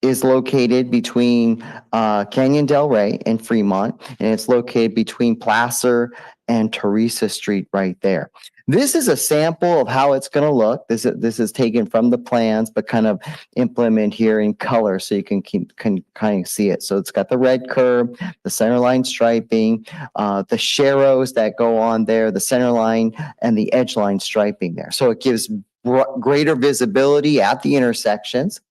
U: is located between Canyon Del Rey and Fremont, and it's located between Placer and Teresa Street right there. This is a sample of how it's going to look. This is taken from the plans, but kind of implement here in color so you can kind of see it. So it's got the red curb, the center line striping, the sharrows that go on there, the center line, and the edge line striping there. So it gives greater visibility at the intersections.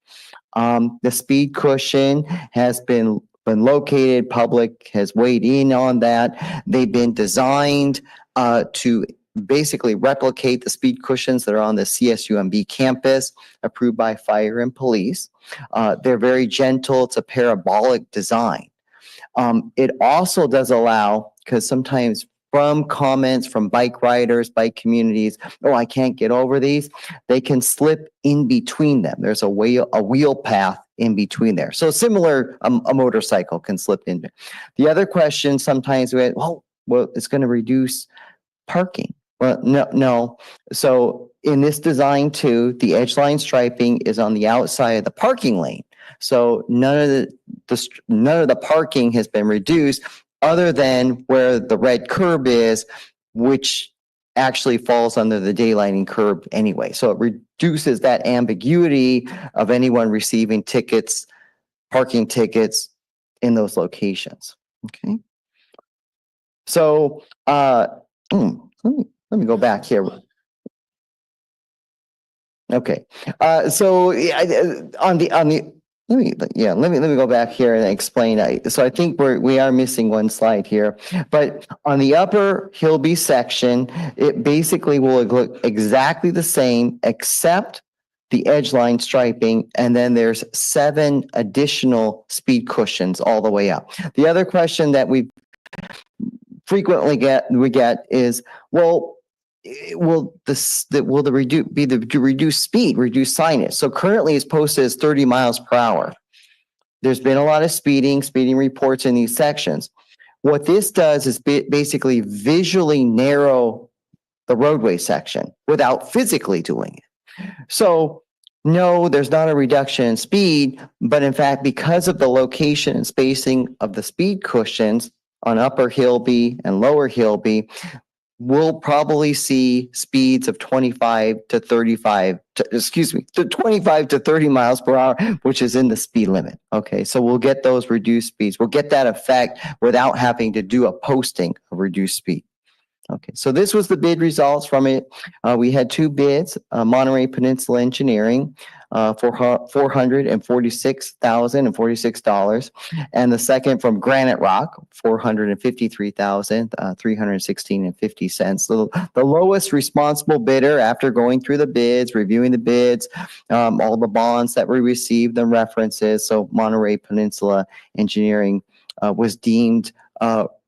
U: The speed cushion has been located, public has weighed in on that. They've been designed to basically replicate the speed cushions that are on the CSUMB campus, approved by fire and police. They're very gentle. It's a parabolic design. It also does allow, because sometimes from comments from bike riders, bike communities, oh, I can't get over these, they can slip in between them. There's a wheel path in between there. So similar, a motorcycle can slip in. The other question sometimes we had, well, it's going to reduce parking. Well, no. So in this design too, the edge line striping is on the outside of the parking lane. So none of the parking has been reduced, other than where the red curb is, which actually falls under the daylighting curb anyway. So it reduces that ambiguity of anyone receiving tickets, parking tickets in those locations. Okay. So let me go back here. Okay. So on the let me go back here and explain. So I think we are missing one slide here, but on the upper Hilby section, it basically will look exactly the same except the edge line striping, and then there's 7 additional speed cushions all the way up. The other question that we frequently get is, well, will the reduced speed, reduce signage? So currently it's posted as 30 miles per hour. There's been a lot of speeding reports in these sections. What this does is basically visually narrow the roadway section without physically doing it. So no, there's not a reduction in speed, but in fact, because of the location and spacing of the speed cushions on Upper Hilby and Lower Hilby, we'll probably see speeds of 25 to 30 miles per hour, which is in the speed limit. Okay, so we'll get those reduced speeds. We'll get that effect without having to do a posting of reduced speed. Okay, so this was the bid results from it. We had 2 bids, Monterey Peninsula Engineering for $446,046, and the second from Granite Rock, $453,316.50. The lowest responsible bidder, after going through the bids, reviewing the bids, all the bonds that we received, the references, so Monterey Peninsula Engineering was deemed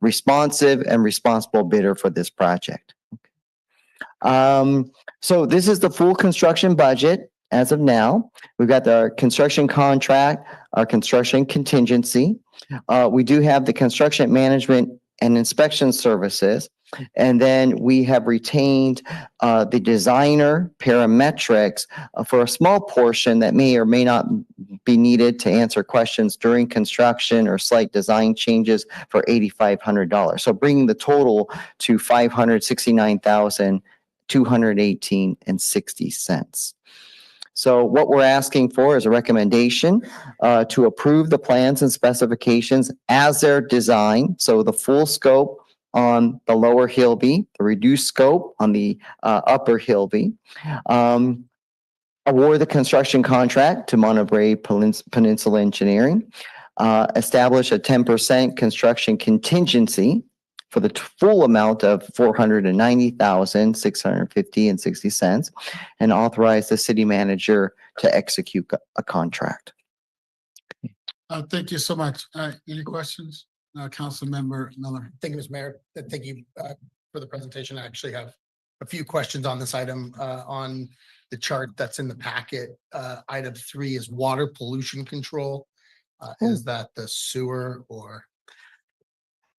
U: responsive and responsible bidder for this project. So this is the full construction budget as of now. We've got our construction contract, our construction contingency. We do have the construction management and inspection services. And then we have retained the designer parametrics for a small portion that may or may not be needed to answer questions during construction or slight design changes for $8,500. So bringing the total to $569,218.60. So what we're asking for is a recommendation to approve the plans and specifications as they're designed. So the full scope on the lower Hillby, the reduced scope on the upper Hillby. Award the construction contract to Monterey Peninsula Engineering. Establish a 10% construction contingency for the full amount of $490,650.60, and authorize the city manager to execute a contract.
A: Thank you so much. Any questions? Councilmember Miller.
I: Thank you, Mr. Mayor. Thank you for the presentation. I actually have a few questions on this item on the chart that's in the packet. Item 3 is water pollution control. Is that the sewer or?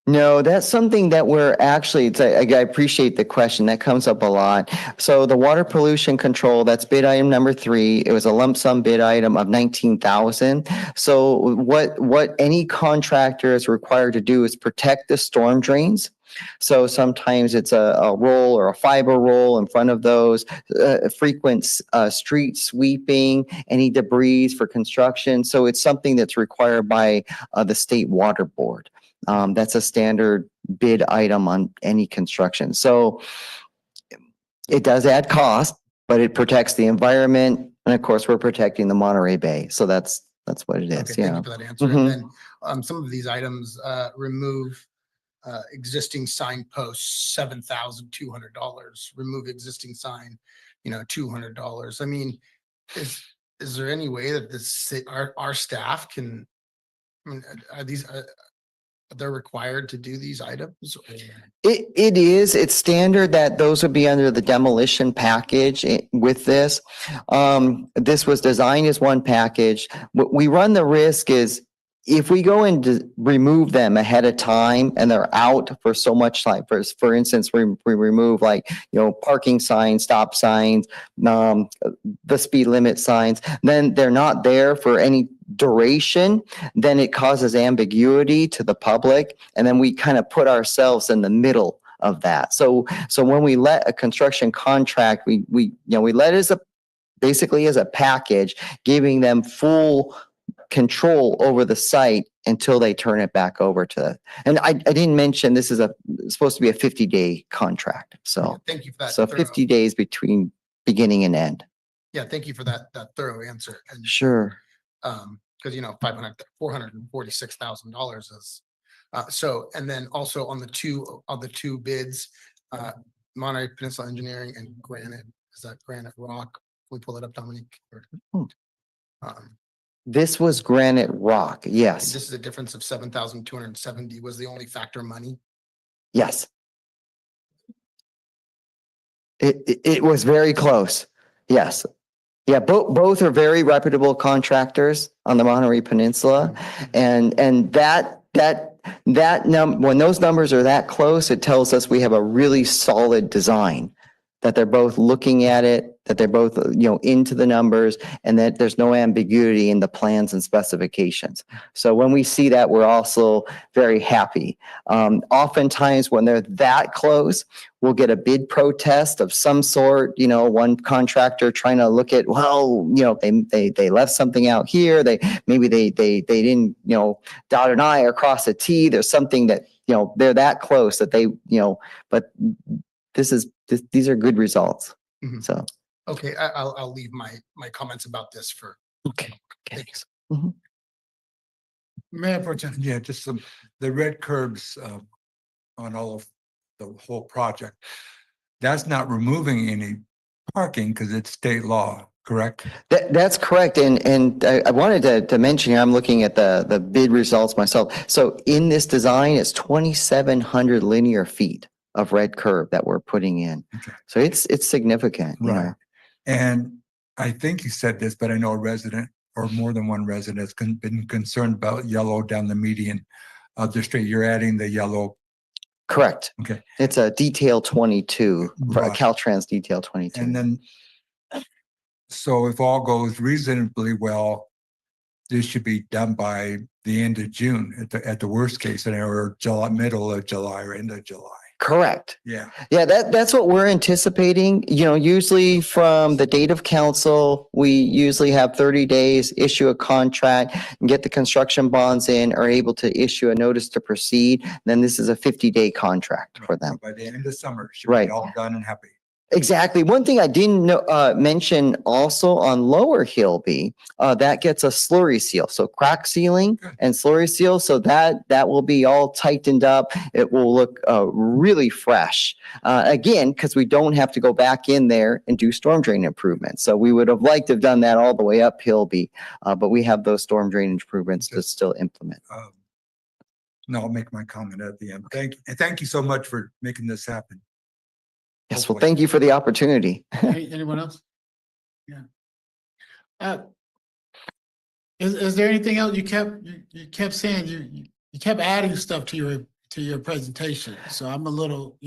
U: No, that's something that we're actually, I appreciate the question. That comes up a lot. So the water pollution control, that's bid item number 3. It was a lump sum bid item of 19,000. So what any contractor is required to do is protect the storm drains. So sometimes it's a roll or a fiber roll in front of those, frequent street sweeping, any debris for construction. So it's something that's required by the state water board. That's a standard bid item on any construction. So it does add cost, but it protects the environment. And of course, we're protecting the Monterey Bay. So that's what it is.
I: Okay,
U: Yeah.
I: thank you for that answer. And then some of these items remove existing sign posts, $7,200. Remove existing sign, $200. I mean, is there any way that our staff can? I mean, are they're required to do these items?
U: It is. It's standard that those would be under the demolition package with this. This was designed as one package. What we run the risk is if we go and remove them ahead of time and they're out for so much time, for instance, we remove parking signs, stop signs, the speed limit signs, then they're not there for any duration, then it causes ambiguity to the public. And then we kind of put ourselves in the middle of that. So when we let a construction contract, we let it basically as a package, giving them full control over the site until they turn it back over to, and I didn't mention this is supposed to be a 50-day contract. So
I: thank you for that.
U: So 50 days between beginning and end.
I: Yeah, thank you for that thorough answer. And
U: Sure.
I: Because $446,000 is so. And then also on the two bids, Monterey Peninsula Engineering and Granite. Is that Granite Rock? Can we pull it up, Dominique?
U: This was Granite Rock. Yes.
I: This is a difference of 7,270. Was the only factor money?
U: Yes. It was very close. Yes. Yeah, both are very reputable contractors on the Monterey Peninsula. And when those numbers are that close, it tells us we have a really solid design, that they're both looking at it, that they're both, into the numbers, and that there's no ambiguity in the plans and specifications. So when we see that, we're also very happy. Oftentimes when they're that close, we'll get a bid protest of some sort, one contractor trying to look at, they left something out here. Maybe they didn't, dot an I or cross a T. There's something that, they're that close that they, but these are good results.
I: Mhm.
U: So.
I: Okay, I'll leave my comments about this for.
U: Okay.
I: Thanks.
A: Mayor Pro Tem.
J: Yeah, just the red curbs on all of the whole project. That's not removing any parking because it's state law. correct?
U: That's correct. And I wanted to mention here, I'm looking at the bid results myself. So in this design, it's 2,700 linear feet of red curb that we're putting in.
J: Okay.
U: So it's significant, you
J: Right.
U: know.
J: And I think you said this, but I know a resident or more than one resident has been concerned about yellow down the median of the street. You're adding the yellow.
U: Correct.
J: Okay.
U: It's a detail 22,
J: Right.
U: Caltrans detail 22.
J: And then, so if all goes reasonably well, this should be done by the end of June at the worst case scenario, or July, middle of July or end of July.
U: Correct.
J: Yeah.
U: Yeah, that's what we're anticipating. You know, usually from the date of council, we usually have 30 days, issue a contract and get the construction bonds in, are able to issue a notice to proceed. Then this is a 50-day contract for them.
J: By the end of summer, it should
U: Right.
J: be all done and happy.
U: Exactly. One thing I didn't mention also on Lower Hillby, that gets a slurry seal. So crack sealing and slurry seal. So that will be all tightened up. It will look really fresh. Again, because we don't have to go back in there and do storm drain improvements. So we would have liked to have done that all the way up Hillby, but we have those storm drainage improvements to still implement.
J: No, I'll make my comment at the end. Thank you so much for making this happen.
U: Yes, well, thank you for the opportunity.
A: Anyone else? Yeah. Is there anything else you kept saying you kept adding stuff to your presentation? So I'm a little,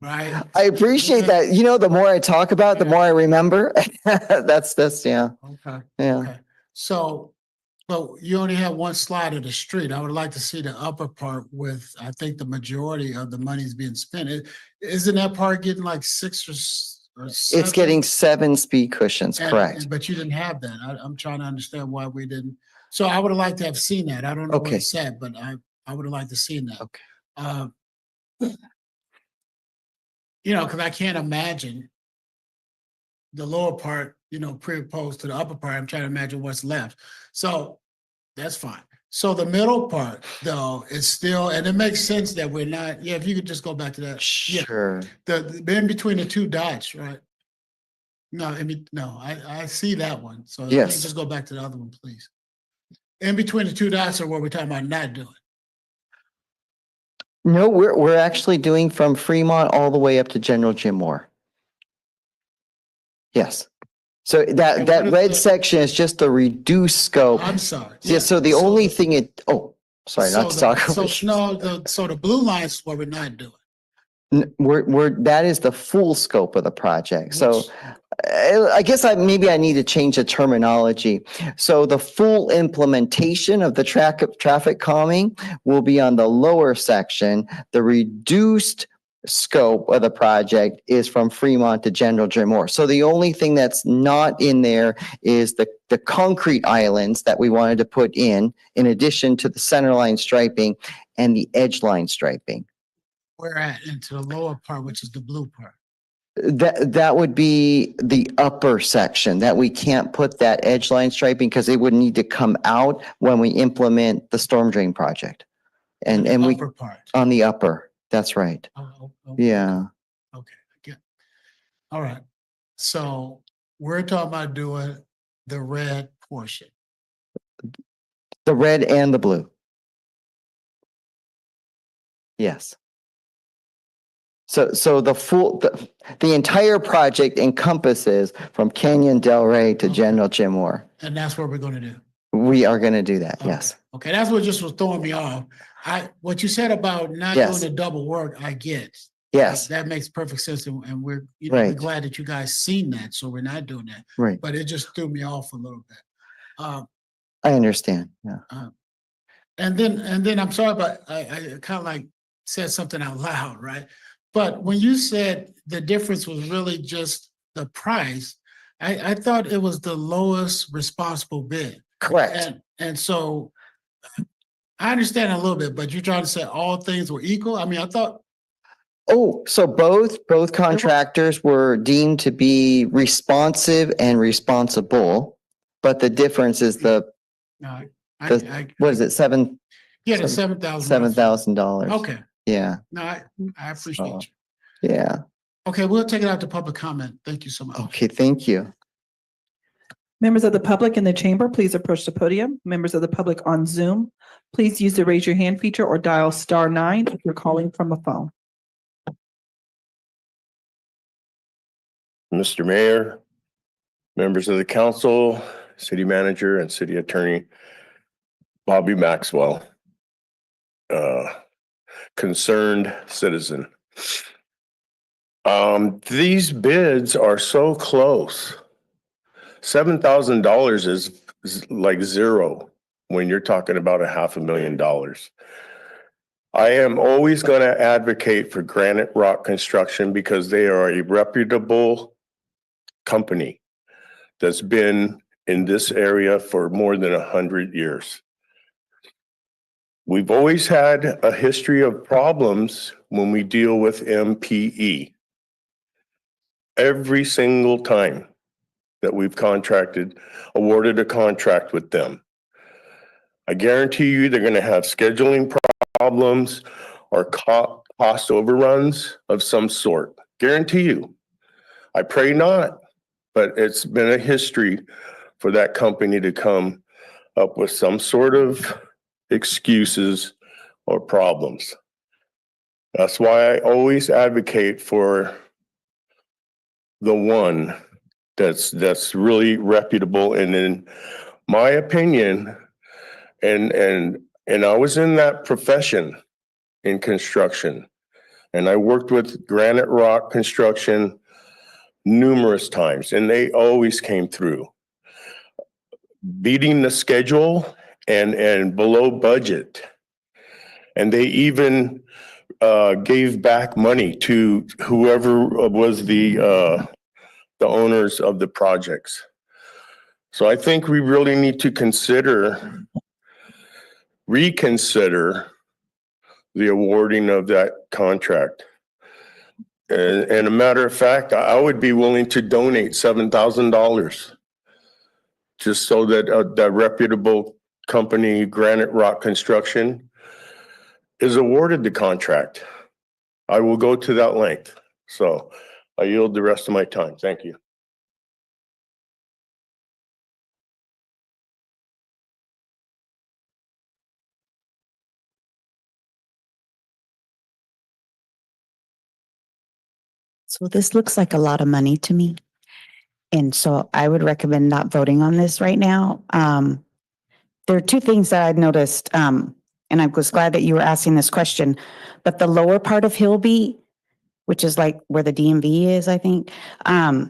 A: right?
U: I appreciate that. You know, the more I talk about, it, the more I remember. That's yeah.
A: Okay.
U: Yeah.
A: Okay. So, but you only have one slide of the street. I would like to see the upper part with, I think the majority of the money is being spent. Isn't that part getting like 6 or 7?
U: It's getting 7 speed cushions, correct.
A: But you didn't have that. I'm trying to understand why we didn't. So I would have liked to have seen that. I don't know what it said, but I would have liked to seen that.
U: Okay.
A: Because I can't imagine the lower part, pre-opposed to the upper part. I'm trying to imagine what's left. So that's fine. So the middle part, though, is still, and it makes sense that we're not. Yeah, if you could just go back to that.
U: Sure.
A: The in between the two dots, right? No, I see that one. So let me
U: Yes.
A: just go back to the other one, please. In between the two dots are what we're talking about not doing.
U: No, we're actually doing from Fremont all the way up to General Jim Moore. Yes. So that red section is just the reduced scope.
A: I'm sorry.
U: Yeah. So the only thing sorry, not to talk.
A: So the blue lines is what we're not doing.
U: That is the full scope of the project. So I guess maybe I need to change the terminology. So the full implementation of the traffic calming will be on the lower section. The reduced scope of the project is from Fremont to General Jim Moore. So the only thing that's not in there is the concrete islands that we wanted to put in addition to the center line striping and the edge line striping.
A: We're into the lower part, which is the blue part.
U: That would be the upper section that we can't put that edge line striping because it would need to come out when we implement the storm drain project. And we
A: upper part.
U: On the upper. That's right.
A: Oh,
U: Yeah.
A: Okay. Again. All right. So we're talking about doing the red portion.
U: The red and the blue. Yes. So the entire project encompasses from Canyon Del Rey to General Jim Moore.
A: And that's what we're going to do.
U: We are going to do that. Yes.
A: Okay. That's what just was throwing me off. What you said about not doing the double work, I get.
U: Yes.
A: That makes perfect sense. And we're,
U: Right.
A: we're glad that you guys seen that. So we're not doing that.
U: Right.
A: But it just threw me off a little bit.
U: I understand. Yeah.
A: And then I'm sorry, but I kind of like said something out loud, right? But when you said the difference was really just the price, I thought it was the lowest responsible bid.
U: Correct.
A: And so I understand a little bit, but you're trying to say all things were equal? I mean, I thought.
U: Oh, so both contractors were deemed to be responsive and responsible, but the difference is what is it?
A: Yeah, the $7,000.
U: $7,000.
A: Okay.
U: Yeah.
A: No, I appreciate you.
U: Yeah.
A: Okay, we'll take it out to public comment. Thank you so much.
U: Okay, thank you.
B: Members of the public in the chamber, please approach the podium. Members of the public on Zoom, please use the raise your hand feature or dial *9 if you're calling from a phone.
D: Mr. Mayor, members of the council, city manager and city attorney, Bobby Maxwell, concerned citizen. These bids are so close. $7,000 is like zero when you're talking about $500,000. I am always going to advocate for Granite Rock Construction because they are a reputable company that's been in this area for more than 100 years. We've always had a history of problems when we deal with MPE. Every single time that we've awarded a contract with them. I guarantee you they're going to have scheduling problems or cost overruns of some sort. Guarantee you. I pray not, but it's been a history for that company to come up with some sort of excuses or problems. That's why I always advocate for the one that's really reputable. And in my opinion, and I was in that profession in construction, and I worked with Granite Rock Construction numerous times, and they always came through, beating the schedule and below budget. And they even gave back money to whoever was the owners of the projects. So I think we really need to reconsider the awarding of that contract. And a matter of fact, I would be willing to donate $7,000 just so that that reputable company, Granite Rock Construction, is awarded the contract. I will go to that length. So I yield the rest of my time. Thank you.
T: So this looks like a lot of money to me. And so I would recommend not voting on this right now. There are two things that I've noticed, and I was glad that you were asking this question, but the lower part of Hillby, which is like where the DMV is, I think, I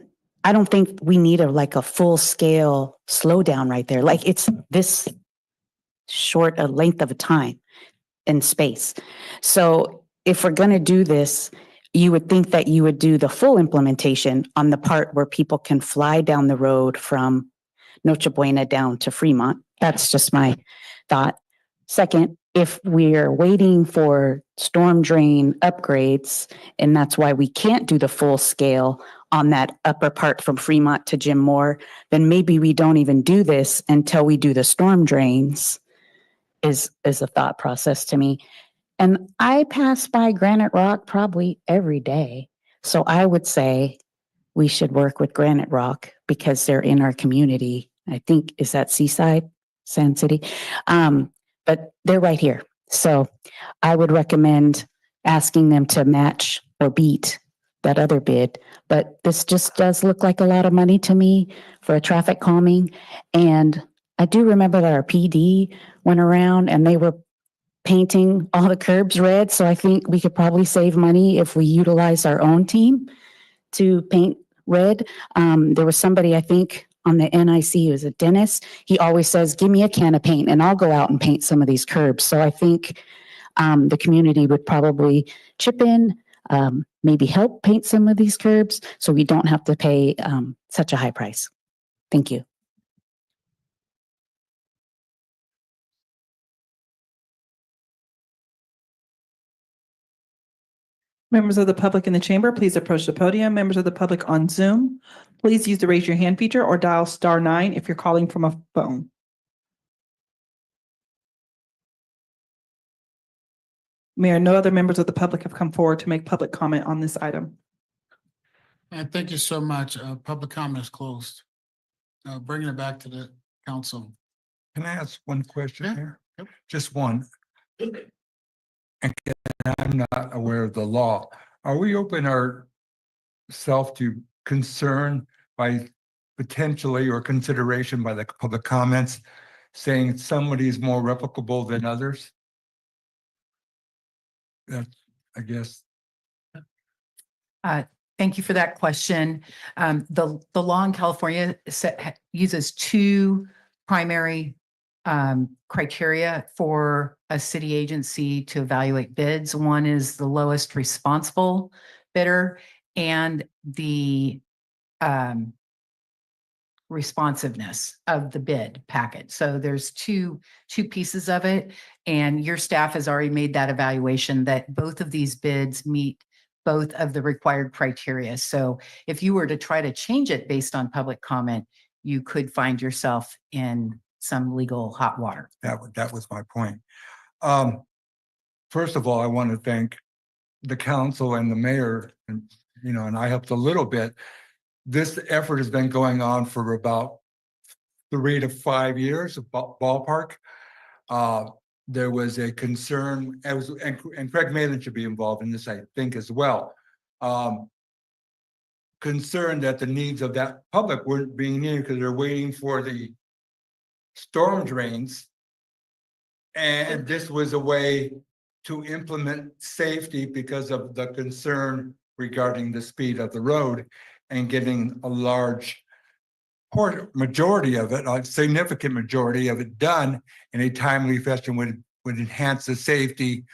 T: don't think we need a full scale slowdown right there. Like it's this short a length of a time and space. So if we're going to do this, you would think that you would do the full implementation on the part where people can fly down the road from Noche Buena down to Fremont. That's just my thought. Second, if we're waiting for storm drain upgrades, and that's why we can't do the full scale on that upper part from Fremont to Jim Moore, then maybe we don't even do this until we do the storm drains, is a thought process to me. And I pass by Granite Rock probably every day. So I would say we should work with Granite Rock because they're in our community. I think, is that Seaside, Sand City? But they're right here. So I would recommend asking them to match or beat that other bid. But this just does look like a lot of money to me for a traffic calming. And I do remember that our PD went around and they were painting all the curbs red. So I think we could probably save money if we utilize our own team to paint red. There was somebody, I think, on the NIC, it was a Dennis. He always says, give me a can of paint and I'll go out and paint some of these curbs. So I think the community would probably chip in, maybe help paint some of these curbs so we don't have to pay such a high price. Thank you.
B: Members of the public in the chamber, please approach the podium. Members of the public on Zoom, please use the raise your hand feature or dial *9 if you're calling from a phone. Mayor, no other members of the public have come forward to make public comment on this item.
A: And thank you so much. Public comment is closed. Bringing it back to the council.
J: Can I ask one question
A: Yeah.
J: here?
A: Yep.
J: Just one. And I'm not aware of the law. Are we open ourselves to concern by potentially or consideration by the public comments saying somebody is more replicable than others? That's, I guess.
S: Thank you for that question. The law in California uses two primary criteria for a city agency to evaluate bids. One is the lowest responsible bidder and the responsiveness of the bid packet. So there's two pieces of it, and your staff has already made that evaluation that both of these bids meet both of the required criteria. So if you were to try to change it based on public comment, you could find yourself in some legal hot water.
J: That was my point. First of all, I want to thank the council and the mayor, and and I helped a little bit. This effort has been going on for about 3 to 5 years, ballpark. There was a concern, and Craig Malin should be involved in this, I think, as well. Concerned that the needs of that public weren't being needed because they're waiting for the storm drains. And this was a way to implement safety because of the concern regarding the speed of the road and getting a large majority of it, a significant majority of it done in a timely fashion would enhance the safety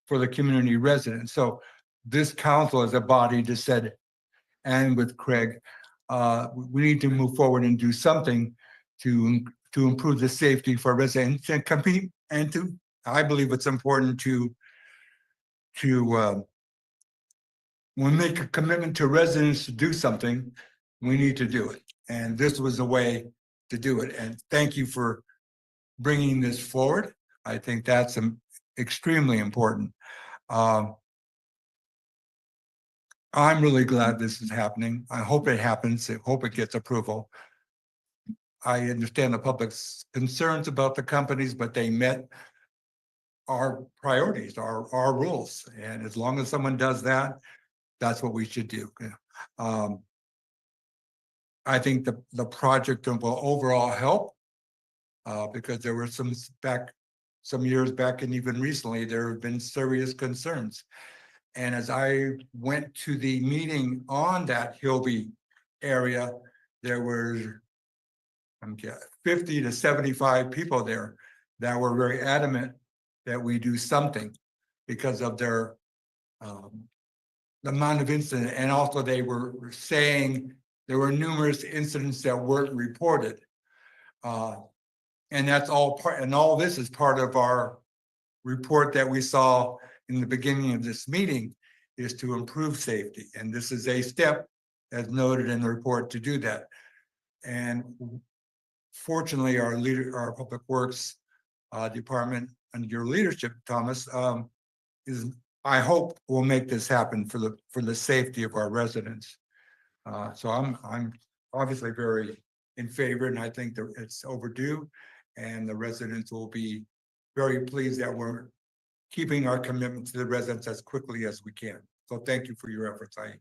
J: for the community residents. So this council as a body just said, and with Craig, we need to move forward and do something to improve the safety for residents and compete. And I believe it's important to when we make a commitment to residents to do something, we need to do it. And this was a way to do it. And thank you for bringing this forward. I think that's extremely important. I'm really glad this is happening. I hope it happens. I hope it gets approval. I understand the public's concerns about the companies, but they met our priorities, our rules. And as long as someone does that, that's what we should do. I think the project will overall help because there were some years back and even recently, there have been serious concerns. And as I went to the meeting on that Hilby area, there were 50 to 75 people there that were very adamant that we do something because of their the amount of incident. And also they were saying there were numerous incidents that weren't reported. And that's all part, and all this is part of our report that we saw in the beginning of this meeting is to improve safety. And this is a step as noted in the report to do that. And fortunately, our public works department under your leadership, Thomas, is I hope will make this happen for the safety of our residents. So I'm obviously very in favor, and I think that it's overdue, and the residents will be very pleased that we're keeping our commitment to the residents as quickly as we can. So thank you for your efforts. I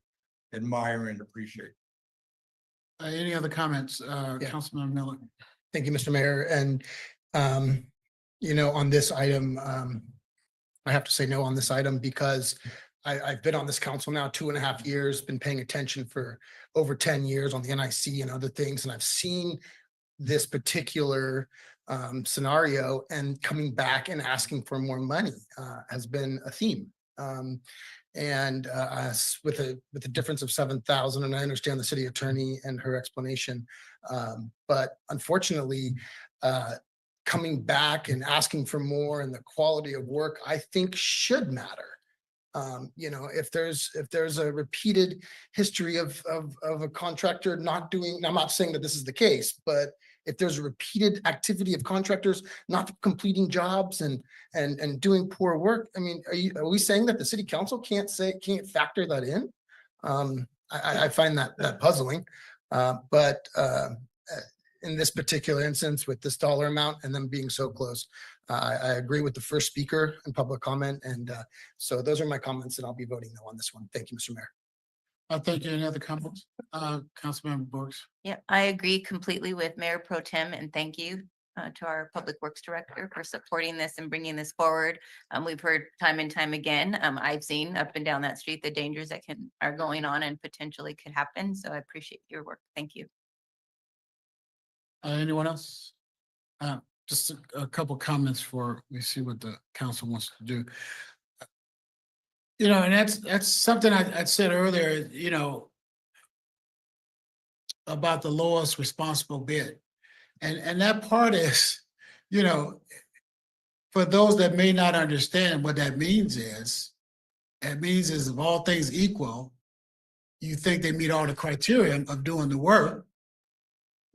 J: admire and appreciate.
A: Any other comments, Councilman Miller?
I: Thank you, Mr. Mayor. And, on this item, I have to say no on this item because I've been on this council now 2.5 years, been paying attention for over 10 years on the NIC and other things. And I've seen this particular scenario, and coming back and asking for more money has been a theme. And with a difference of 7,000, and I understand the city attorney and her explanation, but unfortunately, coming back and asking for more and the quality of work, I think should matter. If there's a repeated history of a contractor not doing, I'm not saying that this is the case, but if there's a repeated activity of contractors not completing jobs and doing poor work, I mean, are we saying that the city council can't factor that in? I find that puzzling. But in this particular instance, with this dollar amount and them being so close, I agree with the first speaker in public comment. And so those are my comments, and I'll be voting no on this one. Thank you, Mr. Mayor.
A: Thank you. Any other comments? Councilmember Brooks?
K: Yeah, I agree completely with Mayor Pro Tem, and thank you to our Public Works Director for supporting this and bringing this forward. We've heard time and time again, I've seen up and down that street, the dangers that are going on and potentially could happen. So I appreciate your work. Thank you.
A: Anyone else? Just a couple comments for we see what the council wants to do. You know, and that's something I said earlier, you know, about the lowest responsible bid. And that part is, you know, for those that may not understand what that means is, it means is if all things equal, you think they meet all the criteria of doing the work,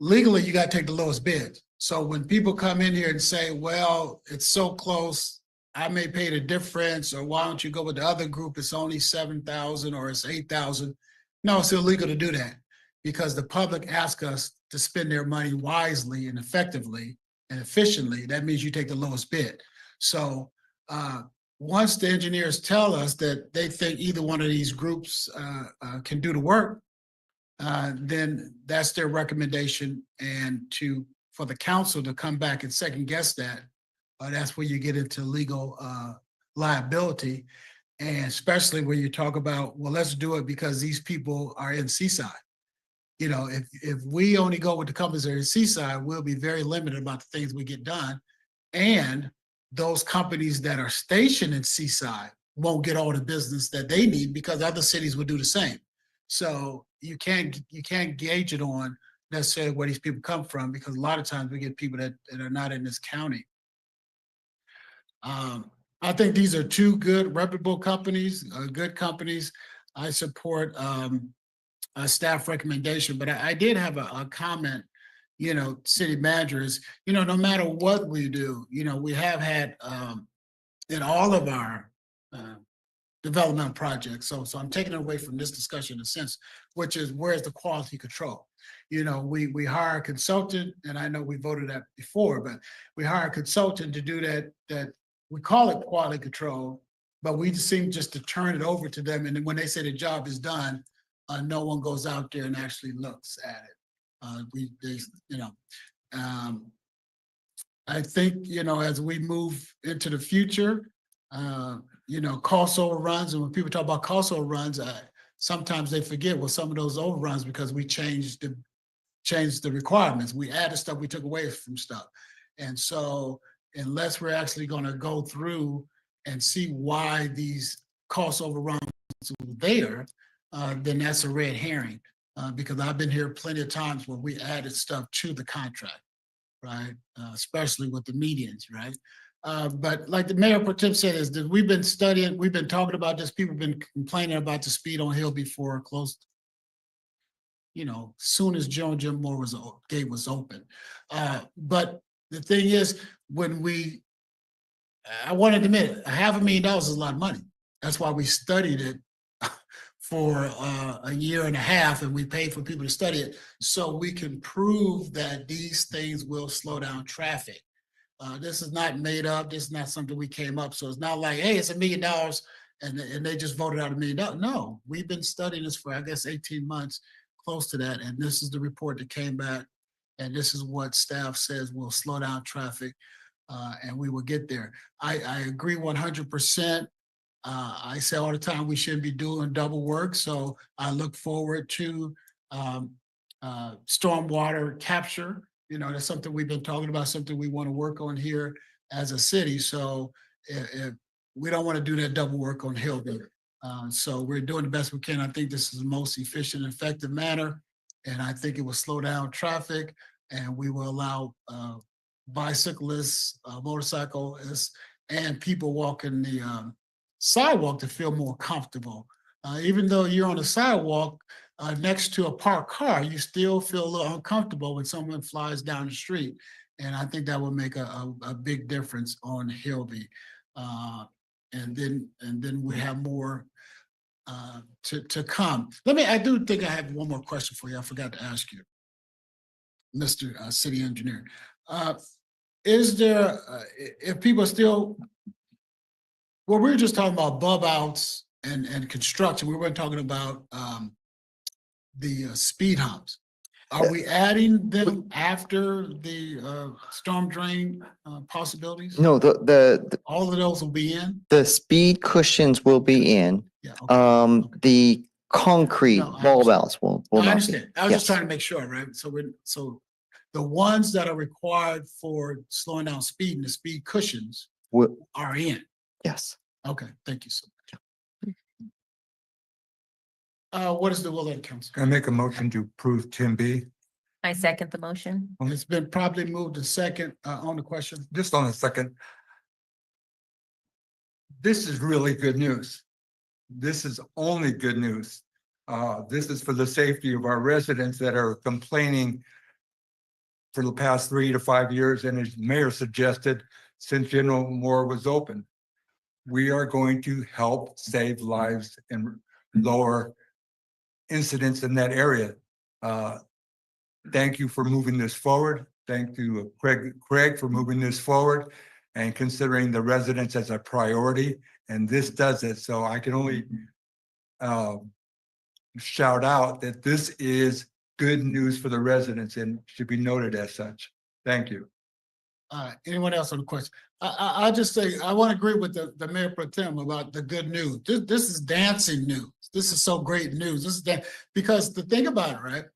A: legally, you got to take the lowest bid. So when people come in here and say, well, it's so close, I may pay the difference, or why don't you go with the other group? It's only 7,000 or it's 8,000. No, it's illegal to do that because the public asks us to spend their money wisely and effectively and efficiently. That means you take the lowest bid. So once the engineers tell us that they think either one of these groups can do the work, then that's their recommendation. And for the council to come back and second guess that, that's where you get into legal liability. And especially when you talk about, well, let's do it because these people are in Seaside. You know, if we only go with the companies that are in Seaside, we'll be very limited about the things we get done. And those companies that are stationed in Seaside won't get all the business that they need because other cities will do the same. So you can't gauge it on necessarily where these people come from, because a lot of times we get people that are not in this county. I think these are two good, reputable companies, good companies. I support a staff recommendation, but I did have a comment, you know, city managers, you know, no matter what we do, you know, we have had in all of our development projects. So I'm taking it away from this discussion in a sense, which is where's the quality control? You know, we hire a consultant, and I know we voted that before, but we hire a consultant to do that we call it quality control, but we just seem just to turn it over to them. And then when they say the job is done, no one goes out there and actually looks at it. I think, you know, as we move into the future, you know, cost overruns, and when people talk about cost overruns, sometimes they forget, well, some of those overruns because we changed the requirements. We added stuff, we took away from stuff. And so unless we're actually going to go through and see why these cost overruns were there, then that's a red herring. Because I've been here plenty of times where we added stuff to the contract, right? Especially with the medians, right? But like the Mayor Pro Tem said, is that we've been studying, we've been talking about this, people have been complaining about the speed on Hill before close, you know, soon as Jim Moore gate was open. But the thing is, I wanted to admit, $500,000 is a lot of money. That's why we studied it for a year and a half, and we paid for people to study it so we can prove that these things will slow down traffic. This is not made up. This is not something we came up. So it's not like, hey, it's $1 million and they just voted out $1 million. No, we've been studying this for, I guess, 18 months, close to that. And this is the report that came back. And this is what staff says will slow down traffic, and we will get there. I agree 100%. I say all the time we shouldn't be doing double work. So I look forward to stormwater capture. You know, that's something we've been talking about, something we want to work on here as a city. So if we don't want to do that double work on Hillby. So we're doing the best we can. I think this is the most efficient and effective manner. And I think it will slow down traffic, and we will allow bicyclists, motorcyclists, and people walking the sidewalk to feel more comfortable. Even though you're on the sidewalk next to a parked car, you still feel a little uncomfortable when someone flies down the street. And I think that will make a big difference on Hillby. And then we have more to come. I do think I have one more question for you. I forgot to ask you, Mr. City Engineer. Is there, if people are still, well, we were just talking about bub outs and construction. We weren't talking about the speed humps. Are we adding them after the storm drain possibilities?
U: No,
A: All of those will be in?
U: the speed cushions will be in.
A: Yeah, okay.
U: The concrete
A: No, I
U: bulb
A: understand.
U: outs will
A: I
U: not be.
A: understand. I was just
U: Yes.
A: trying to make sure, right? So the ones that are required for slowing down speed and the speed cushions are in.
U: Yes.
A: Okay, thank you so much. What is the will of the council?
J: Can I make a motion to approve 10B?
C: I second the motion.
A: It's been probably moved to second on the question.
J: Just on a second. This is really good news. This is only good news. This is for the safety of our residents that are complaining for the past 3 to 5 years, and as mayor suggested, since General Moore was open. We are going to help save lives and lower incidents in that area. Thank you for moving this forward. Thank you, Craig, for moving this forward and considering the residents as a priority. And this does it. So I can only shout out that this is good news for the residents and should be noted as such. Thank you.
A: Anyone else on the question? I'll just say, I want to agree with the Mayor Pro Tem about the good news. This is dancing news. This is so great news. This is because the thing about it, right?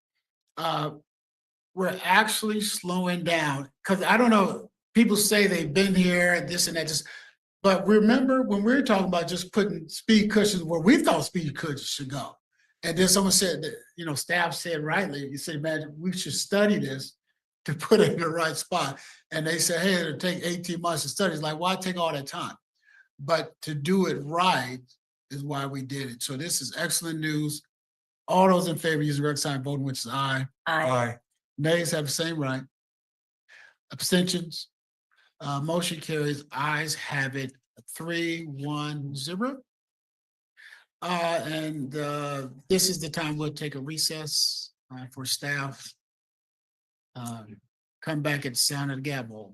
A: We're actually slowing down, because I don't know, people say they've been here and this and that, but remember when we were talking about just putting speed cushions where we thought speed cushions should go. And then someone said that, staff said rightly, you said, man, we should study this to put it in the right spot. And they said, hey, it'll take 18 months to study. It's like, why take all that time? But to do it right is why we did it. So this is excellent news. All those in favor, use the red sign voting, which is aye.
J: Aye.
A: Nays have the same right. Abstentions. Motion carries. Ayes have it 3-1-0. And this is the time we'll take a recess for staff. Come back at the sound of the gavel.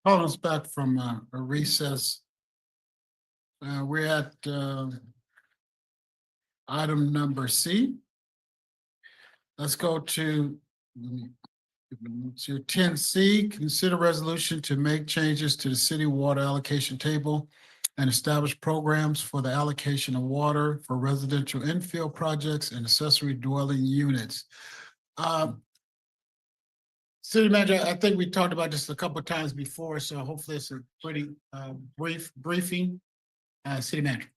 A: Calling us back from a recess. We're at item number C. Let's go to 10C, consider resolution to make changes to the city water allocation table and establish programs for the allocation of water for residential infill projects and accessory dwelling units. City manager, I think we talked about this a couple of times before, so hopefully it's a pretty briefing. City manager.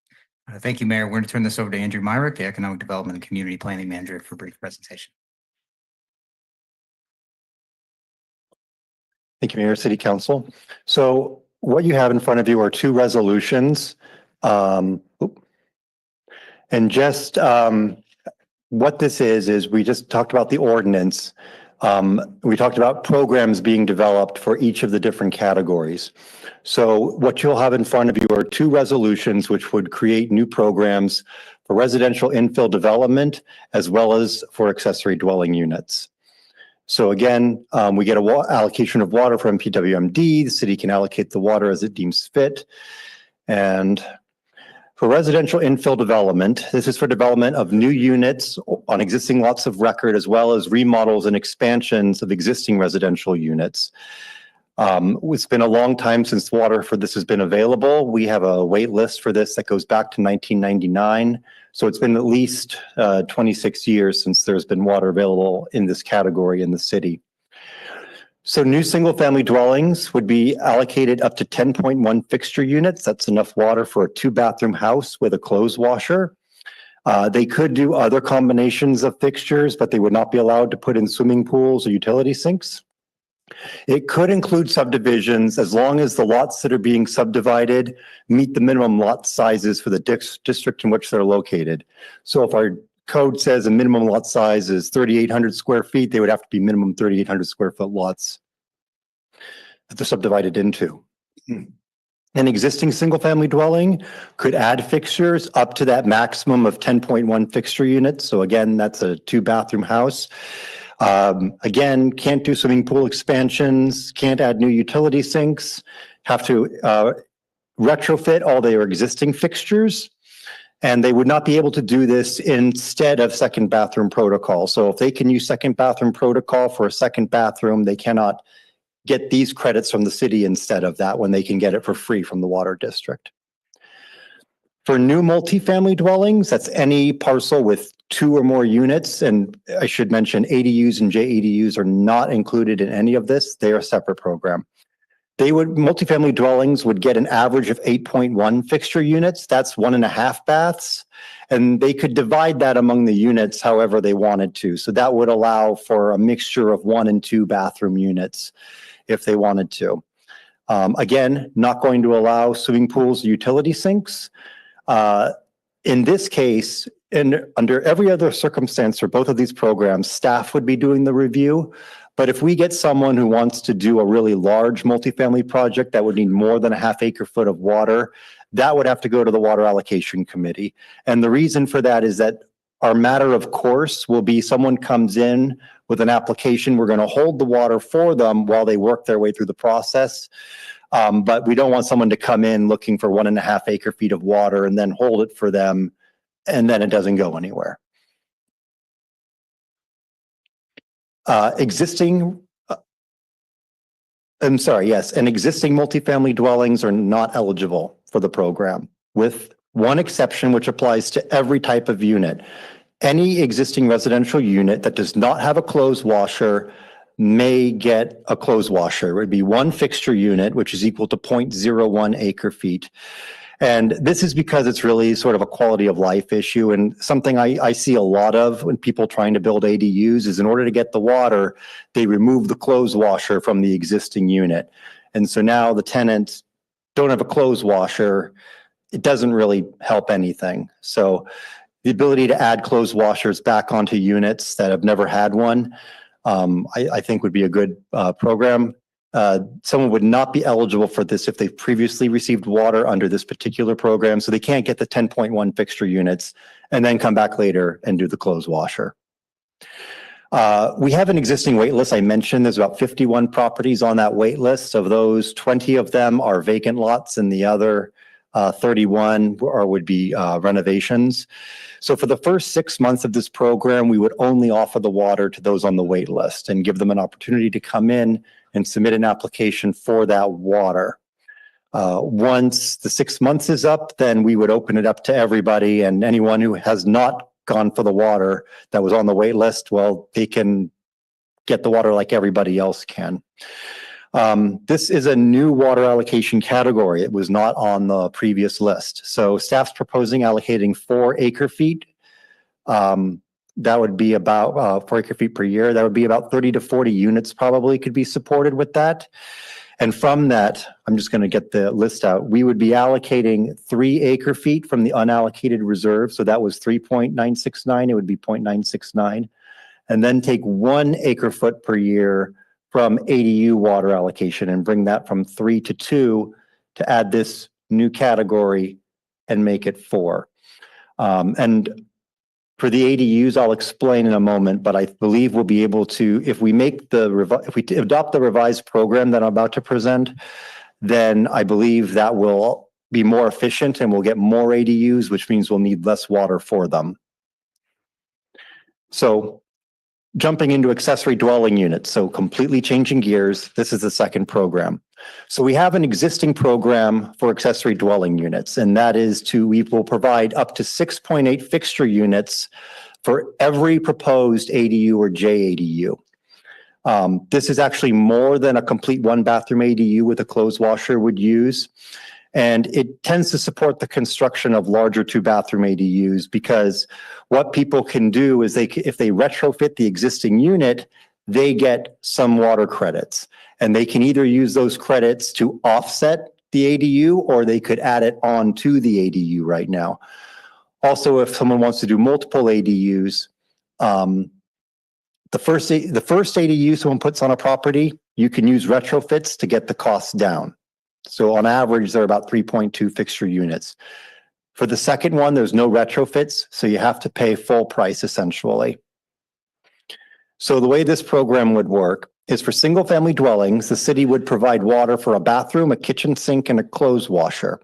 E: Thank you, Mayor. We're going to turn this over to Andrew Myrick, the Economic Development and Community Planning Manager, for a brief presentation.
R: Thank you, Mayor, City Council. So what you have in front of you are two resolutions. And just what this is we just talked about the ordinance. We talked about programs being developed for each of the different categories. So what you'll have in front of you are two resolutions which would create new programs for residential infill development as well as for accessory dwelling units. So again, we get a allocation of water from PWMD. The city can allocate the water as it deems fit. And for residential infill development, this is for development of new units on existing lots of record, as well as remodels and expansions of existing residential units. It's been a long time since water for this has been available. We have a wait list for this that goes back to 1999. So it's been at least 26 years since there's been water available in this category in the city. So new single-family dwellings would be allocated up to 10.1 fixture units. That's enough water for a 2-bathroom house with a clothes washer. They could do other combinations of fixtures, but they would not be allowed to put in swimming pools or utility sinks. It could include subdivisions as long as the lots that are being subdivided meet the minimum lot sizes for the district in which they're located. So if our code says a minimum lot size is 3,800 square feet, they would have to be minimum 3,800 square foot lots that they're subdivided into. An existing single family dwelling could add fixtures up to that maximum of 10.1 fixture units. So again, that's a 2-bathroom house. Again, can't do swimming pool expansions, can't add new utility sinks, have to retrofit all their existing fixtures. And they would not be able to do this instead of second bathroom protocol. So if they can use second bathroom protocol for a second bathroom, they cannot get these credits from the city instead of that when they can get it for free from the water district. For new multifamily dwellings, that's any parcel with 2 or more units. And I should mention ADUs and JADUs are not included in any of this. They are a separate program. Multifamily dwellings would get an average of 8.1 fixture units. That's 1.5 baths. And they could divide that among the units however they wanted to. So that would allow for a mixture of 1 and 2 bathroom units if they wanted to. Again, not going to allow swimming pools, utility sinks. In this case, and under every other circumstance for both of these programs, staff would be doing the review. But if we get someone who wants to do a really large multifamily project that would need more than a 1/2 acre foot of water, that would have to go to the Water Allocation Committee. And the reason for that is that our matter of course will be someone comes in with an application. We're going to hold the water for them while they work their way through the process. But we don't want someone to come in looking for 1.5 acre feet of water and then hold it for them, and then it doesn't go anywhere. And existing multifamily dwellings are not eligible for the program, with one exception which applies to every type of unit. Any existing residential unit that does not have a clothes washer may get a clothes washer. It would be 1 fixture unit, which is equal to 0.01 acre feet. And this is because it's really sort of a quality of life issue, and something I see a lot of when people trying to build ADUs is in order to get the water, they remove the clothes washer from the existing unit. And so now the tenants don't have a clothes washer. It doesn't really help anything. So the ability to add clothes washers back onto units that have never had one, I think would be a good program. Someone would not be eligible for this if they've previously received water under this particular program, so they can't get the 10.1 fixture units and then come back later and do the clothes washer. We have an existing wait list. I mentioned there's about 51 properties on that wait list. Of those, 20 of them are vacant lots and the other 31 would be renovations. So for the first 6 months of this program, we would only offer the water to those on the wait list and give them an opportunity to come in and submit an application for that water. Once the 6 months is up, then we would open it up to everybody, and anyone who has not gone for the water that was on the wait list, well, they can get the water like everybody else can. This is a new water allocation category. It was not on the previous list. So staff's proposing allocating 4 acre feet. That would be about 4 acre feet per year. That would be about 30 to 40 units probably could be supported with that. And from that, I'm just going to get the list out. We would be allocating 3 acre feet from the unallocated reserve. So that was 3.969. It would be 0.969. And then take 1 acre foot per year from ADU water allocation and bring that from 3 to 2 to add this new category and make it 4. And for the ADUs, I'll explain in a moment, but I believe we'll be able to, if we make if we adopt the revised program that I'm about to present, then I believe that will be more efficient and we'll get more ADUs, which means we'll need less water for them. So jumping into accessory dwelling units, so completely changing gears, this is the second program. So we have an existing program for accessory dwelling units, and that is we will provide up to 6.8 fixture units for every proposed ADU or JADU. This is actually more than a complete 1-bathroom ADU with a clothes washer would use. And it tends to support the construction of larger 2-bathroom ADUs because what people can do is if they retrofit the existing unit, they get some water credits. And they can either use those credits to offset the ADU or they could add it on to the ADU right now. Also, if someone wants to do multiple ADUs, the first ADU someone puts on a property, you can use retrofits to get the costs down. So on average, they're about 3.2 fixture units. For the second one, there's no retrofits, so you have to pay full price essentially. So the way this program would work is for single family dwellings, the city would provide water for a bathroom, a kitchen sink, and a clothes washer.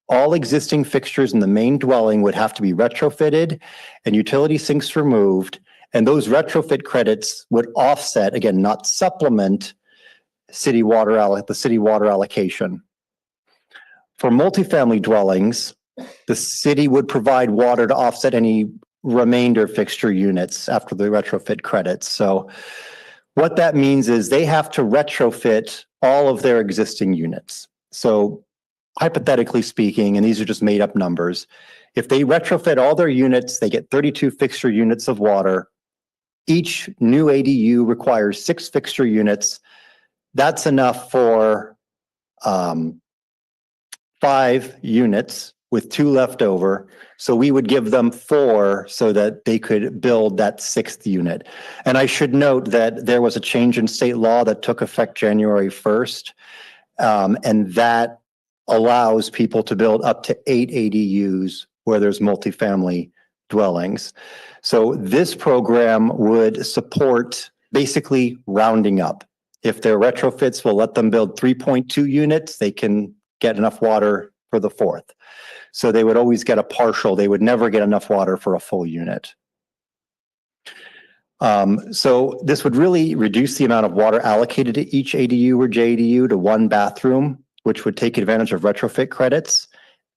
R: All existing fixtures in the main dwelling would have to be retrofitted and utility sinks removed. And those retrofit credits would offset, again, not supplement, the city water allocation. For multifamily dwellings, the city would provide water to offset any remainder fixture units after the retrofit credits. So what that means is they have to retrofit all of their existing units. So hypothetically speaking, and these are just made up numbers, if they retrofit all their units, they get 32 fixture units of water. Each new ADU requires 6 fixture units. That's enough for 5 units with 2 left over. So we would give them 4 so that they could build that 6th unit. And I should note that there was a change in state law that took effect January 1st. And that allows people to build up to 8 ADUs where there's multifamily dwellings. So this program would support basically rounding up. If they're retrofits, we'll let them build 3.2 units. They can get enough water for the 4th. So they would always get a partial. They would never get enough water for a full unit. So this would really reduce the amount of water allocated to each ADU or JADU to 1 bathroom, which would take advantage of retrofit credits.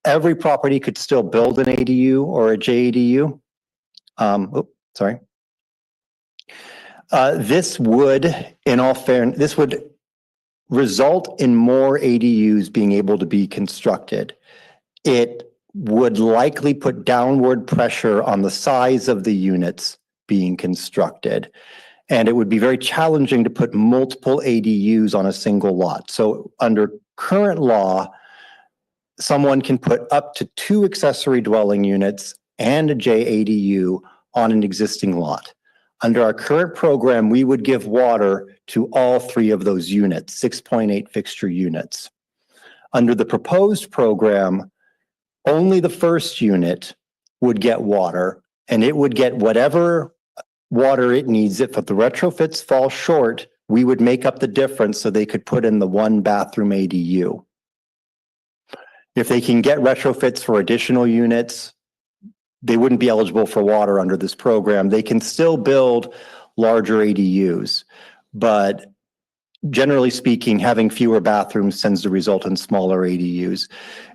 R: Every property could still build an ADU or a JADU. This would, in all fairness, this would result in more ADUs being able to be constructed. It would likely put downward pressure on the size of the units being constructed. And it would be very challenging to put multiple ADUs on a single lot. So under current law, someone can put up to 2 accessory dwelling units and a JADU on an existing lot. Under our current program, we would give water to all 3 of those units, 6.8 fixture units. Under the proposed program, only the first unit would get water, and it would get whatever water it needs. If the retrofits fall short, we would make up the difference so they could put in the one bathroom ADU. If they can get retrofits for additional units, they wouldn't be eligible for water under this program. They can still build larger ADUs, but generally speaking, having fewer bathrooms tends to result in smaller ADUs.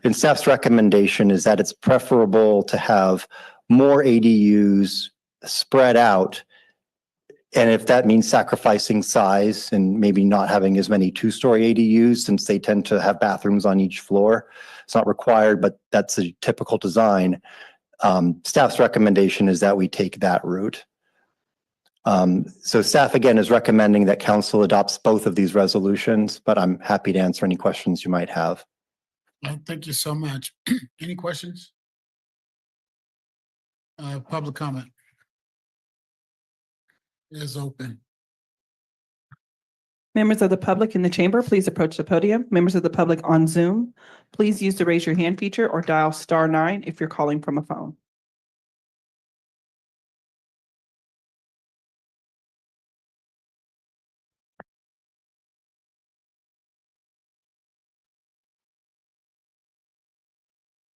R: And staff's recommendation is that it's preferable to have more ADUs spread out. And if that means sacrificing size and maybe not having as many two-story ADUs, since they tend to have bathrooms on each floor, it's not required, but that's a typical design. Staff's recommendation is that we take that route. So staff again is recommending that council adopts both of these resolutions, but I'm happy to answer any questions you might have.
A: Well, thank you so much. Any questions? Public comment is open.
B: Members of the public in the chamber, please approach the podium. Members of the public on Zoom, please use the raise your hand feature or dial *9 if you're calling from a phone.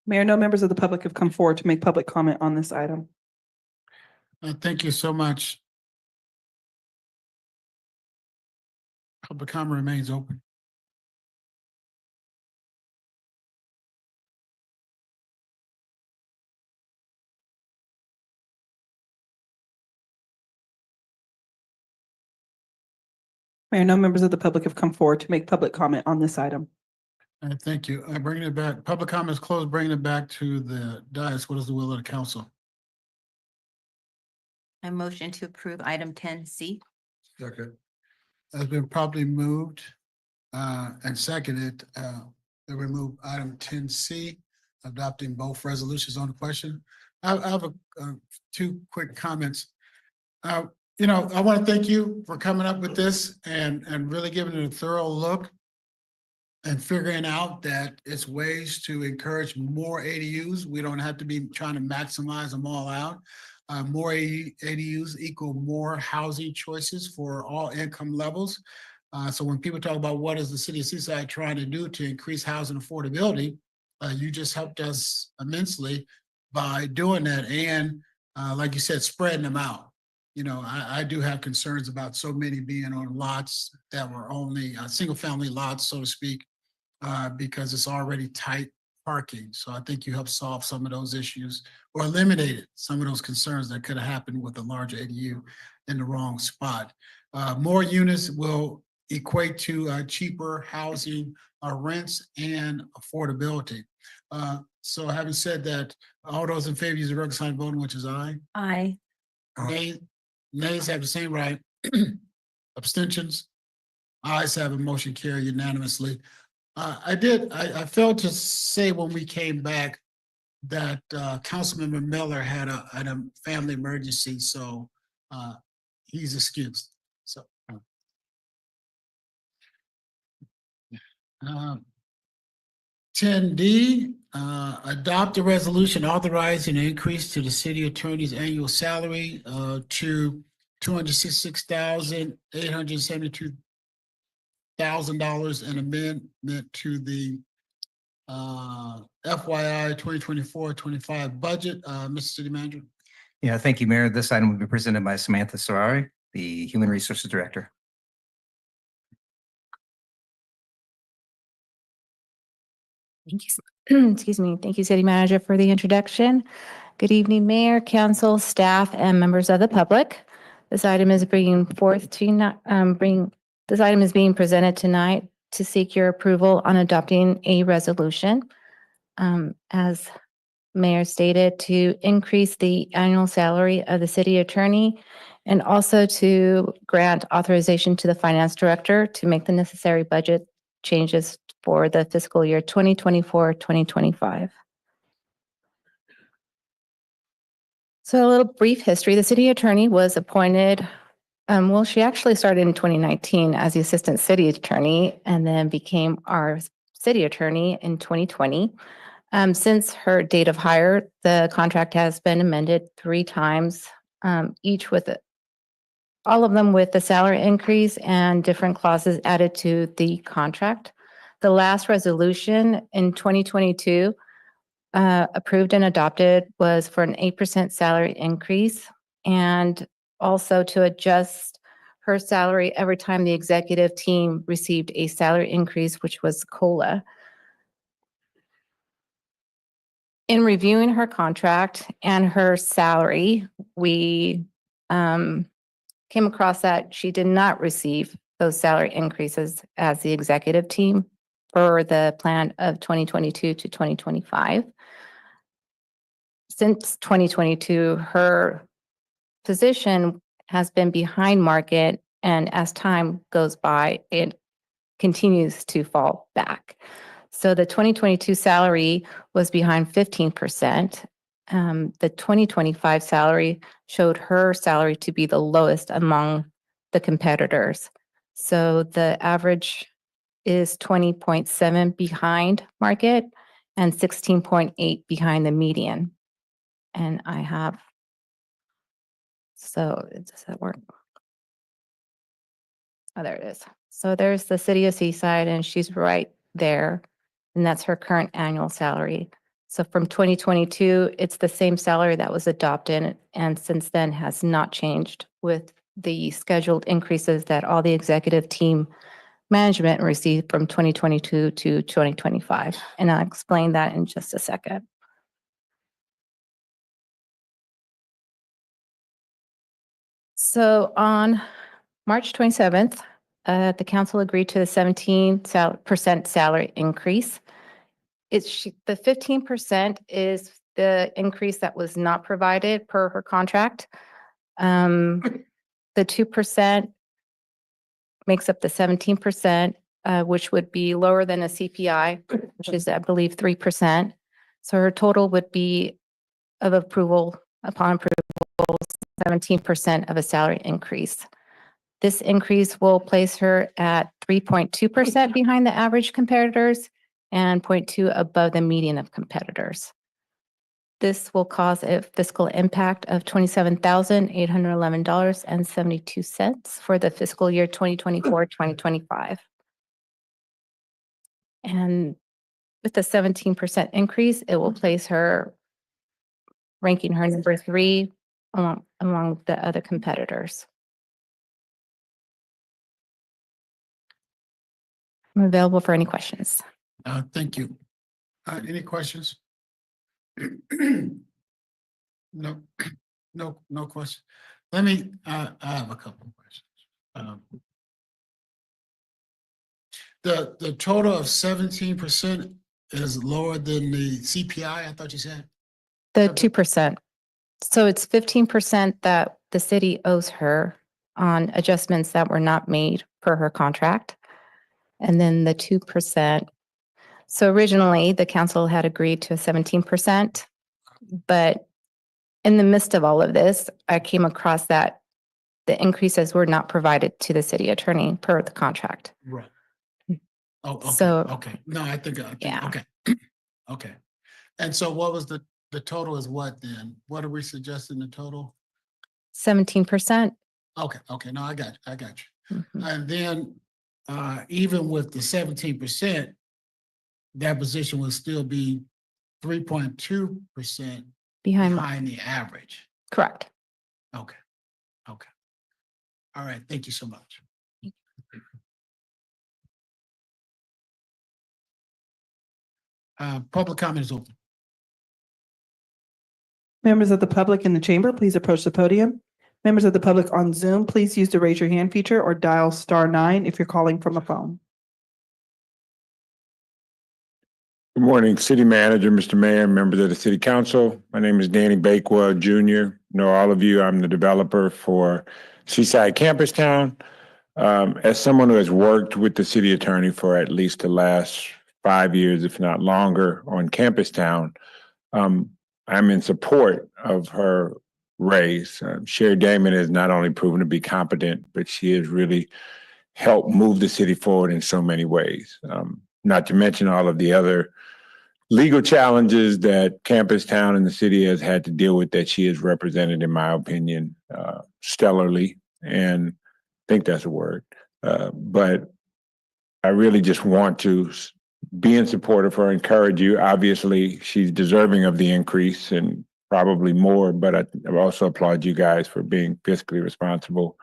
B: Mayor, no members of the public have come forward to make public comment on this item.
A: Thank you so much. Public comment remains open.
B: Mayor, no members of the public have come forward to make public comment on this item.
A: Thank you. Bringing it back, public comments closed, bringing it back to the dais. What is the will of the council?
C: I motion to approve item 10C.
J: Second.
A: Has been properly moved and seconded to remove item 10C, adopting both resolutions on the question. I have two quick comments. I want to thank you for coming up with this and really giving it a thorough look and figuring out that it's ways to encourage more ADUs. We don't have to be trying to maximize them all out. More ADUs equal more housing choices for all income levels. So when people talk about what is the city of Seaside trying to do to increase housing affordability, you just helped us immensely by doing that. And like you said, spreading them out. I do have concerns about so many being on lots that were only single family lots, so to speak, because it's already tight parking. So I think you helped solve some of those issues or eliminated some of those concerns that could have happened with a larger ADU in the wrong spot. More units will equate to cheaper housing, rents, and affordability. So having said that, all those in favor use the regular sign voting, which is aye.
C: Aye.
A: Nays have the same right. Abstentions. Ayes have a motion carried unanimously. I failed to say when we came back that Councilmember Miller had a family emergency, so he's excused. So 10D, adopt a resolution authorizing an increase to the city attorney's annual salary to $266,872 and amendment to the FYI 2024-25 budget. Mr. City Manager.
E: Yeah, thank you, Mayor. This item will be presented by Samantha Sarari, the Human Resources Director.
F: Thank you. Excuse me. Thank you, City Manager, for the introduction. Good evening, Mayor, Council, staff, and members of the public. This item is being presented tonight to seek your approval on adopting a resolution. As Mayor stated, to increase the annual salary of the city attorney and also to grant authorization to the finance director to make the necessary budget changes for the fiscal year 2024-2025. So a little brief history. The city attorney was appointed, she actually started in 2019 as the assistant city attorney and then became our city attorney in 2020. Since her date of hire, the contract has been amended 3 times, each with all of them with the salary increase and different clauses added to the contract. The last resolution in 2022 approved and adopted was for an 8% salary increase and also to adjust her salary every time the executive team received a salary increase, which was COLA. In reviewing her contract and her salary, we came across that she did not receive those salary increases as the executive team for the plan of 2022 to 2025. Since 2022, her position has been behind market, and as time goes by, it continues to fall back. So the 2022 salary was behind 15%. The 2025 salary showed her salary to be the lowest among the competitors. So the average is 20.7 behind market and 16.8 behind the median. And I have, so does that work? Oh, there it is. So there's the city of Seaside, and she's right there. And that's her current annual salary. So from 2022, it's the same salary that was adopted and since then has not changed with the scheduled increases that all the executive team management received from 2022 to 2025. And I'll explain that in just a second. So on March 27th, the council agreed to the 17% salary increase. The 15% is the increase that was not provided per her contract. The 2% makes up the 17%, which would be lower than a CPI, which is, I believe, 3%. So her total would be of approval, upon approval, 17% of a salary increase. This increase will place her at 3.2% behind the average competitors and 0.2 above the median of competitors. This will cause a fiscal impact of $27,811.72 for the fiscal year 2024-2025. And with the 17% increase, it will place her, ranking her number 3 among the other competitors. I'm available for any questions.
A: Thank you. Any questions? No, no question. Let me, I have a couple of questions. The total of 17% is lower than the CPI, I thought you said?
F: The 2%. So it's 15% that the city owes her on adjustments that were not made per her contract. And then the 2%. So originally, the council had agreed to a 17%, but in the midst of all of this, I came across that the increases were not provided to the city attorney per the contract.
A: Right. Oh, okay,
F: So-
A: okay. No, I think,
F: Yeah.
A: okay. Okay. And so what was the total is what then? What are we suggesting the total?
F: 17%.
A: Okay, okay, no, I got you.
F: Mhm.
A: And then, even with the 17%, that position will still be 3.2%
F: Behind,
A: behind the average.
F: correct.
A: Okay, okay. All right, thank you so much. Public comment is open.
B: Members of the public in the chamber, please approach the podium. Members of the public on Zoom, please use the raise your hand feature or dial *9 if you're calling from a phone.
G: Good morning, City Manager, Mr. Mayor, members of the City Council. My name is Danny Bakewell Jr. Know all of you. I'm the developer for Seaside Campus Town. As someone who has worked with the city attorney for at least the last 5 years, if not longer, on Campus Town, I'm in support of her raise. Sherry Damon has not only proven to be competent, but she has really helped move the city forward in so many ways. Not to mention all of the other legal challenges that Campus Town and the city has had to deal with that she has represented, in my opinion, stellarly. and think that's a word. But I really just want to be in support of her, encourage you. Obviously, she's deserving of the increase and probably more, but I also applaud you guys for being fiscally responsible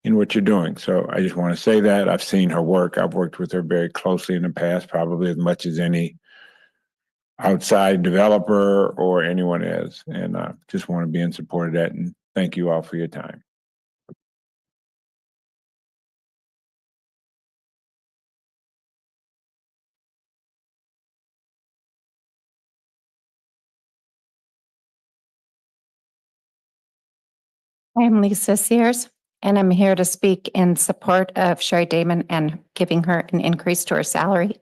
G: in what you're doing. So I just want to say that I've seen her work. I've worked with her very closely in the past, probably as much as any outside developer or anyone is. And I just want to be in support of that. And thank you all for your time.
F: I'm Lisa Sears, and I'm here to speak in support of Sherry Damon and giving her an increase to her salary.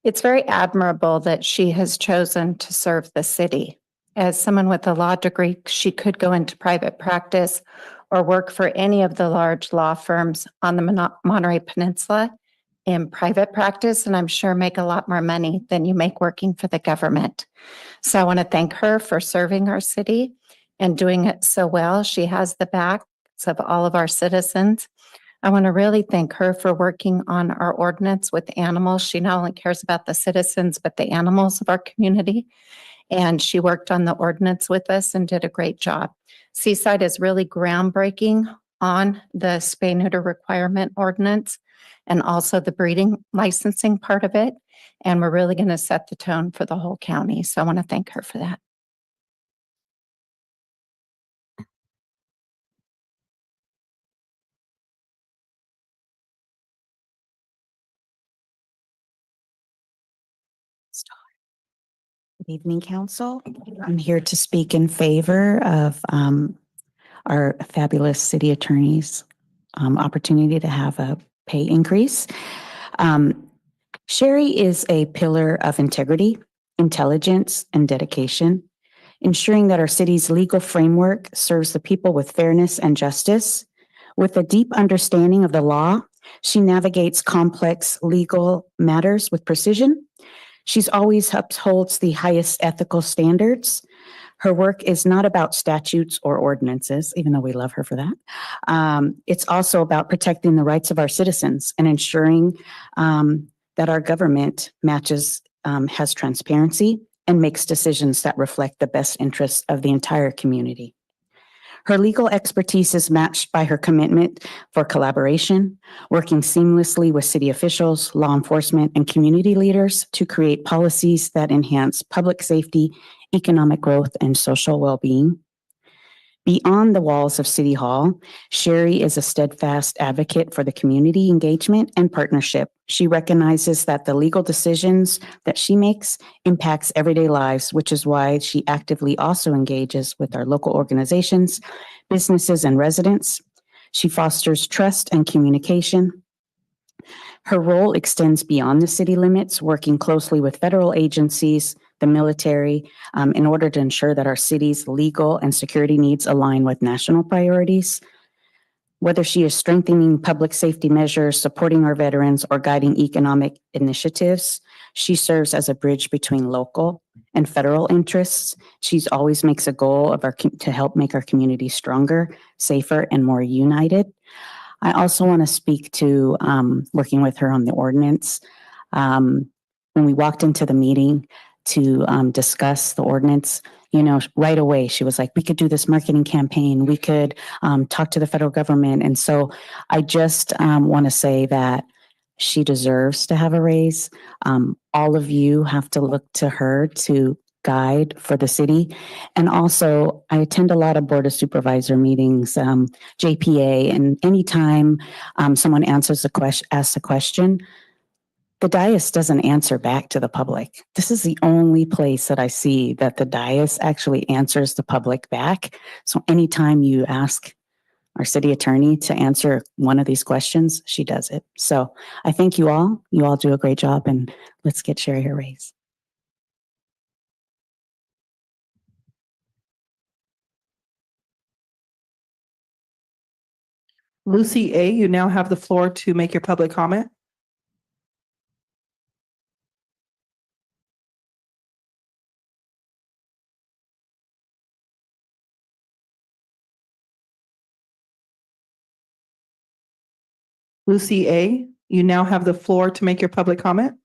F: It's very admirable that she has chosen to serve the city. As someone with a law degree, she could go into private practice or work for any of the large law firms on the Monterey Peninsula in private practice, and I'm sure make a lot more money than you make working for the government. So I want to thank her for serving our city and doing it so well. She has the backs of all of our citizens. I want to really thank her for working on our ordinance with animals. She not only cares about the citizens, but the animals of our community. And she worked on the ordinance with us and did a great job. Seaside is really groundbreaking on the spay-neuter requirement ordinance and also the breeding licensing part of it. And we're really going to set the tone for the whole county. So I want to thank her for that.
T: Good evening, council. I'm here to speak in favor of our fabulous city attorney's opportunity to have a pay increase. Sherry is a pillar of integrity, intelligence, and dedication, ensuring that our city's legal framework serves the people with fairness and justice. With a deep understanding of the law, she navigates complex legal matters with precision. She's always upholds the highest ethical standards. Her work is not about statutes or ordinances, even though we love her for that. It's also about protecting the rights of our citizens and ensuring that our government has transparency and makes decisions that reflect the best interests of the entire community. Her legal expertise is matched by her commitment for collaboration, working seamlessly with city officials, law enforcement, and community leaders to create policies that enhance public safety, economic growth, and social well-being. Beyond the walls of City Hall, Sherry is a steadfast advocate for the community engagement and partnership. She recognizes that the legal decisions that she makes impacts everyday lives, which is why she actively also engages with our local organizations, businesses, and residents. She fosters trust and communication. Her role extends beyond the city limits, working closely with federal agencies, the military, in order to ensure that our city's legal and security needs align with national priorities. Whether she is strengthening public safety measures, supporting our veterans, or guiding economic initiatives, she serves as a bridge between local and federal interests. She's always makes a goal of to help make our community stronger, safer, and more united. I also want to speak to working with her on the ordinance. When we walked into the meeting to discuss the ordinance, right away, she was like, we could do this marketing campaign. We could talk to the federal government. And so I just want to say that she deserves to have a raise. All of you have to look to her to guide for the city. And also, I attend a lot of Board of Supervisor meetings, JPA, and anytime someone asks a question, the dais doesn't answer back to the public. This is the only place that I see that the dais actually answers the public back. So anytime you ask our city attorney to answer one of these questions, she does it. So I thank you all. You all do a great job, and let's get Sherry her raise.
B: Lucy A., you now have the floor to make your public comment. Lucy A., you now have the floor to make your public comment.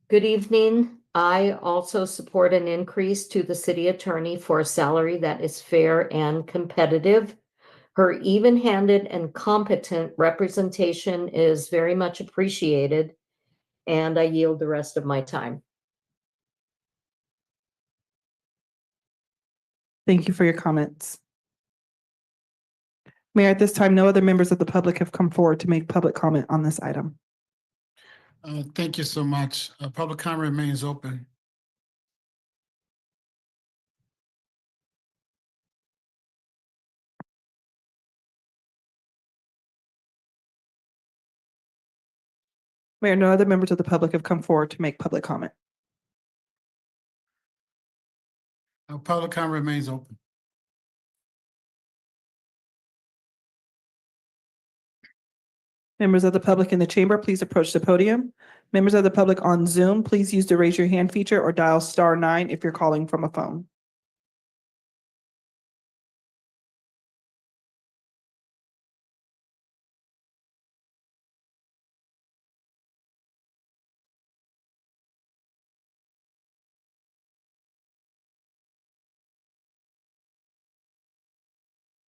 H: Good evening. I also support an increase to the city attorney for a salary that is fair and competitive. Her even-handed and competent representation is very much appreciated, and I yield the rest of my time.
B: Thank you for your comments. Mayor, at this time, no other members of the public have come forward to make public comment on this item.
A: Thank you so much. Public comment remains open.
B: Mayor, no other members of the public have come forward to make public comment.
A: Public comment remains open.
B: Members of the public in the chamber, please approach the podium. Members of the public on Zoom, please use the raise your hand feature or dial *9 if you're calling from a phone.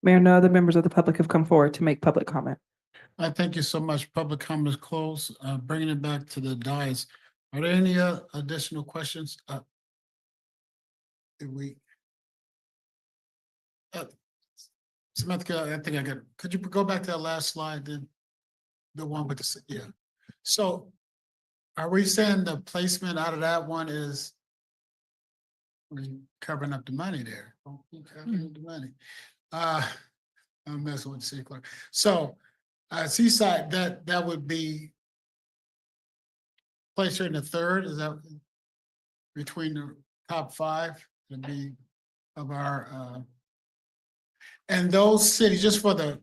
B: Mayor, no other members of the public have come forward to make public comment.
A: I thank you so much. Public comment is closed. Bringing it back to the dais. Are there any additional questions? Samantha, I think I got, could you go back to that last slide then? The one with the, yeah. So are we saying the placement out of that one is we covering up the money there? Covering up the money. I'm messing with the city clerk. So Seaside, that would be place her in the third, is that between the top five to be of our and those cities, just for the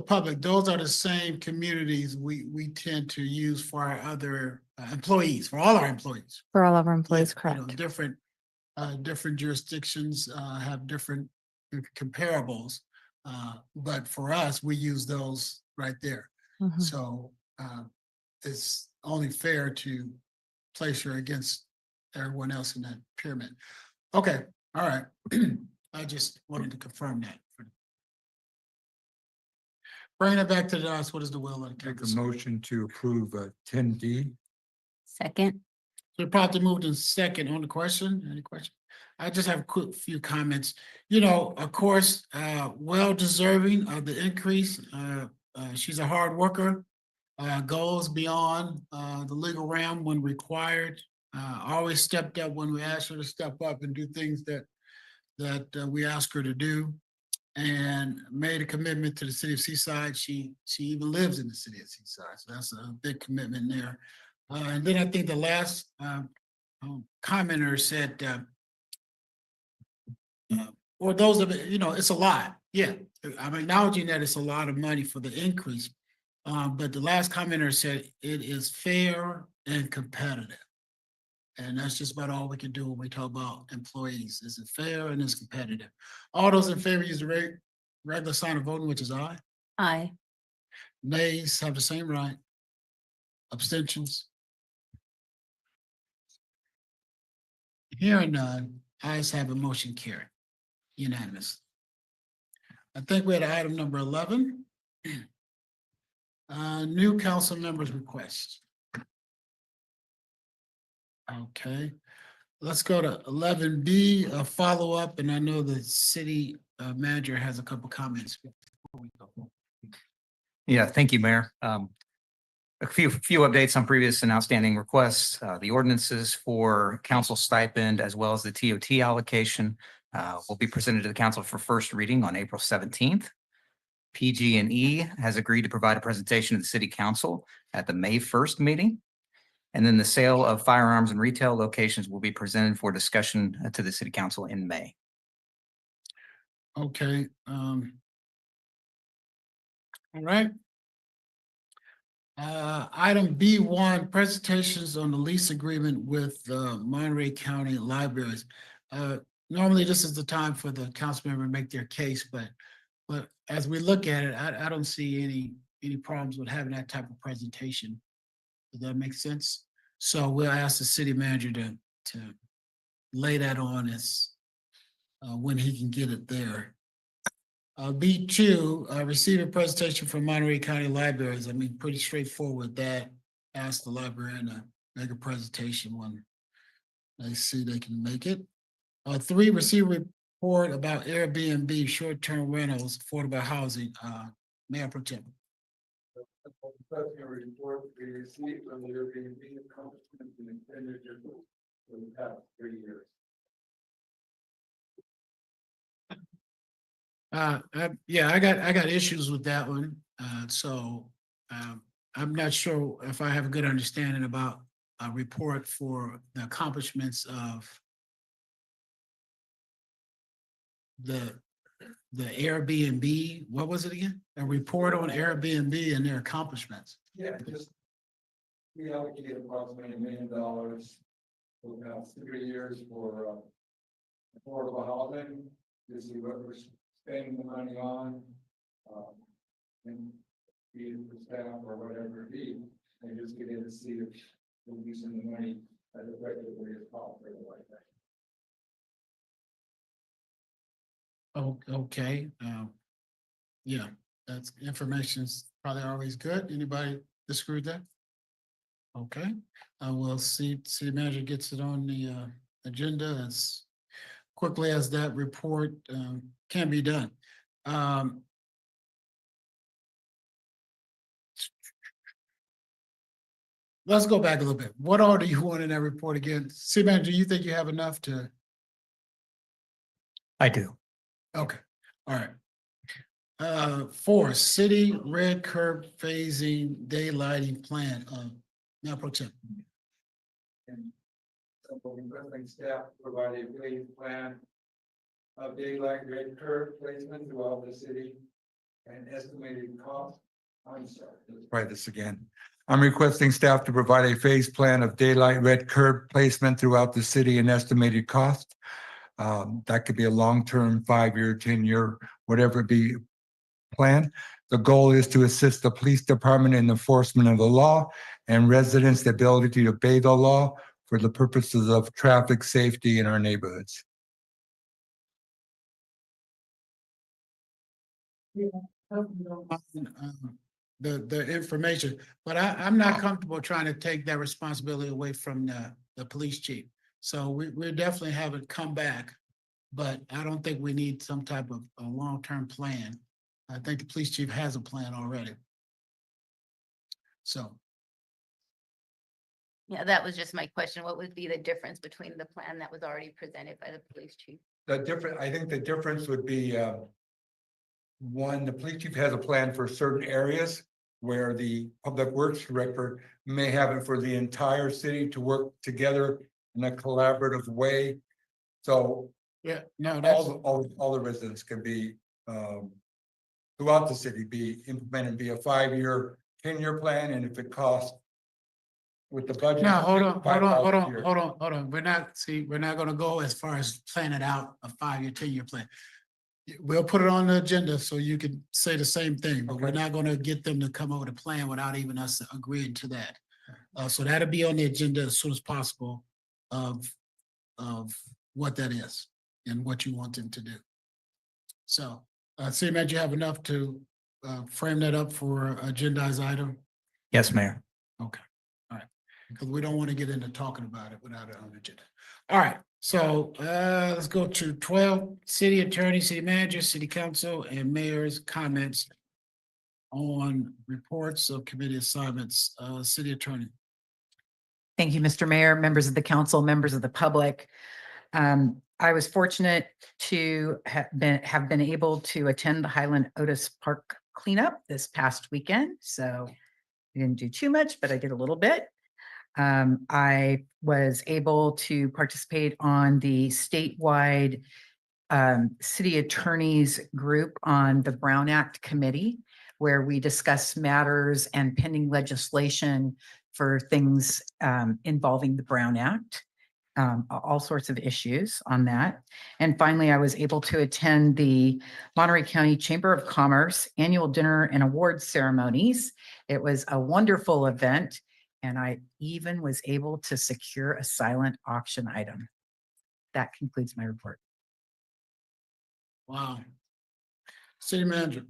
A: public, those are the same communities we tend to use for our other employees, for all our employees.
F: For all of our employees,
A: You know,
F: correct.
A: different jurisdictions have different comparables. But for us, we use those right there.
F: Mhm.
A: So it's only fair to place her against everyone else in that pyramid. Okay, all right. I just wanted to confirm that. Bringing it back to the us, what is the will of the
J: Make a
A: council?
J: motion to approve 10D.
C: Second.
A: So probably moved in second on the question. Any question? I just have a quick few comments. You know, of course, well deserving of the increase. She's a hard worker, goes beyond the legal realm when required. Always stepped up when we asked her to step up and do things that we ask her to do, and made a commitment to the city of Seaside. She even lives in the city of Seaside, so that's a big commitment there. And then I think the last commenter said, or those of it, you know, it's a lot. Yeah, I'm acknowledging that it's a lot of money for the increase. But the last commenter said it is fair and competitive. And that's just about all we can do when we talk about employees. Is it fair and is competitive? All those in favor use the regular sign of voting, which is aye.
C: Aye.
A: Nays have the same right. Abstentions? Hearing none, ayes have a motion carried. Unanimous. I think we had item number 11. New council members request. Okay, let's go to 11B, a follow-up, and I know the city manager has a couple comments.
E: Yeah, thank you, Mayor. A few updates on previous and outstanding requests. The ordinances for council stipend as well as the TOT allocation will be presented to the council for first reading on April 17th. PG&E has agreed to provide a presentation to the city council at the May 1st meeting. And then the sale of firearms and retail locations will be presented for discussion to the city council in May.
A: Okay. All right. Item B1, presentations on the lease agreement with Monterey County Libraries. Normally, this is the time for the council member to make their case, but as we look at it, I don't see any any problems with having that type of presentation. Does that make sense? So we'll ask the city manager to lay that on as when he can get it there. B2, receive a presentation from Monterey County Libraries. I mean, pretty straightforward that. Ask the librarian to make a presentation when they see they can make it. 3, receive a report about Airbnb, short-term rentals, affordable housing. Mayor Pro Tem.
J: Report we received from the Airbnb accomplishments and expenditures for the past 3 years.
A: Yeah, I got issues with that one. I'm not sure if I have a good understanding about a report for the accomplishments of the Airbnb. What was it again? A report on Airbnb and their accomplishments.
J: Yeah, just we allocated approximately $1 million for the past 3 years for affordable housing. To see what we're spending the money on, and be it for staff or whatever it be, and just get in to see if we're using the money as effectively as possible. Like that.
A: Oh, okay. Yeah, that's information's probably always good. Anybody disagree with that? Okay, we'll see the manager gets it on the agenda as quickly as that report can be done. Let's go back a little bit. What all do you want in that report again? City manager, do you think you have enough to?
E: I do.
A: Okay, all right. 4, city red curb phasing daylighting plan. Mayor Pro Tem.
J: And requesting staff to provide a phase plan of daylight red curb placement throughout the city and estimated cost. I'm sorry. Let's try this again. I'm requesting staff to provide a phase plan of daylight red curb placement throughout the city and estimated cost. That could be a long-term, 5-year, 10-year, whatever it be plan. The goal is to assist the police department in enforcement of the law and residents' the ability to obey the law for the purposes of traffic safety in our neighborhoods.
A: The information, but I'm not comfortable trying to take that responsibility away from the police chief. So we're definitely having come back, but I don't think we need some type of a long-term plan. I think the police chief has a plan already. So.
K: Yeah, that was just my question. What would be the difference between the plan that was already presented by the police chief?
J: I think the difference would be, one, the police chief has a plan for certain areas where the public works director may have it for the entire city to work together in a collaborative way. So
A: yeah, no, that's
J: all the residents can be throughout the city be implemented, be a 5-year, 10-year plan, and if it costs with the budget.
A: No, hold on.
J: $5,000
A: We're not gonna go as far as planning out a 5-year, 10-year plan. We'll put it on the agenda so you can say the same thing, but we're not gonna get them to come up with a plan without even us agreeing to that. So that'll be on the agenda as soon as possible of what that is and what you want them to do. So, City Manager, you have enough to frame that up for agendized item?
E: Yes, Mayor.
A: Okay, all right, because we don't want to get into talking about it without it on the agenda. All right, so let's go to 12, city attorney, city manager, city council, and mayor's comments on reports of committee assignments. City attorney.
S: Thank you, Mr. Mayor, members of the council, members of the public. I was fortunate to have been able to attend the Highland Otis Park cleanup this past weekend. So I didn't do too much, but I did a little bit. I was able to participate on the statewide city attorneys group on the Brown Act committee, where we discuss matters and pending legislation for things involving the Brown Act. all sorts of issues on that. And finally, I was able to attend the Monterey County Chamber of Commerce Annual Dinner and Awards ceremonies. It was a wonderful event, and I even was able to secure a silent auction item. That concludes my report.
A: Wow. City manager.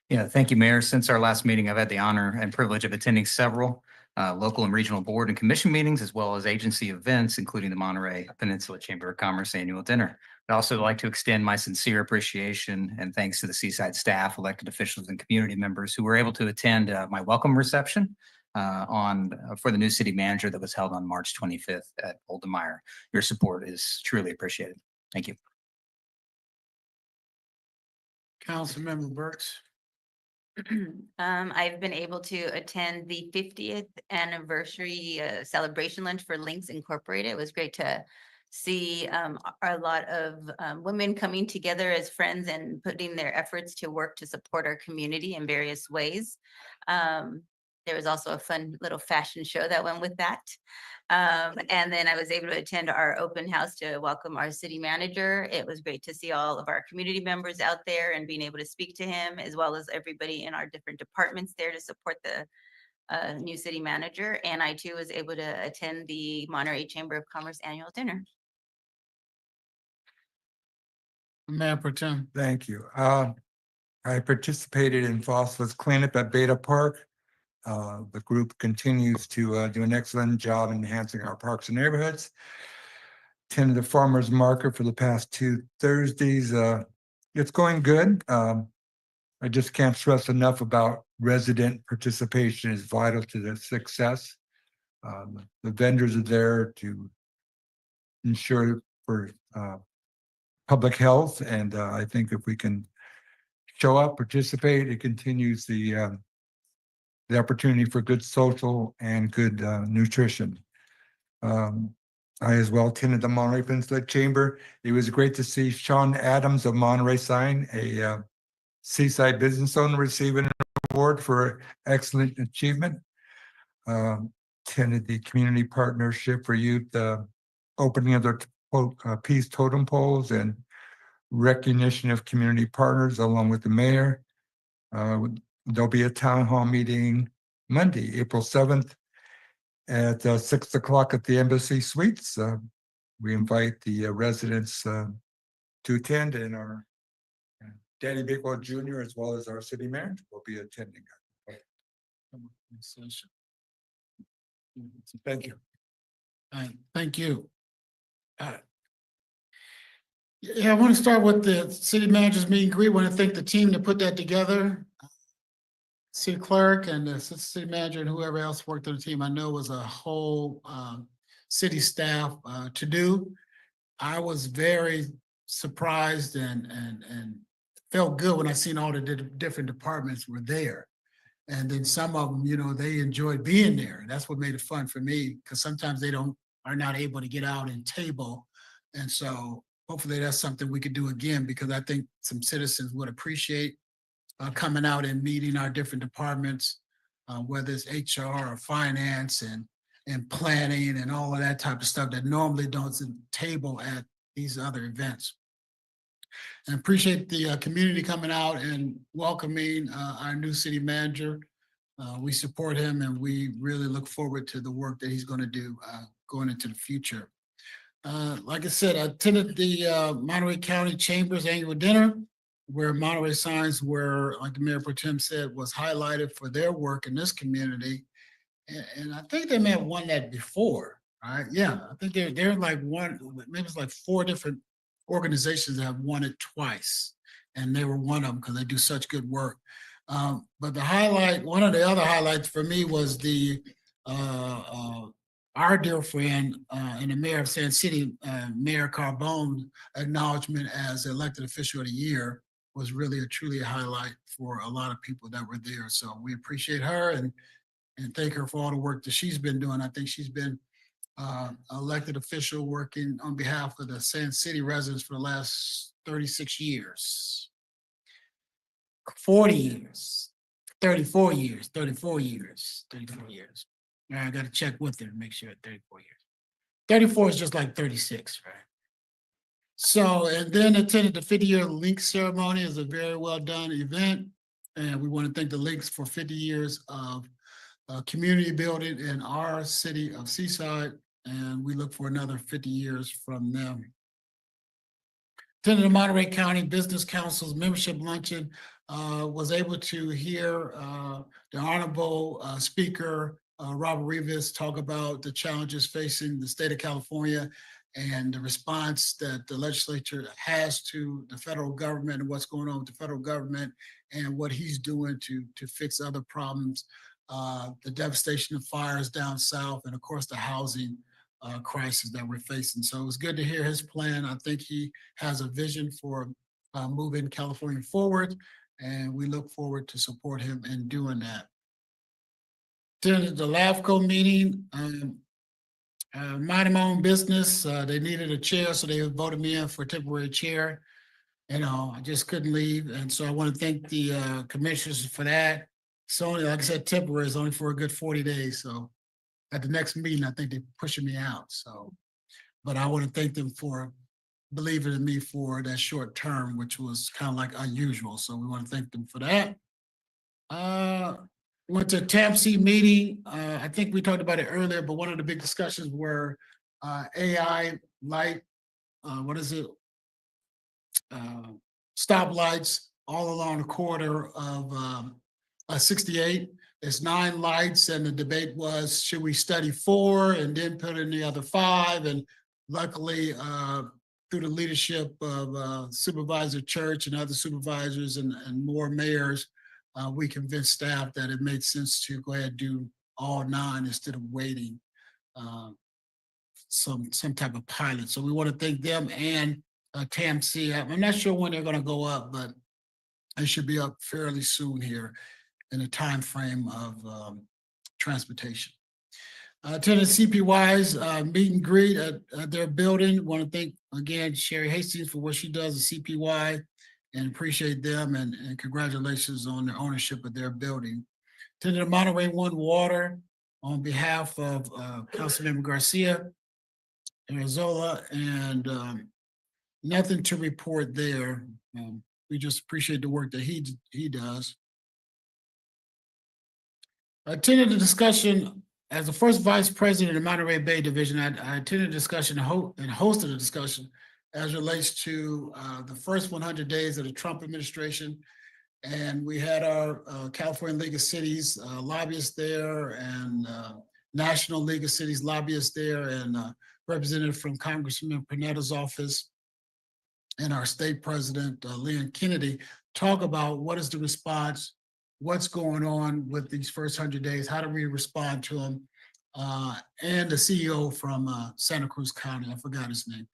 E: Yeah, thank you, Mayor. Since our last meeting, I've had the honor and privilege of attending several local and regional board and commission meetings, as well as agency events, including the Monterey Peninsula Chamber of Commerce Annual Dinner. I'd also like to extend my sincere appreciation and thanks to the Seaside staff, elected officials, and community members who were able to attend my welcome reception for the new city manager that was held on March 25th at Oldenmeyer. Your support is truly appreciated. Thank you.
A: Councilmember Burks.
K: I've been able to attend the 50th anniversary celebration lunch for Links Incorporated. It was great to see a lot of women coming together as friends and putting their efforts to work to support our community in various ways. There was also a fun little fashion show that went with that. And then I was able to attend our open house to welcome our city manager. It was great to see all of our community members out there and being able to speak to him, as well as everybody in our different departments there to support the new city manager. And I too was able to attend the Monterey Chamber of Commerce annual dinner.
A: Mayor Pro Tem.
J: Thank you. I participated in phosphorus cleanup at Beta Park. The group continues to do an excellent job enhancing our parks and neighborhoods. Attended the farmers market for the past 2 Thursdays. It's going good. I just can't stress enough about resident participation is vital to the success. The vendors are there to ensure for public health, and I think if we can show up, participate, it continues the opportunity for good social and good nutrition. I as well attended the Monterey Peninsula Chamber. It was great to see Sean Adams of Monterey sign a Seaside business owner receiving an award for excellent achievement. Attended the Community Partnership for Youth opening of their peace totem poles and recognition of community partners along with the mayor. There'll be a town hall meeting Monday, April 7th at 6 o'clock at the Embassy Suites. We invite the residents to attend, and our Danny Bakewell Jr. as well as our city manager will be attending. Thank you.
A: Thank you. Yeah, I want to start with the city managers meet and greet. I want to thank the team that put that together. City clerk and the assistant city manager and whoever else worked on the team. I know it was a whole city staff to do. I was very surprised and felt good when I seen all the different departments were there. And then some of them, you know, they enjoyed being there. That's what made it fun for me, because sometimes they are not able to get out and table. And so hopefully that's something we could do again, because I think some citizens would appreciate coming out and meeting our different departments, whether it's HR or finance and planning and all of that type of stuff that normally don't table at these other events. And appreciate the community coming out and welcoming our new city manager. We support him, and we really look forward to the work that he's going to do going into the future. Like I said, I attended the Monterey County Chamber's annual dinner, where Monterey Signs were, like the Mayor Pro Tem said, was highlighted for their work in this community. And I think they may have won that before, right? Yeah, I think they're like maybe it's like 4 different organizations that have won it twice. And they were one of them because they do such good work. But one of the other highlights for me was our dear friend and the mayor of Sand City, Mayor Carbone, acknowledgement as elected official of the year was really truly a highlight for a lot of people that were there. So we appreciate her and thank her for all the work that she's been doing. I think she's been elected official working on behalf of the Sand City residents for the last 36 years, 40 years, 34 years. I got to check with her to make sure 34 years. 34 is just like 36, right? So, and then attended the 50-year Link ceremony. Is a very well done event. And we want to thank the Links for 50 years of community building in our city of Seaside. And we look for another 50 years from them. Attended the Monterey County Business Council's membership luncheon. Was able to hear the Honorable Speaker Robert Rivas talk about the challenges facing the state of California and the response that the legislature has to the federal government and what's going on with the federal government and what he's doing to fix other problems, the devastation of fires down south, and of course the housing crisis that we're facing. So it was good to hear his plan. I think he has a vision for moving California forward, and we look forward to support him in doing that. Attended the LAFCO meeting, minding my own business. They needed a chair, so they voted me in for a temporary chair. You know, I just couldn't leave, and so I want to thank the commissioners for that. It's only, like I said, temporary. It's only for a good 40 days, so at the next meeting, I think they're pushing me out. So, but I want to thank them for believing in me for that short term, which was kind of like unusual. So we want to thank them for that. Went to TAMC meeting. I think we talked about it earlier, but one of the big discussions were AI light, what is it? Stoplights all along the corridor of 68. There's 9 lights, and the debate was, should we study 4 and then put in the other 5? And luckily, through the leadership of Supervisor Church and other supervisors and more mayors, we convinced staff that it made sense to go ahead and do all 9 instead of waiting some type of pilot. So we want to thank them and TAMC. I'm not sure when they're going to go up, but they should be up fairly soon here in the time frame of transportation. Attended CPY's meet and greet at their building. Want to thank again Sherry Hastings for what she does at CPY and appreciate them, and congratulations on the ownership of their building. Attended the Monterey One Water on behalf of Councilmember Garcia Arizola, and nothing to report there. We just appreciate the work that he does. I attended the discussion as the first vice president of the Monterey Bay Division. I attended a discussion and hosted a discussion as relates to the first 100 days of the Trump administration. And we had our California League of Cities lobbyists there, and National League of Cities lobbyists there, and representative from Congressman Panetta's office, and our state president, Leon Kennedy, talk about what is the response, what's going on with these first 100 days, how do we respond to them, and the CEO from Santa Cruz County, I forgot his name.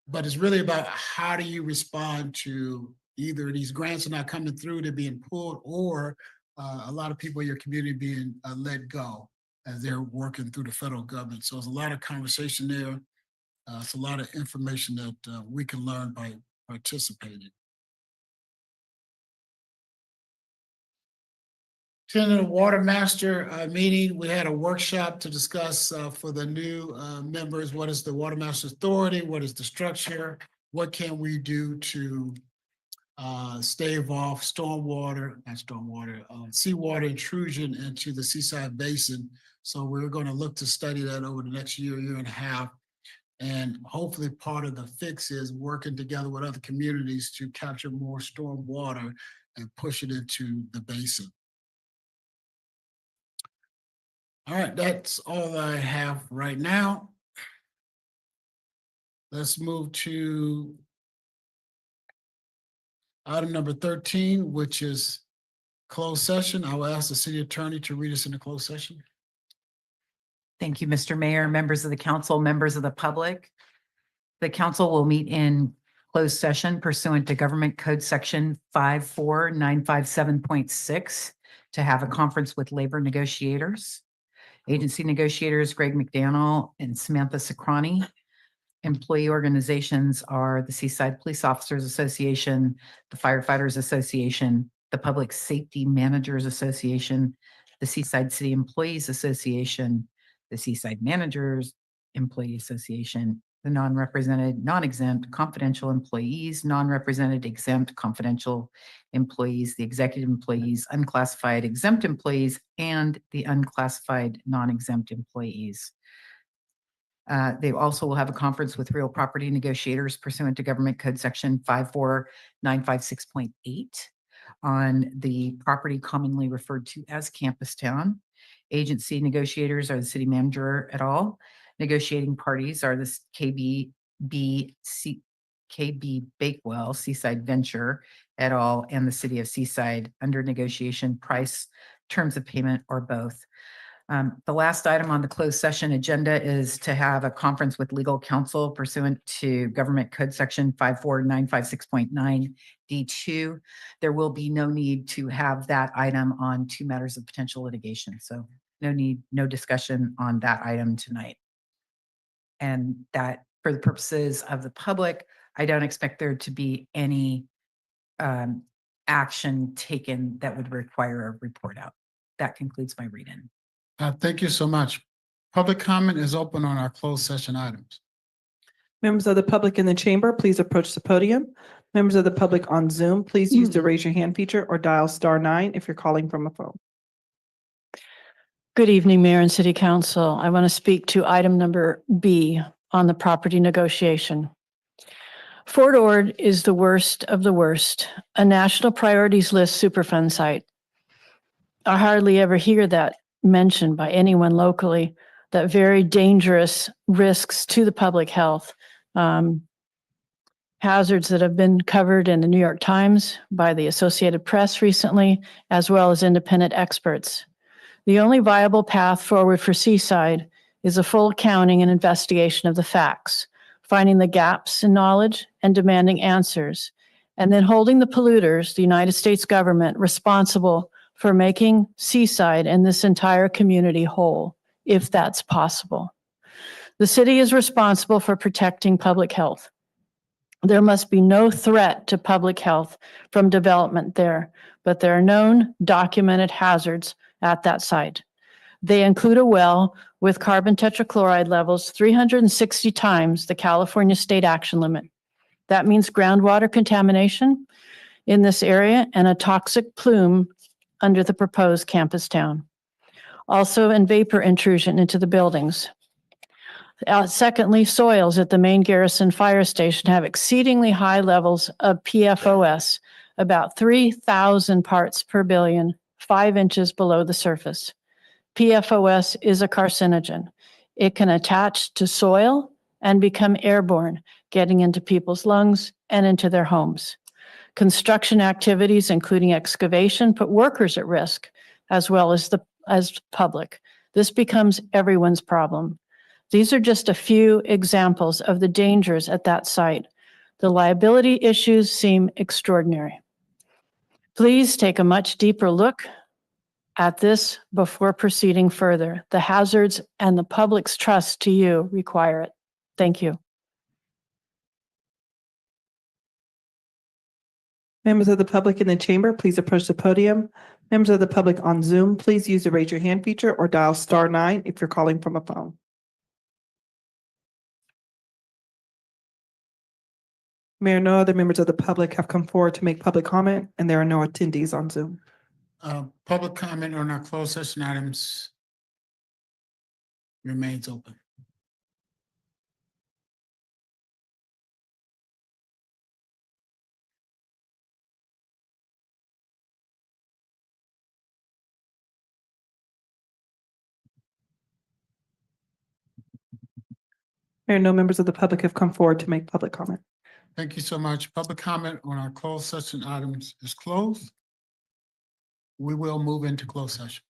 A: But it's really about how do you respond to either these grants are not coming through, they're being pulled, or a lot of people in your community being let go as they're working through the federal government. So there's a lot of conversation there. It's a lot of information that we can learn by participating. Attended a Water Master meeting. We had a workshop to discuss for the new members, what is the Water Master Authority, what is the structure, what can we do to stave off seawater intrusion into the Seaside Basin. So we're going to look to study that over the next year and a half. And hopefully part of the fix is working together with other communities to capture more storm water and push it into the basin. All right, that's all I have right now. Let's move to item number 13, which is closed session. I will ask the city attorney to read us into closed session.
S: Thank you, Mr. Mayor, members of the council, members of the public. The council will meet in closed session pursuant to Government Code Section 54957.6 to have a conference with labor negotiators. Agency negotiators Greg McDaniel and Samantha Sacrani. Employee organizations are the Seaside Police Officers Association, the Firefighters Association, the Public Safety Managers Association, the Seaside City Employees Association, the Seaside Managers Employee Association, the non-represented, non-exempt, confidential employees, non-represented, exempt, confidential employees, the executive employees, unclassified exempt employees, and the unclassified non-exempt employees. They also will have a conference with real property negotiators pursuant to Government Code Section 54956.8 on the property commonly referred to as Campus Town. Agency negotiators are the city manager et al. Negotiating parties are the KB Bakewell, Seaside Venture et al., and the city of Seaside under negotiation, price, terms of payment, or both. The last item on the closed session agenda is to have a conference with legal counsel pursuant to Government Code Section 54956.9 D2. There will be no need to have that item on two matters of potential litigation. So no discussion on that item tonight. And that for the purposes of the public, I don't expect there to be any action taken that would require a report out. That concludes my read-in.
A: Thank you so much. Public comment is open on our closed session items.
B: Members of the public in the chamber, please approach the podium. Members of the public on Zoom, please use the raise your hand feature or dial *9 if you're calling from a phone.
L: Good evening, Mayor and City Council. I want to speak to item number B on the property negotiation. Fort Ord is the worst of the worst, a national priorities list Superfund site. I hardly ever hear that mentioned by anyone locally, that very dangerous risks to the public health. Hazards that have been covered in the New York Times by the Associated Press recently, as well as independent experts. The only viable path forward for Seaside is a full accounting and investigation of the facts, finding the gaps in knowledge and demanding answers, and then holding the polluters, the United States government, responsible for making Seaside and this entire community whole, if that's possible. The city is responsible for protecting public health. There must be no threat to public health from development there, but there are known documented hazards at that site. They include a well with carbon tetrachloride levels 360 times the California state action limit. That means groundwater contamination in this area and a toxic plume under the proposed campus town. Also, in vapor intrusion into the buildings. Secondly, soils at the main Garrison Fire Station have exceedingly high levels of PFOS, about 3,000 parts per billion, 5 inches below the surface. PFOS is a carcinogen. It can attach to soil and become airborne, getting into people's lungs and into their homes. Construction activities, including excavation, put workers at risk, as well as the public. This becomes everyone's problem. These are just a few examples of the dangers at that site. The liability issues seem extraordinary. Please take a much deeper look at this before proceeding further. The hazards and the public's trust to you require it. Thank you.
B: Members of the public in the chamber, please approach the podium. Members of the public on Zoom, please use the raise your hand feature or dial *9 if you're calling from a phone. Mayor, no other members of the public have come forward to make public comment, and there are no attendees on Zoom.
A: Public comment on our closed session items remains open.
B: Mayor, no members of the public have come forward to make public comment.
A: Thank you so much. Public comment on our closed session items is closed. We will move into closed session.